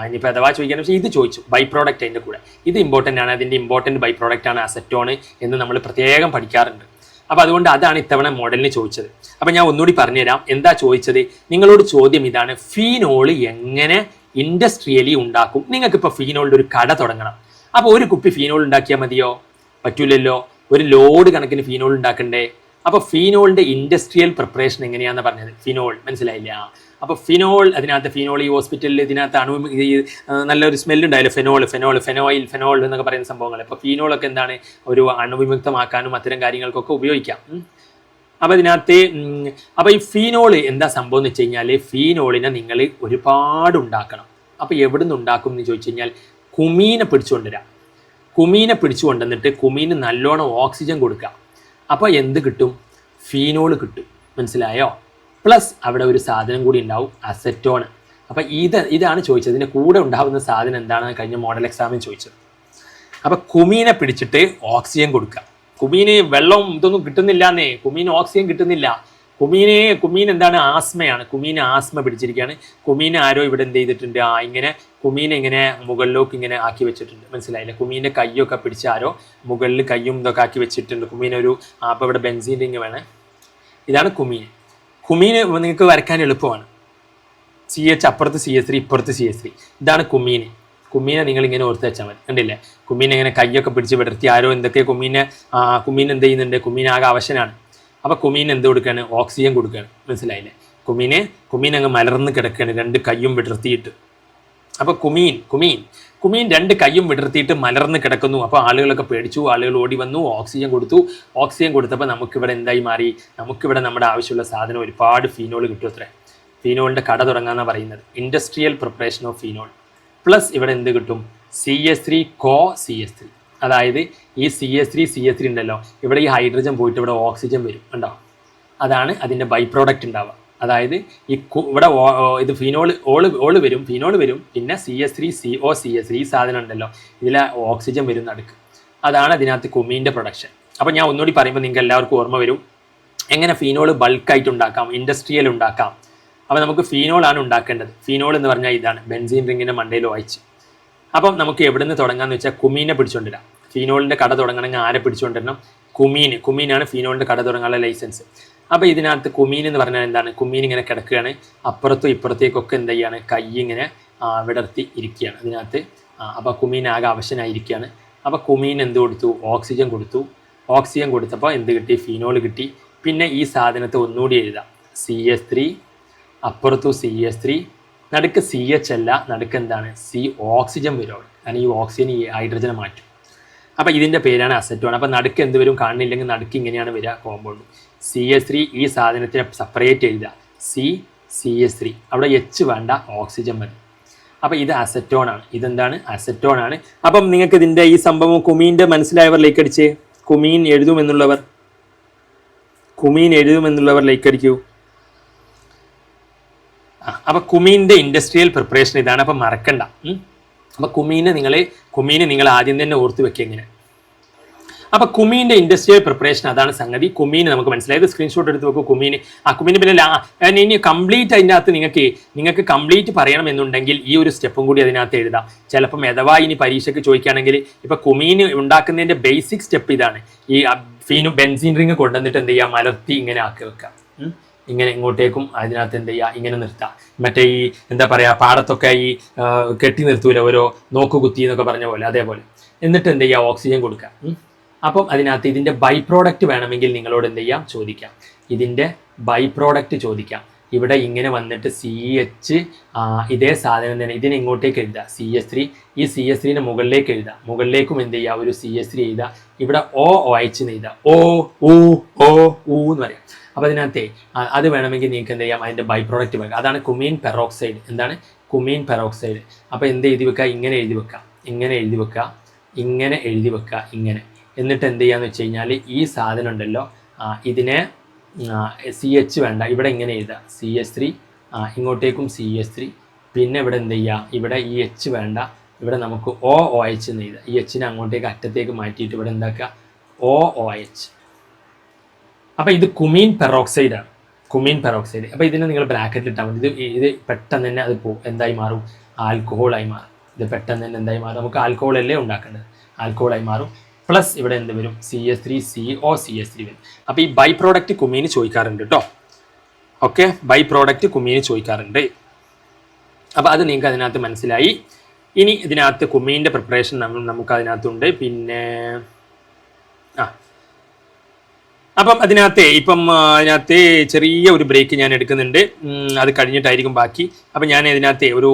ഇനിയിപ്പോൾ അഥവാ ചോദിക്കാൻ, പക്ഷേ ഇത് ചോദിച്ചു ബൈ പ്രോഡക്റ്റ് അതിൻ്റെ കൂടെ. ഇത് ഇമ്പോർട്ടൻ്റ് ആണ്, അതിൻ്റെ ഇമ്പോർട്ടൻറ്റ് ബൈ പ്രോഡക്റ്റ് ആണ് അസറ്റോൺ എന്ന് നമ്മൾ പ്രത്യേകം പഠിക്കാറുണ്ട്. അപ്പോൾ അതുകൊണ്ട് അതാണ് ഇത്തവണ മോഡലിന് ചോദിച്ചത്. അപ്പോൾ ഞാൻ ഒന്നുകൂടി പറഞ്ഞുതരാം എന്താ ചോദിച്ചത്. നിങ്ങളോട് ചോദ്യം ഇതാണ്, ഫീനോൾ എങ്ങനെ ഇൻഡസ്ട്രിയലി ഉണ്ടാക്കും? നിങ്ങൾക്കിപ്പോൾ ഫീനോളിൻ്റെ ഒരു കട തുടങ്ങണം. അപ്പോൾ ഒരു കുപ്പി ഫീനോൾ ഉണ്ടാക്കിയാൽ മതിയോ? പറ്റൂലല്ലോ, ഒരു ലോഡ് കണക്കിന് ഫീനോൾ ഉണ്ടാക്കണ്ടേ? അപ്പോൾ ഫീനോളിൻ്റെ ഇൻഡസ്ട്രിയൽ പ്രിപ്പറേഷൻ എങ്ങനെയാണെന്ന് പറഞ്ഞത്, ഫിനോൾ. മനസ്സിലായില്ല? അപ്പോൾ ഫിനോൾ, അതിനകത്ത് ഫിനോൾ, ഈ ഹോസ്പിറ്റലിൽ ഇതിനകത്ത് നല്ലൊരു സ്മെല്ലുണ്ടായാലും ഫെനോയിൽ എന്നൊക്കെ പറയുന്ന സംഭവങ്ങൾ. അപ്പോൾ ഫിനോളൊക്കെ എന്താണ്, ഒരു അണുവിമുക്തമാക്കാനും അത്തരം കാര്യങ്ങൾക്കൊക്കെ ഉപയോഗിക്കാം. അപ്പോൾ ഇതിനകത്ത് അപ്പോൾ ഈ ഫീനോള് എന്താ സംഭവം എന്ന് വെച്ച് കഴിഞ്ഞാൽ, ഫീനോളിനെ നിങ്ങൾ ഒരുപാട് ഉണ്ടാക്കണം. അപ്പോൾ എവിടെ നിന്ന് ഉണ്ടാക്കും എന്ന് ചോദിച്ചു കഴിഞ്ഞാൽ, കുമീനെ പിടിച്ചുകൊണ്ടുവരാം. കുമീനെ പിടിച്ചു കൊണ്ടുവന്നിട്ട് കുമീന് നല്ലോണം ഓക്സിജൻ കൊടുക്കുക. അപ്പോൾ എന്ത് കിട്ടും? ഫീനോൾ കിട്ടും. മനസ്സിലായോ? പ്ലസ് അവിടെ ഒരു സാധനം കൂടി ഉണ്ടാവും, അസറ്റോൺ. അപ്പോൾ ഇതാണ് ചോദിച്ചത്. ഇതിൻ്റെ കൂടെ ഉണ്ടാകുന്ന സാധനം എന്താണെന്ന് കഴിഞ്ഞ മോഡൽ എക്സാമിന് ചോദിച്ചത്. അപ്പോൾ കുമീനെ പിടിച്ചിട്ട് ഓക്സിജൻ കൊടുക്കുക. കുമീന് വെള്ളം ഇതൊന്നും കിട്ടുന്നില്ലാന്നേ, കുമീന് ഓക്സിജൻ കിട്ടുന്നില്ല. കുമീൻ എന്താണ്, ആസ്മയാണ്. കുമീന് ആസ്മ പിടിച്ചിരിക്കുകയാണ്. കുമീനെ ആരോ ഇവിടെ എന്ത് ചെയ്തിട്ടുണ്ട്, ഇങ്ങനെ കുമീനെ ഇങ്ങനെ മുകളിലേക്ക് ഇങ്ങനെ ആക്കി വെച്ചിട്ടുണ്ട്. മനസ്സിലായില്ലേ? കുമീൻ്റെ കയ്യൊക്കെ പിടിച്ച് ആരോ മുകളിൽ കയ്യും ഇതൊക്കെ ആക്കി വെച്ചിട്ടുണ്ട്. കുമീനൊരു അപ്പോൾ ഇവിടെ ബെൻസീൻ റിങ് വേണേ. ഇതാണ് കുമീന് നിങ്ങൾക്ക് വരയ്ക്കാൻ എളുപ്പമാണ്. CH അപ്പുറത്ത് CH3 ഇപ്പുറത്ത് CH3. ഇതാണ് കുമീനെ നിങ്ങൾ ഇങ്ങനെ ഓർത്ത് വെച്ചാൽ മതി. കണ്ടില്ലേ? കുമീനെ ഇങ്ങനെ കയ്യൊക്കെ പിടിച്ച് വിടർത്തി ആരോ എന്തൊക്കെ കുമീൻ എന്ത് ചെയ്യുന്നുണ്ട്, കുമീൻ ആകെ അവശനാണ്. അപ്പോൾ കുമീൻ എന്ത് കൊടുക്കുകയാണ്, ഓക്സിജൻ കൊടുക്കുകയാണ്. മനസ്സിലായില്ലേ? കുമീൻ അങ്ങ് മലർന്ന് കിടക്കുകയാണ് 2 കയ്യും വിടർത്തിയിട്ട്. അപ്പോൾ കുമീൻ 2 കയ്യും വിടർത്തിയിട്ട് മലർന്ന് കിടക്കുന്നു. അപ്പോൾ ആളുകളൊക്കെ പേടിച്ചു, ആളുകൾ ഓടി വന്നു, ഓക്സിജൻ കൊടുത്തപ്പോൾ നമുക്കിവിടെ എന്തായി മാറി, നമുക്കിവിടെ നമ്മുടെ ആവശ്യമുള്ള സാധനം ഒരുപാട് ഫീനോൾ കിട്ടും. അത്രേ ഫീനോളിൻ്റെ കട തുടങ്ങാമെന്നാണ് പറയുന്നത്. Industrial preparation of phenol plus ഇവിടെ എന്ത് കിട്ടും, CH3 CH3. അതായത് ഈ CH3 ഉണ്ടല്ലോ, ഇവിടെ ഈ ഹൈഡ്രജൻ പോയിട്ട് ഇവിടെ ഓക്സിജൻ വരും. ഉണ്ടോ? അതാണ് അതിൻ്റെ ബൈ പ്രോഡക്റ്റ് ഉണ്ടാവുക. അതായത് ഇവിടെ ഇത് ഫീനോൾ വരും, പിന്നെ CH3CO CH3 ഈ സാധനം ഉണ്ടല്ലോ, ഇതിലെ ഓക്സിജൻ വരും നടുക്ക്. അതാണ് അതിനകത്ത് കുമീൻ്റെ പ്രൊഡക്ഷൻ. അപ്പോൾ ഞാൻ ഒന്നുകൂടി പറയുമ്പോൾ നിങ്ങൾക്ക് എല്ലാവർക്കും ഓർമ്മ വരും എങ്ങനെ ഫീനോൾ ബൾക്കായിട്ട് ഉണ്ടാക്കാം, ഇൻഡസ്ട്രിയൽ ഉണ്ടാക്കാം. അപ്പോൾ നമുക്ക് ഫീനോളാണ് ഉണ്ടാക്കേണ്ടത്. ഫീനോൾ എന്ന് പറഞ്ഞാൽ ഇതാണ്, ബെൻസീൻ റിങ്ങിൻ്റെ മണ്ടയിൽ വായിച്ച്. അപ്പം നമുക്ക് എവിടെ നിന്ന് തുടങ്ങാമെന്ന് വെച്ചാൽ കുമീനെ പിടിച്ചുകൊണ്ടിരാം. ഫീനോളിൻ്റെ കട തുടങ്ങണമെങ്കിൽ ആരെ പിടിച്ചുകൊണ്ടിരണം, കുമീനാണ് ഫീനോളിൻ്റെ കട തുടങ്ങാനുള്ള ലൈസൻസ്. അപ്പോൾ ഇതിനകത്ത് കുമീൻ എന്ന് പറഞ്ഞാൽ എന്താണ്, കുമീൻ ഇങ്ങനെ കിടക്കുകയാണ്, അപ്പുറത്തും ഇപ്പുറത്തേക്കൊക്കെ എന്ത് ചെയ്യാണ്, കൈ ഇങ്ങനെ വിടർത്തി ഇരിക്കുകയാണ് ഇതിനകത്ത്. അപ്പോൾ കുമീൻ ആകെ അവശനായിരിക്കുകയാണ്. അപ്പോൾ കുമീൻ എന്ത് കൊടുത്തു, ഓക്സിജൻ കൊടുത്തപ്പോൾ എന്ത് കിട്ടി, ഫീനോൾ കിട്ടി. പിന്നെ ഈ സാധനത്തെ ഒന്നുകൂടി എഴുതാം, CH3 അപ്പുറത്തു CH3, നടുക്ക് CH അല്ല, നടുക്ക് എന്താണ്, ഓക്സിജൻ വരും അവിടെ. കാരണം ഈ ഓക്സിജൻ ഈ ഹൈഡ്രജനെ മാറ്റും. അപ്പോൾ ഇതിൻ്റെ പേരാണ് അസറ്റോൺ. അപ്പോൾ നടുക്ക് എന്ത് വരും, കാണുന്നില്ലെങ്കിൽ നടുക്ക് ഇങ്ങനെയാണ് വരിക കോമ്പൗണ്ട്. CH3 ഈ സാധനത്തിനെ സെപ്പറേറ്റ് എഴുതുക, CH3, അവിടെ H വേണ്ട, ഓക്സിജൻ മതി. അപ്പോൾ ഇത് അസറ്റോൺ ആണ്. ഇതെന്താണ്, അസറ്റോൺ ആണ്. അപ്പം നിങ്ങൾക്ക് ഇതിൻ്റെ ഈ സംഭവം കുമീൻ്റെ മനസ്സിലായവർ ലൈക്ക് അടിച്ച്, കുമീൻ എഴുതുമെന്നുള്ളവർ ലൈക്ക് അടിക്കൂ. അപ്പോൾ കുമീൻ്റെ ഇൻഡസ്ട്രിയൽ പ്രിപ്പറേഷൻ ഇതാണ്. അപ്പം മറക്കണ്ട. അപ്പോൾ കുമീനെ നിങ്ങൾ ആദ്യം തന്നെ ഓർത്ത് വെക്കുക ഇങ്ങനെ. അപ്പോൾ കുമീൻ്റെ ഇൻഡസ്ട്രിയൽ പ്രിപ്പറേഷൻ അതാണ് സംഗതി. കുമീന് നമുക്ക് മനസ്സിലായത്, സ്ക്രീൻഷോട്ട് എടുത്ത് വെക്കും. കുമീന് പിന്നെ ഇനി കംപ്ലീറ്റ് അതിൻ്റെ അകത്ത് നിങ്ങൾക്ക് കംപ്ലീറ്റ് പറയണമെന്നുണ്ടെങ്കിൽ ഈ ഒരു സ്റ്റെപ്പും കൂടി അതിനകത്ത് എഴുതാം. ചിലപ്പം അഥവാ ഇനി പരീക്ഷയ്ക്ക് ചോദിക്കുകയാണെങ്കിൽ ഇപ്പോൾ കുമീന് ഉണ്ടാക്കുന്നതിൻ്റെ ബേസിക് സ്റ്റെപ്പ് ഇതാണ്. ഈ ബെൻസീൻ റിങ് കൊണ്ടുവന്നിട്ട് എന്ത് ചെയ്യുക, മലർത്തി ഇങ്ങനെ ആക്കി വെക്കുക. ഇങ്ങനെ ഇങ്ങോട്ടേക്കും അതിനകത്ത് എന്ത് ചെയ്യുക, ഇങ്ങനെ നിർത്താം. മറ്റേ ഈ എന്താ പറയുക, പാടത്തൊക്കെ ഈ കെട്ടി നിർത്തൂല, ഓരോ നോക്കുകുത്തി എന്നൊക്കെ പറഞ്ഞ പോലെ, അതേപോലെ. എന്നിട്ട് എന്ത് ചെയ്യുക, ഓക്സിജൻ കൊടുക്കുക. അപ്പം അതിനകത്ത് ഇതിൻ്റെ ബൈ പ്രോഡക്റ്റ് വേണമെങ്കിൽ നിങ്ങളോട് എന്ത് ചെയ്യാം, ചോദിക്കാം. ഇതിൻ്റെ ബൈ പ്രോഡക്റ്റ് ചോദിക്കാം. ഇവിടെ ഇങ്ങനെ വന്നിട്ട് CH ഇതേ സാധനം തന്നെ ഇതിനെ ഇങ്ങോട്ടേക്ക് എഴുതുക, CH3. ഈ CH3നെ മുകളിലേക്ക് എഴുതുക. മുകളിലേക്കും എന്ത് ചെയ്യുക, ഒരു CH3 എഴുതുക. ഇവിടെ OH എന്ന് എഴുതുക, O എന്ന് പറയാം. അപ്പോൾ അതിനകത്തെ അത് വേണമെങ്കിൽ നിങ്ങൾക്ക് എന്ത് ചെയ്യാം, അതിൻ്റെ ബൈ പ്രോഡക്റ്റ് വേണം. അതാണ് കുമീൻ പെറോക്സൈഡ്. എന്താണ് കുമീൻ പെറോക്സൈഡ്? അപ്പോൾ എന്ത് എഴുതി വെക്കുക, ഇങ്ങനെ എഴുതി വെക്കുക. എന്നിട്ട് എന്ത് ചെയ്യാന്ന് വെച്ച് കഴിഞ്ഞാൽ ഈ സാധനം ഉണ്ടല്ലോ, ഇതിനെ CH വേണ്ട, ഇവിടെ ഇങ്ങനെ എഴുതുക, CH3. ഇങ്ങോട്ടേക്കും CH3. പിന്നെ ഇവിടെ എന്ത് ചെയ്യുക, ഇവിടെ ഈ H വേണ്ട, ഇവിടെ നമുക്ക് OH എന്ന് എഴുതുക. ഈ Hനെ അങ്ങോട്ടേക്ക് അറ്റത്തേക്ക് മാറ്റിയിട്ട് ഇവിടെ എന്താക്കുക, OH. അപ്പോൾ ഇത് കുമീൻ പെറോക്സൈഡാണ്. അപ്പോൾ ഇതിനെ നിങ്ങൾ ബ്രാക്കറ്റിൽ ഇട്ടാൽ മതി. ഇത് പെട്ടെന്ന് തന്നെ അത് എന്തായി മാറും, ആൽക്കഹോളായി മാറും. ഇത് പെട്ടെന്ന് തന്നെ എന്തായി മാറും, നമുക്ക് ആൽക്കഹോളല്ലേ ഉണ്ടാക്കേണ്ടത്, ആൽക്കഹോളായി മാറും. പ്ലസ് ഇവിടെ എന്ത് വരും, CH3CO CH3 വരും. അപ്പോൾ ഈ ബൈ പ്രോഡക്റ്റ് കുമീന് ചോദിക്കാറുണ്ട് കേട്ടോ. ഓക്കെ, ബൈ പ്രോഡക്റ്റ് കുമീന് ചോദിക്കാറുണ്ട്. അപ്പോൾ അത് നിങ്ങൾക്ക് അതിനകത്ത് മനസ്സിലായി. ഇനി ഇതിനകത്ത് കുമീൻ്റെ പ്രിപ്പറേഷൻ നമുക്ക് അതിനകത്തുണ്ട്. പിന്നെ അപ്പം അതിനകത്ത് ചെറിയ ഒരു ബ്രേക്ക് ഞാൻ എടുക്കുന്നുണ്ട്. അത് കഴിഞ്ഞിട്ടായിരിക്കും ബാക്കി. അപ്പം ഞാൻ ഇതിനകത്ത് ഒരു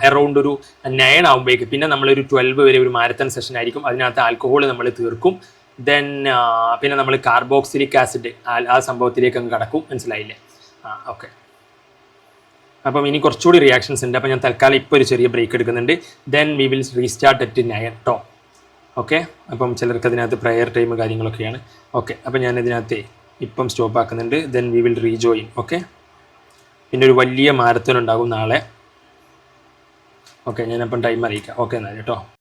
അറൗണ്ട് ഒരു 9 ആകുമ്പോഴേക്ക്, പിന്നെ നമ്മളൊരു 12 വരെ ഒരു മാരത്തൺ സെഷൻ ആയിരിക്കും. അതിനകത്ത് ആൽക്കഹോൾ നമ്മൾ തീർക്കും. ദെൻ പിന്നെ നമ്മൾ കാർബോക്സിലിക് ആസിഡ് ആ സംഭവത്തിലേക്ക് അങ്ങ് കടക്കും. മനസ്സിലായില്ലേ? ഓക്കെ. അപ്പം ഇനി കുറച്ചുകൂടി റിയാക്ഷൻസ് ഉണ്ട്. അപ്പം ഞാൻ തൽക്കാലം ഇപ്പോൾ ഒരു ചെറിയ ബ്രേക്ക് എടുക്കുന്നുണ്ട്. Then we will restart at 9 ട്ടോ. ഓക്കെ. അപ്പം ചിലർക്ക് അതിനകത്ത് പ്രയർ ടൈം കാര്യങ്ങളൊക്കെയാണ്. ഓക്കെ. അപ്പം ഞാൻ ഇതിനകത്ത് ഇപ്പം സ്റ്റോപ്പ് ആക്കുന്നുണ്ട്. Then we will rejoin. Okay. പിന്നെ ഒരു വലിയ മാരത്തോൺ ഉണ്ടാകും നാളെ. ഓക്കെ, ഞാനപ്പം ടൈം അറിയിക്കാം. ഓക്കെ എന്നാൽ കേട്ടോ.